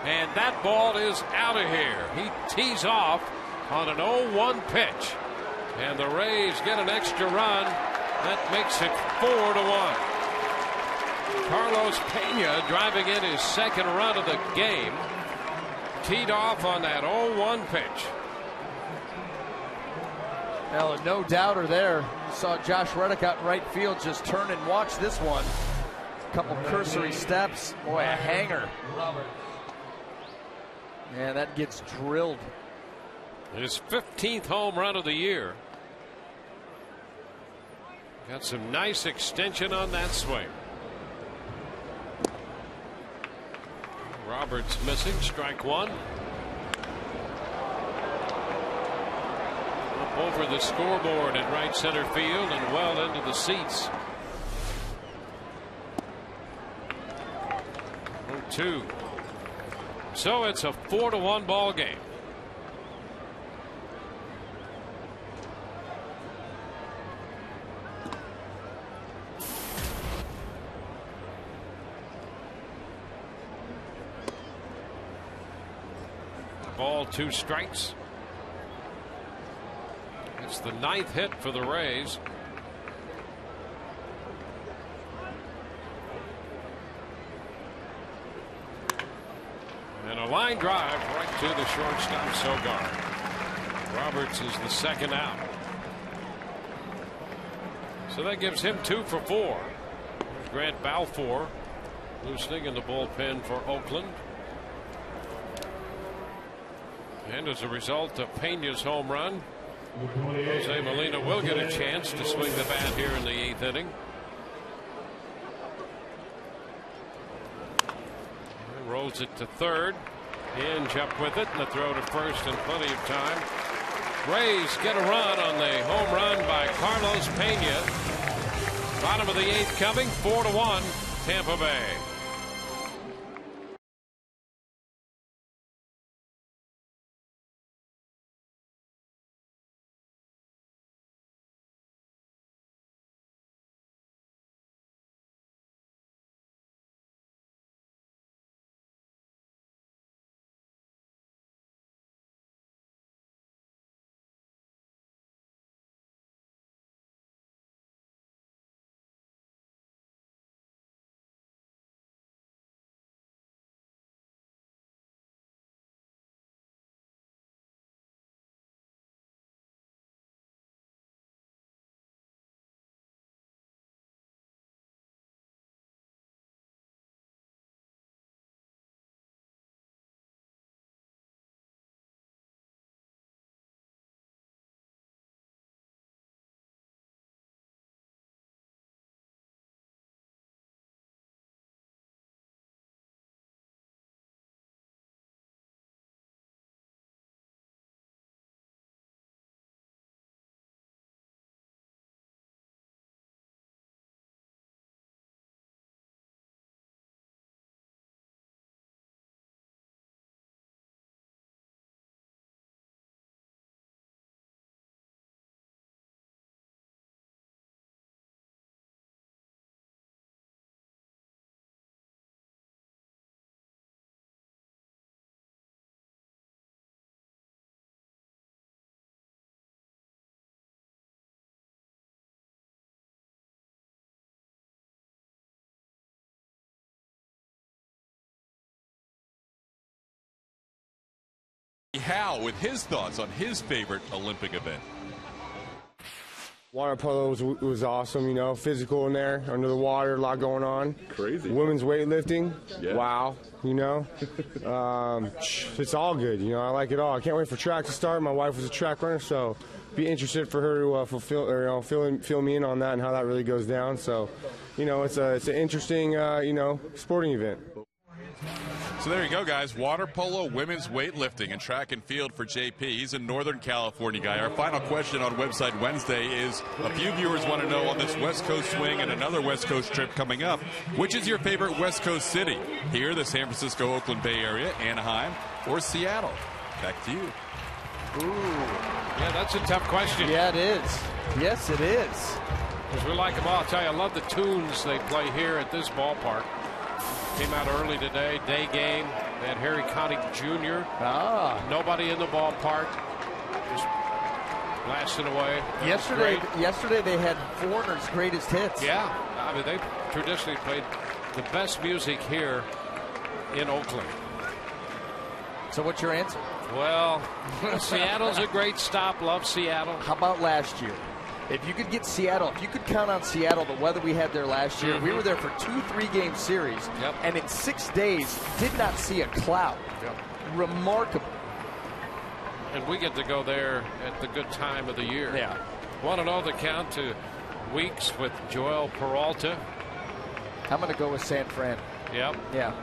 and that ball is out of here. He tees off on an 0-1 pitch, and the Rays get an extra run. That makes it 4-1. Carlos Pena driving in his 2nd run of the game, teed off on that 0-1 pitch. Well, no doubter there. You saw Josh Reddick out in right field just turn and watch this one. A couple cursory steps. Boy, a hanger. Yeah, that gets drilled. His 15th home run of the year. Got some nice extension on that swing. Roberts missing, strike 1. Over the scoreboard in right center field and well into the seats. 0-2. So it's a 4-1 ball game. Ball, 2 strikes. It's the 9th hit for the Rays. And a line drive right to the shortstop, Sogard. Roberts is the 2nd out. So that gives him 2 for 4. There's Grant Balfour loosening in the bullpen for Oakland. And as a result of Pena's home run, Jose Molina will get a chance to swing the bat here in the 8th inning. And rolls it to 3rd. Hinge up with it, and the throw to 1st in plenty of time. Rays get a run on the home run by Carlos Pena. Bottom of the 8th coming, 4-1 Tampa Bay. Hal with his thoughts on his favorite Olympic event. Water polo was awesome, you know, physical in there, under the water, a lot going on. Crazy. Women's weightlifting, yeah. Wow, you know. It's all good, you know, I like it all. I can't wait for track to start. My wife was a track runner, so be interested for her to fill me in on that and how that really goes down. So, you know, it's an interesting, you know, sporting event. So there you go, guys. Water polo, women's weightlifting, and track and field for JP. He's a Northern California guy. Our final question on Website Wednesday is, a few viewers want to know on this West Coast swing and another West Coast trip coming up, which is your favorite West Coast city? Here, the San Francisco, Oakland Bay Area, Anaheim, or Seattle? Back to you. Ooh. Yeah, that's a tough question. Yeah, it is. Yes, it is. Because we like them all. I'll tell you, I love the tunes they play here at this ballpark. Came out early today, day game. They had Harry Connick Jr. Nobody in the ballpark. Just blasting away. Yesterday they had Foreigner's greatest hits. Yeah. I mean, they traditionally played the best music here in Oakland. So what's your answer? Well, Seattle's a great stop. Love Seattle. How about last year? If you could get Seattle, if you could count on Seattle, the weather we had there last year, we were there for 2 3-game series, and in 6 days did not see a cloud. Remarkable. And we get to go there at the good time of the year. Yeah. Want to know the count to Weeks with Joel Peralta? I'm going to go with San Fran. Yep. Yeah.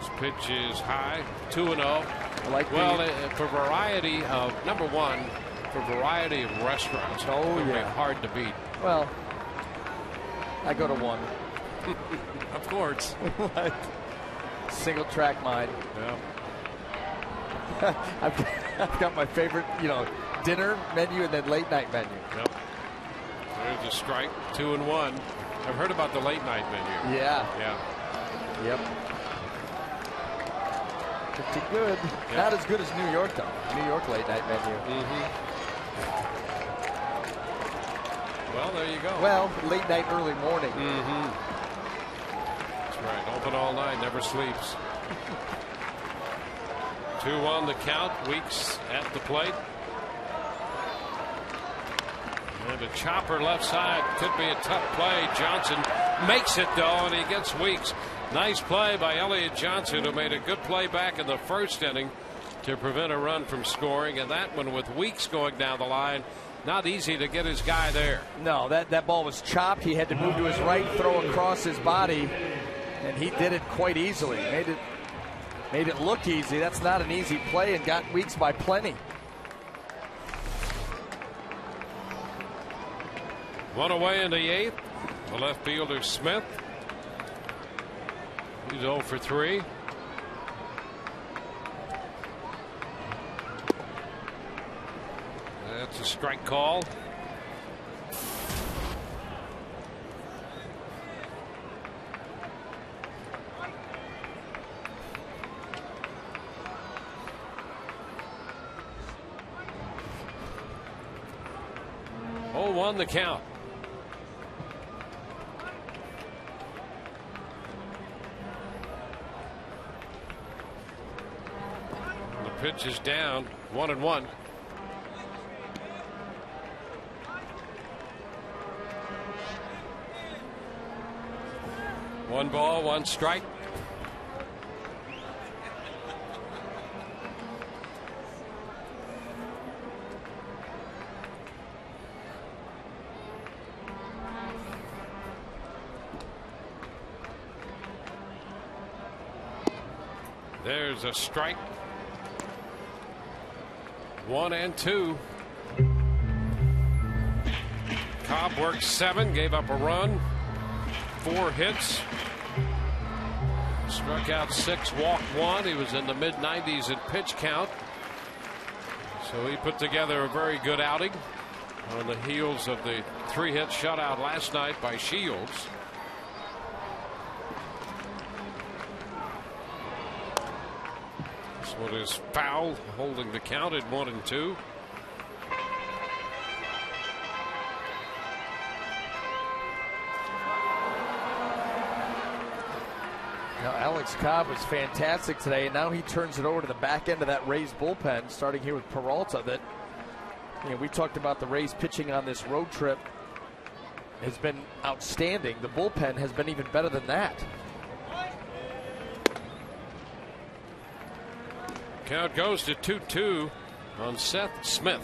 This pitch is high, 2-0. Well, for variety of, number one, for variety of restaurants, it would be hard to beat. Well, I go to one. Of course. What? Single track mind. Yeah. I've got my favorite, you know, dinner menu and then late night menu. Yep. There's a strike, 2-1. I've heard about the late night menu. Yeah. Yeah. Yep. Pretty good. Yeah. Not as good as New York, though. New York late night menu. Well, there you go. Well, late night, early morning. That's right. Open all night, never sleeps. 2-1 the count. Weeks at the plate. And a chopper left side. Could be a tough play. Johnson makes it, though, and he gets Weeks. Nice play by Elliott Johnson, who made a good play back in the first inning to prevent a run from scoring. And that one with Weeks going down the line, not easy to get his guy there. No, that ball was chopped. He had to move to his right, throw across his body, and he did it quite easily. Made it look easy. That's not an easy play, and got Weeks by plenty. One away in the 8th. The left fielder Smith. He's 0 for 3. That's a strike call. Oh, 1 the count. Pitch is down, 1-1. One ball, one strike. There's a strike. 1-2. Cobb worked 7, gave up a run, 4 hits, struck out 6, walked 1. He was in the mid-90s in pitch count, so he put together a very good outing on the heels of the 3-hit shutout last night by Shields. This one is foul, holding the count at 1-2. Now, Alex Cobb was fantastic today, and now he turns it over to the back end of that Rays bullpen, starting here with Peralta. That, we talked about the Rays pitching on this road trip has been outstanding. The bullpen has been even better than that. Count goes to 2-2 on Seth Smith.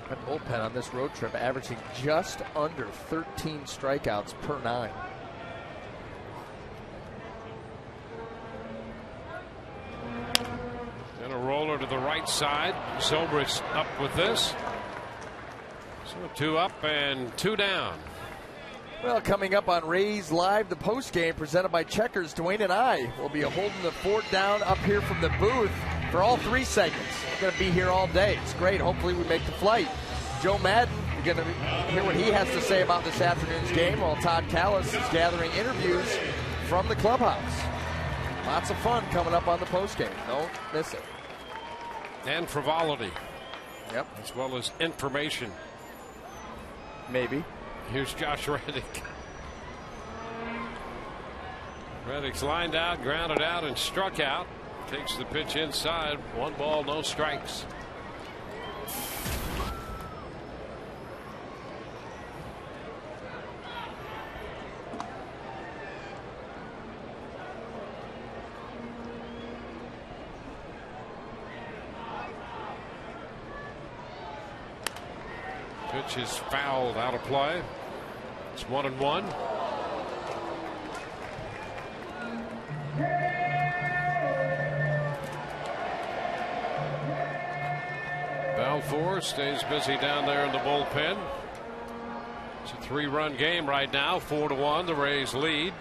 That bullpen on this road trip averaging just under 13 strikeouts per 9. And a roller to the right side. Zobrist up with this. So 2 up and 2 down. Well, coming up on Rays Live, the postgame presented by Checkers, Dwayne and I will be holding the fort down up here from the booth for all 3 segments. We're going to be here all day. It's great. Hopefully we make the flight. Joe Madden, you're going to hear what he has to say about this afternoon's game, while Todd Callis is gathering interviews from the clubhouse. Lots of fun coming up on the postgame. Don't miss it. And frivolity. Yep. As well as information. Maybe. Here's Josh Reddick. Reddick's lined out, grounded out, and struck out. Takes the pitch inside. 1 ball, no strikes. Pitch is fouled out of play. It's 1-1. Balfour stays busy down there in the bullpen. It's a 3-run game right now. 4-1. The Rays lead.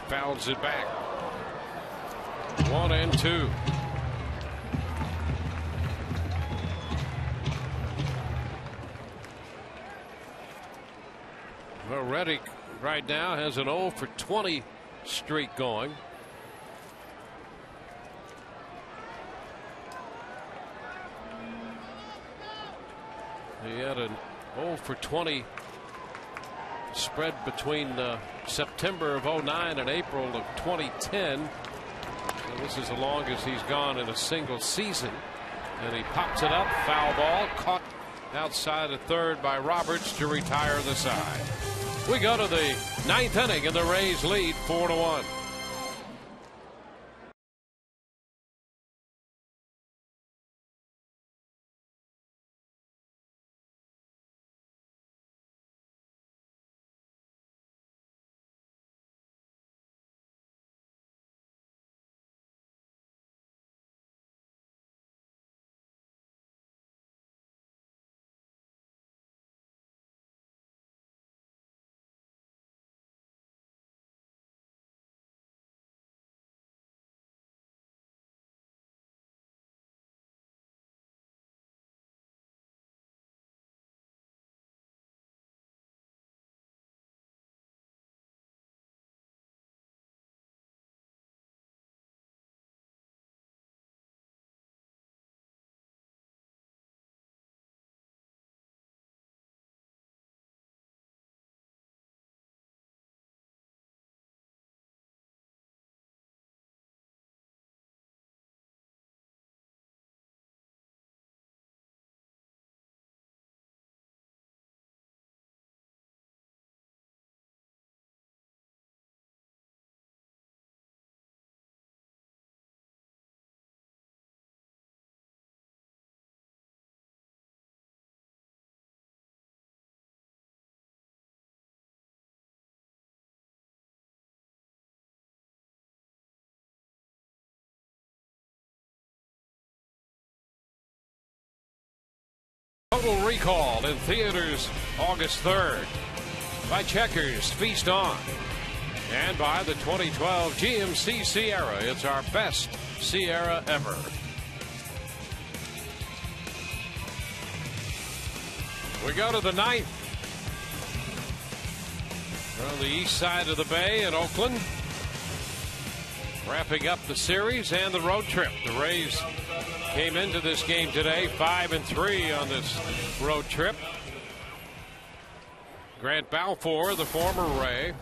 Fouls it back. 1-2. Well, Reddick right now has an 0 for 20 streak going. He had an 0 for 20 spread between September of 09 and April of 2010. So this is the longest he's gone in a single season. And he pops it up. Foul ball caught outside of third by Roberts to retire the side. We go to the 9th inning and the Rays lead 4-1. Total Recall in theaters August 3rd. By Checkers, Feast On. And by the 2012 GMC Sierra. It's our best Sierra ever. We go to the 9th. on the east side of the bay in Oakland. Wrapping up the series and the road trip. The Rays came into this game today 5-3 on this road trip. Grant Balfour, the former Ray,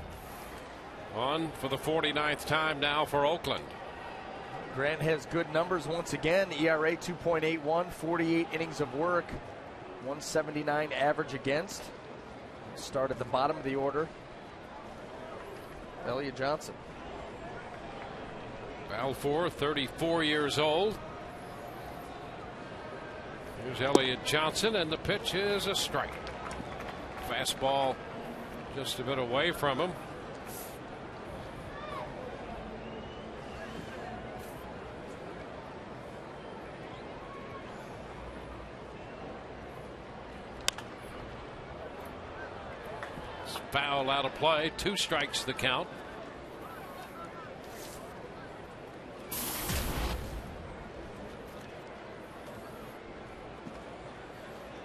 on for the 49th time now for Oakland. Grant has good numbers once again. ERA 2.81, 48 innings of work, 179 average against. Start at the bottom of the order. Elliott Johnson. Balfour, 34 years old. Here's Elliott Johnson, and the pitch is a strike. Fastball just a bit away from him. Foul out of play. 2 strikes the count.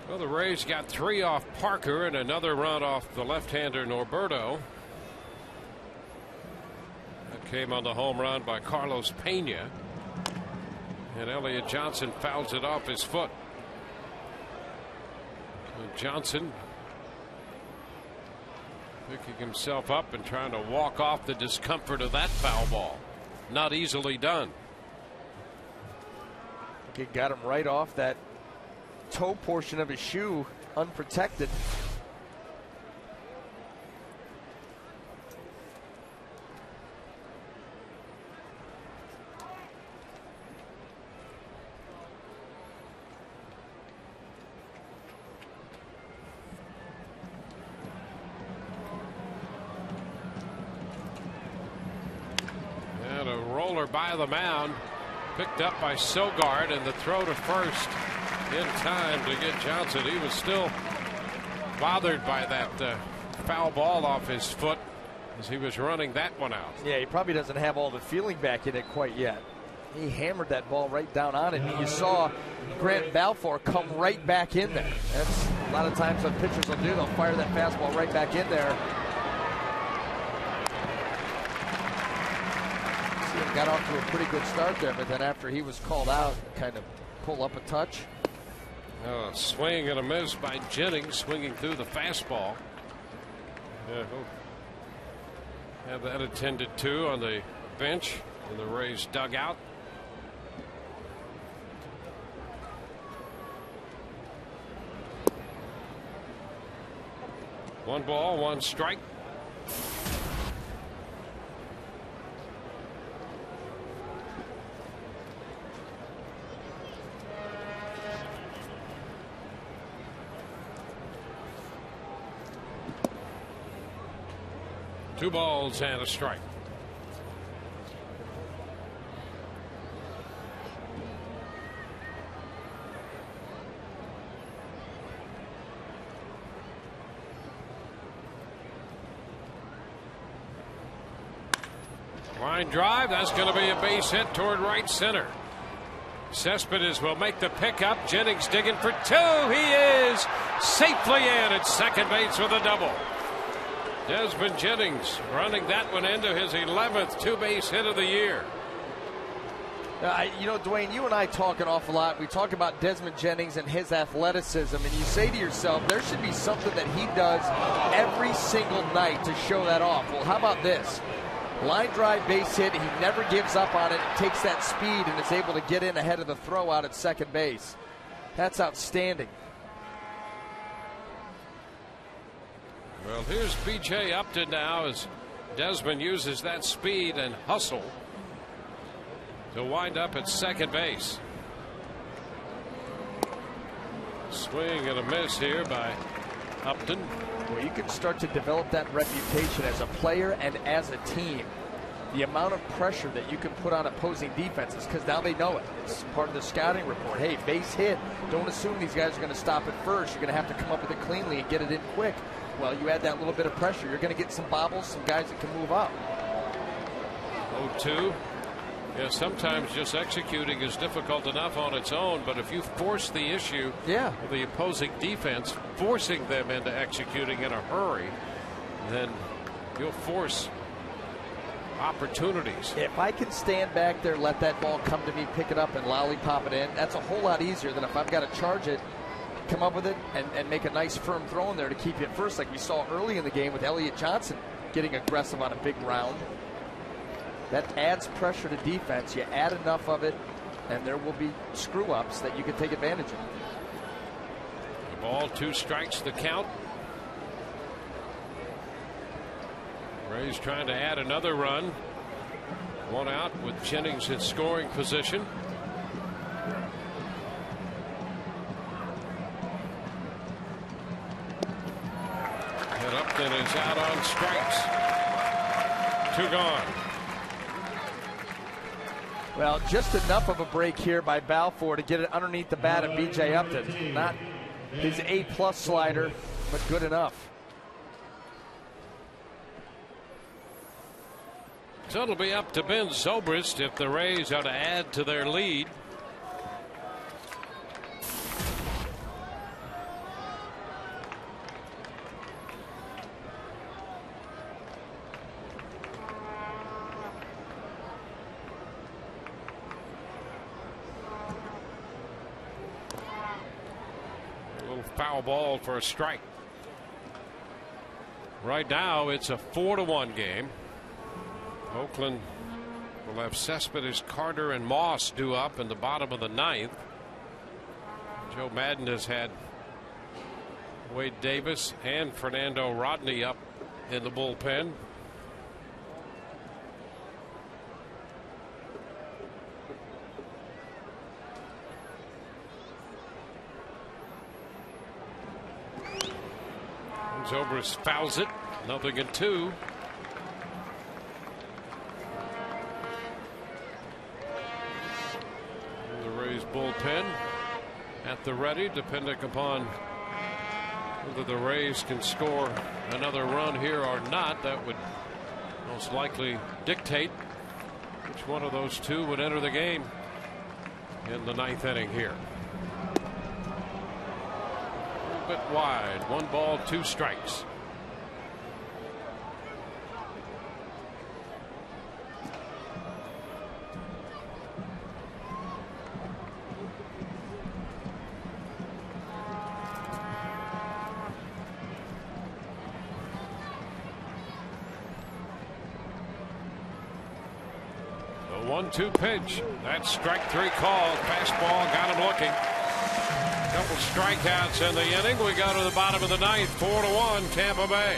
Well, the Rays got 3 off Parker and another run off the left-hander Norberto. That came on the home run by Carlos Pena. And Elliott Johnson fouls it off his foot. And Johnson picking himself up and trying to walk off the discomfort of that foul ball. Not easily done. He got him right off that toe portion of his shoe, unprotected. And a roller by the mound, picked up by Sogard, and the throw to first in time to get Johnson. He was still bothered by that foul ball off his foot as he was running that one out. Yeah, he probably doesn't have all the feeling back in it quite yet. He hammered that ball right down on it. And you saw Grant Balfour come right back in there. That's a lot of times what pitchers will do. They'll fire that fastball right back in there. See him got off to a pretty good start there, but then after he was called out, kind of pull up a touch. Swing and a miss by Jennings, swinging through the fastball. Yeah, we'll have that attended to on the bench in the Rays dugout. One ball, 1 strike. Two balls and a strike. Line drive. That's going to be a base hit toward right center. Cespedes will make the pickup. Jennings digging for 2. He is safely in at second base with a double. Desmond Jennings running that one into his 11th 2-base hit of the year. You know, Dwayne, you and I talk an awful lot. We talk about Desmond Jennings and his athleticism, and you say to yourself, there should be something that he does every single night to show that off. Well, how about this? Line drive base hit. He never gives up on it. Takes that speed and is able to get in ahead of the throw out at second base. That's outstanding. Well, here's B.J. Upton now as Desmond uses that speed and hustle to wind up at second base. Swing and a miss here by Upton. Well, you can start to develop that reputation as a player and as a team. The amount of pressure that you can put on opposing defenses, because now they know it. It's part of the scouting report. Hey, base hit. Don't assume these guys are going to stop it first. You're going to have to come up with it cleanly and get it in quick. Well, you add that little bit of pressure, you're going to get some bobbles, some guys that can move up. 0-2. Yeah, sometimes just executing is difficult enough on its own, but if you force the issue of the opposing defense, forcing them into executing in a hurry, then you'll force opportunities. If I can stand back there, let that ball come to me, pick it up, and lollipop it in, that's a whole lot easier than if I've got to charge it, come up with it, and make a nice firm throw in there to keep you at first, like we saw early in the game with Elliott Johnson getting aggressive on a big round. That adds pressure to defense. You add enough of it, and there will be screw-ups that you can take advantage of. The ball, 2 strikes the count. Rays trying to add another run. 1 out with Jennings in scoring position. And Upton is out on strikes. 2 gone. Well, just enough of a break here by Balfour to get it underneath the bat of B.J. Upton. Not his A+ slider, but good enough. So it'll be up to Ben Zobrist if the Rays are to add to their lead. A little foul ball for a strike. Right now it's a 4-1 game. Oakland will have Cespedes, Carter, and Moss due up in the bottom of the 9th. Joe Madden has had Wade Davis and Fernando Rodney up in the bullpen. Zobrist fouls it. 0-2. Bullpen at the ready, depending upon whether the Rays can score another run here or not. That would most likely dictate which one of those 2 would enter the game in the 9th inning here. A little bit wide. 1 ball, 2 strikes. The 1-2 pitch. That's strike 3 call. Fastball got him looking. Couple strikeouts in the inning. We go to the bottom of the 9th. 4-1 Tampa Bay.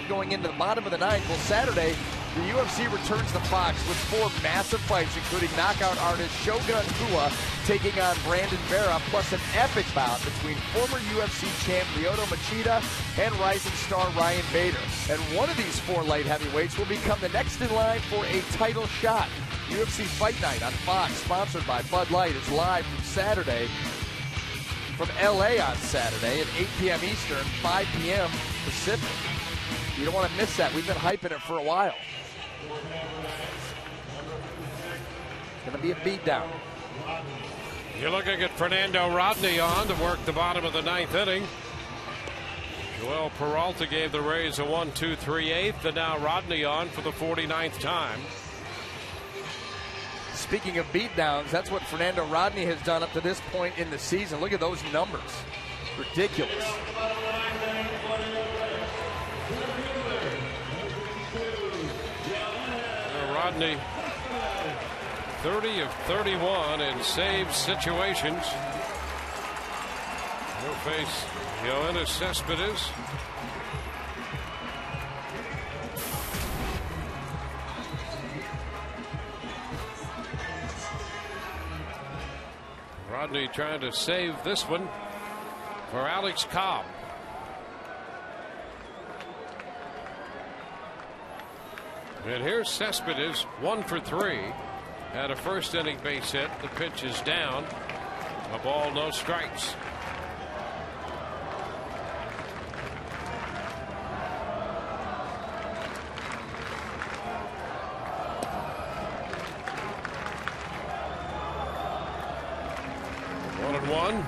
Going into the bottom of the 9th. Well, Saturday, the UFC returns to Fox with 4 massive fights, including knockout artist Shogun Rua taking on Brandon Vera, plus an epic bout between former UFC champ Lyoto Machida and rising star Ryan Bader. And one of these 4 light heavyweights will become the next in line for a title shot. UFC Fight Night on Fox, sponsored by Bud Light, is live from Saturday, from LA on Saturday at 8 p.m. Eastern, 5 p.m. Pacific. You don't want to miss that. We've been hyping it for a while. It's going to be a beatdown. You're looking at Fernando Rodney on to work the bottom of the 9th inning. Joel Peralta gave the Rays a 1-2 3/8, and now Rodney on for the 49th time. Speaking of beatdowns, that's what Fernando Rodney has done up to this point in the season. Look at those numbers. Ridiculous. Rodney, 30 of 31 in save situations. He'll face Yoenis Cespedes. Rodney trying to save this one for Alex Cobb. And here's Cespedes, 1 for 3. Had a first inning base hit. The pitch is down. A ball, no strikes. One and one.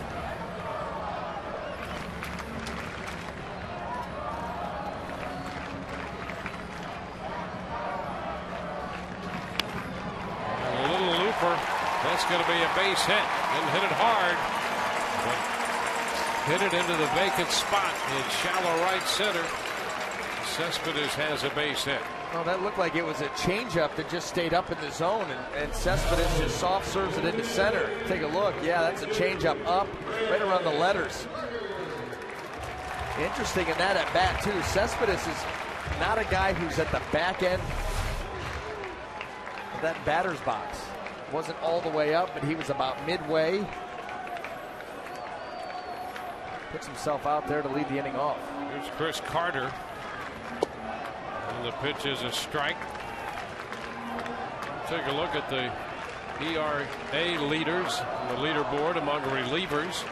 That's going to be a base hit, and hit it hard, but hit it into the vacant spot in shallow right center. Cespedes has a base hit. Well, that looked like it was a changeup that just stayed up in the zone, and Cespedes just soft serves it into center. Take a look. Yeah, that's a changeup up right around the letters. Interesting in that at bat too. Cespedes is not a guy who's at the back end of that batter's box. Wasn't all the way up, but he was about midway. Puts himself out there to lead the inning off. Here's Chris Carter. And the pitch is a strike. Take a look at the ERA leaders, the leaderboard among relievers.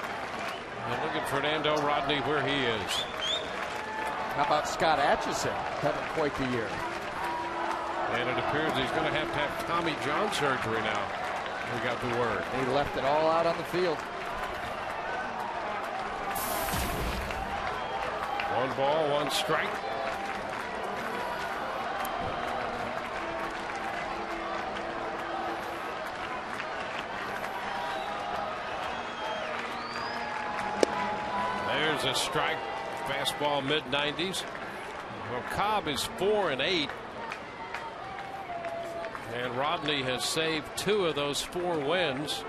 And look at Fernando Rodney where he is. How about Scott Atchison? Having quite the year. And it appears he's going to have Tommy John surgery now. We got the word. He left it all out on the field. 1 ball, 1 strike. There's a strike. Fastball mid-90s. Well, Cobb is 4 and 8. And Rodney has saved 2 of those 4 wins.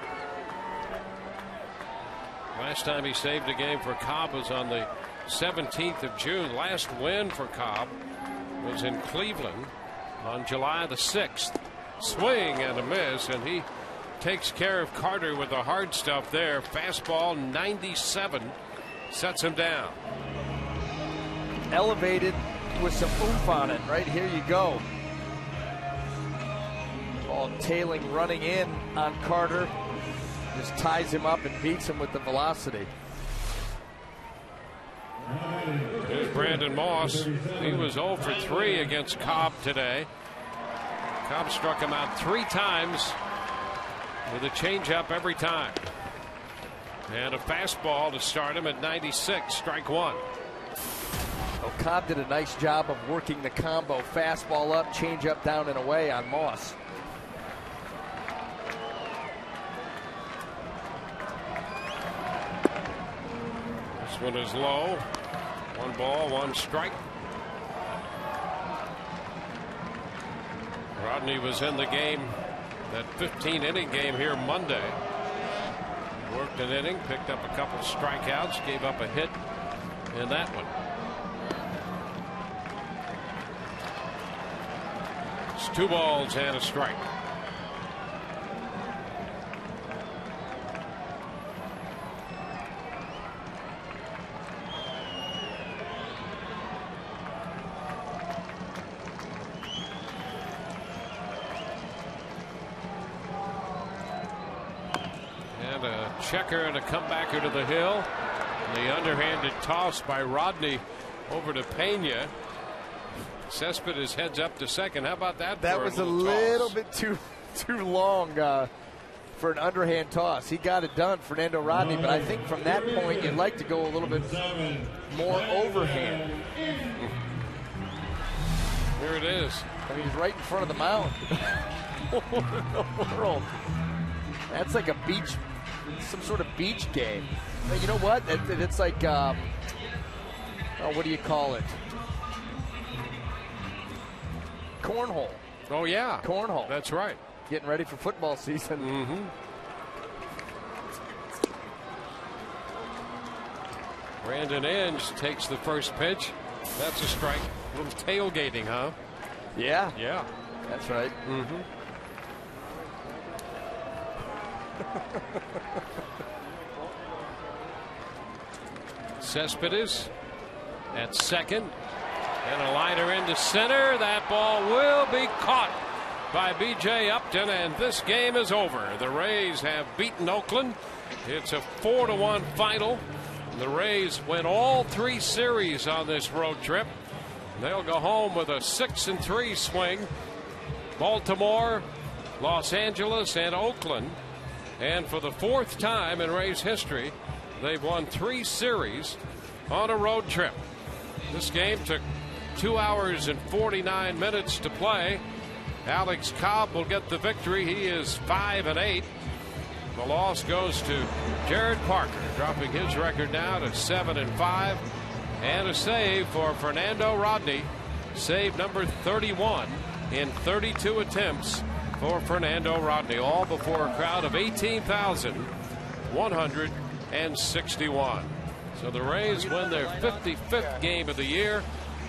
Last time he saved a game for Cobb was on the 17th of June. Last win for Cobb was in Cleveland on July the 6th. Swing and a miss, and he takes care of Carter with the hard stuff there. Fastball 97 sets him down. Elevated with some oomph on it. Right, here you go. Ball tailing, running in on Carter. Just ties him up and beats him with the velocity. Here's Brandon Moss. He was 0 for 3 against Cobb today. Cobb struck him out 3 times with a changeup every time. And a fastball to start him at 96, strike 1. Well, Cobb did a nice job of working the combo. Fastball up, changeup down and away on Moss. This one is low. 1 ball, 1 strike. Rodney was in the game, that 15-inning game here Monday. Worked an inning, picked up a couple strikeouts, gave up a hit in that one. It's 2 balls and a strike. And a checker and a comebacker to the hill. The underhanded toss by Rodney over to Pena. Cespedes heads up to second. How about that? That was a little bit too long for an underhand toss. He got it done, Fernando Rodney, but I think from that point you'd like to go a little bit more overhand. Here it is. I mean, he's right in front of the mound. What in the world? That's like a beach, some sort of beach game. You know what? It's like, what do you call it? Cornhole. Oh, yeah. Cornhole. That's right. Getting ready for football season. Mm-hmm. Brandon Inge takes the first pitch. That's a strike. A little tailgating, huh? Yeah. Yeah. That's right. Mm-hmm. Cespedes at second. And a liner into center. That ball will be caught by B.J. Upton, and this game is over. The Rays have beaten Oakland. It's a 4-1 final. The Rays win all 3 series on this road trip. They'll go home with a 6-3 swing. Baltimore, Los Angeles, and Oakland. And for the 4th time in Rays history, they've won 3 series on a road trip. This game took 2 hours and 49 minutes to play. Alex Cobb will get the victory. He is 5-8. The loss goes to Jared Parker, dropping his record now to 7-5. And a save for Fernando Rodney. Save number 31 in 32 attempts for Fernando Rodney, all before a crowd of 18,161. So the Rays win their 55th game of the year.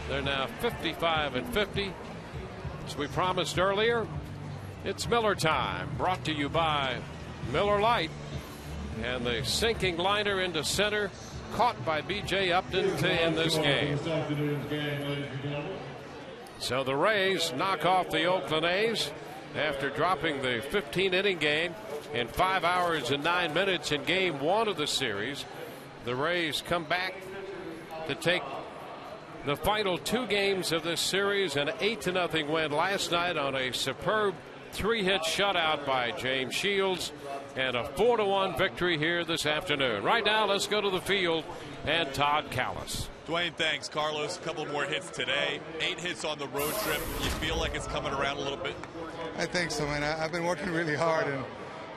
They're now 55-50. As we promised earlier, it's Miller time, brought to you by Miller Lite. And the sinking liner into center, caught by B.J. Upton to end this game. So the Rays knock off the Oakland A's after dropping the 15-inning game in 5 hours and 9 minutes in game 1 of the series. The Rays come back to take the final 2 games of this series, an 8-0 win last night on a superb 3-hit shutout by James Shields, and a 4-1 victory here this afternoon. Right now, let's go to the field and Todd Callis. Dwayne, thanks. Carlos, a couple more hits today. 8 hits on the road trip. You feel like it's coming around a little bit? I think so, man. I've been working really hard, and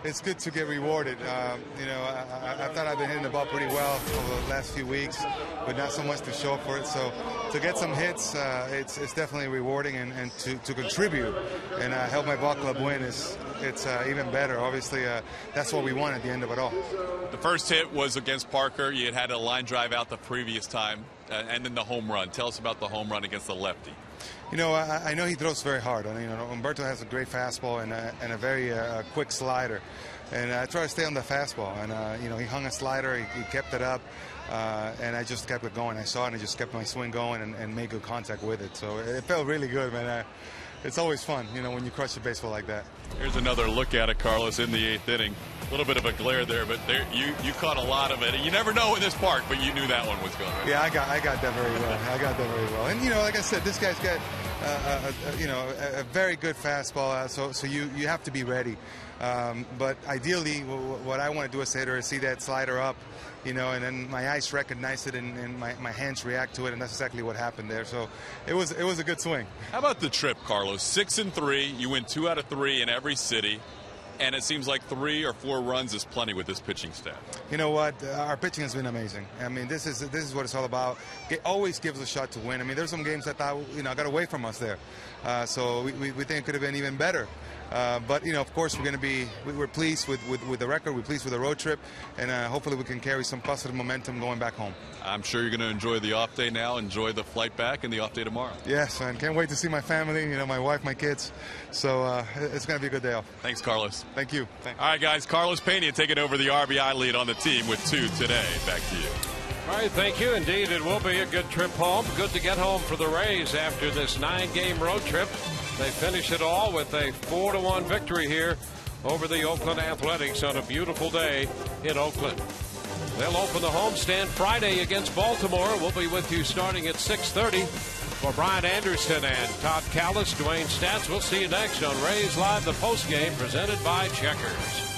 it's good to get rewarded. I thought I've been hitting the ball pretty well over the last few weeks, but not so much to show for it. So to get some hits, it's definitely rewarding, and to contribute and help my ball club win it's even better. Obviously, that's what we want at the end of it all. The first hit was against Parker. You had a line drive out the previous time, and then the home run. Tell us about the home run against the lefty. I know he throws very hard. Umberto has a great fastball and a very quick slider. And I try to stay on the fastball. And, he hung a slider. He kept it up. And I just kept it going. I saw it and I just kept my swing going and made good contact with it. So it felt really good, man. It's always fun, when you crush a baseball like that. Here's another look at it, Carlos, in the 8th inning. A little bit of a glare there, but you caught a lot of it. And you never know in this park, but you knew that one was going. Right? Yeah, I got that very well. And like I said, this guy's got a very good fastball. So you have to be ready. But ideally, what I want to do is see that slider up, and then my eyes recognize it and my hands react to it, and that's exactly what happened there. So it was a good swing. How about the trip, Carlos? 6-3. You win 2 out of 3 in every city. And it seems like 3 or 4 runs is plenty with this pitching staff. You know what? Our pitching has been amazing. I mean, this is what it's all about. It always gives us a shot to win. I mean, there's some games that got away from us there. So we think it could have been even better. But of course, we're pleased with the record. We're pleased with the road trip, and hopefully we can carry some positive momentum going back home. I'm sure you're going to enjoy the off day now, enjoy the flight back, and the off day tomorrow. Yes, and can't wait to see my family. My wife, my kids. So it's going to be a good day off. Thanks, Carlos. Thank you. Thanks. All right, guys. Carlos Pena taking over the RBI lead on the team with 2 today. Back to you. All right, thank you. Indeed, it will be a good trip home. Good to get home for the Rays after this 9-game road trip. They finish it all with a 4-1 victory here over the Oakland Athletics on a beautiful day in Oakland. They'll open the homestand Friday against Baltimore. We'll be with you starting at 6:30. For Brian Anderson and Todd Callis, Dwayne Stats, we'll see you next on Rays Live, the postgame presented by Checkers.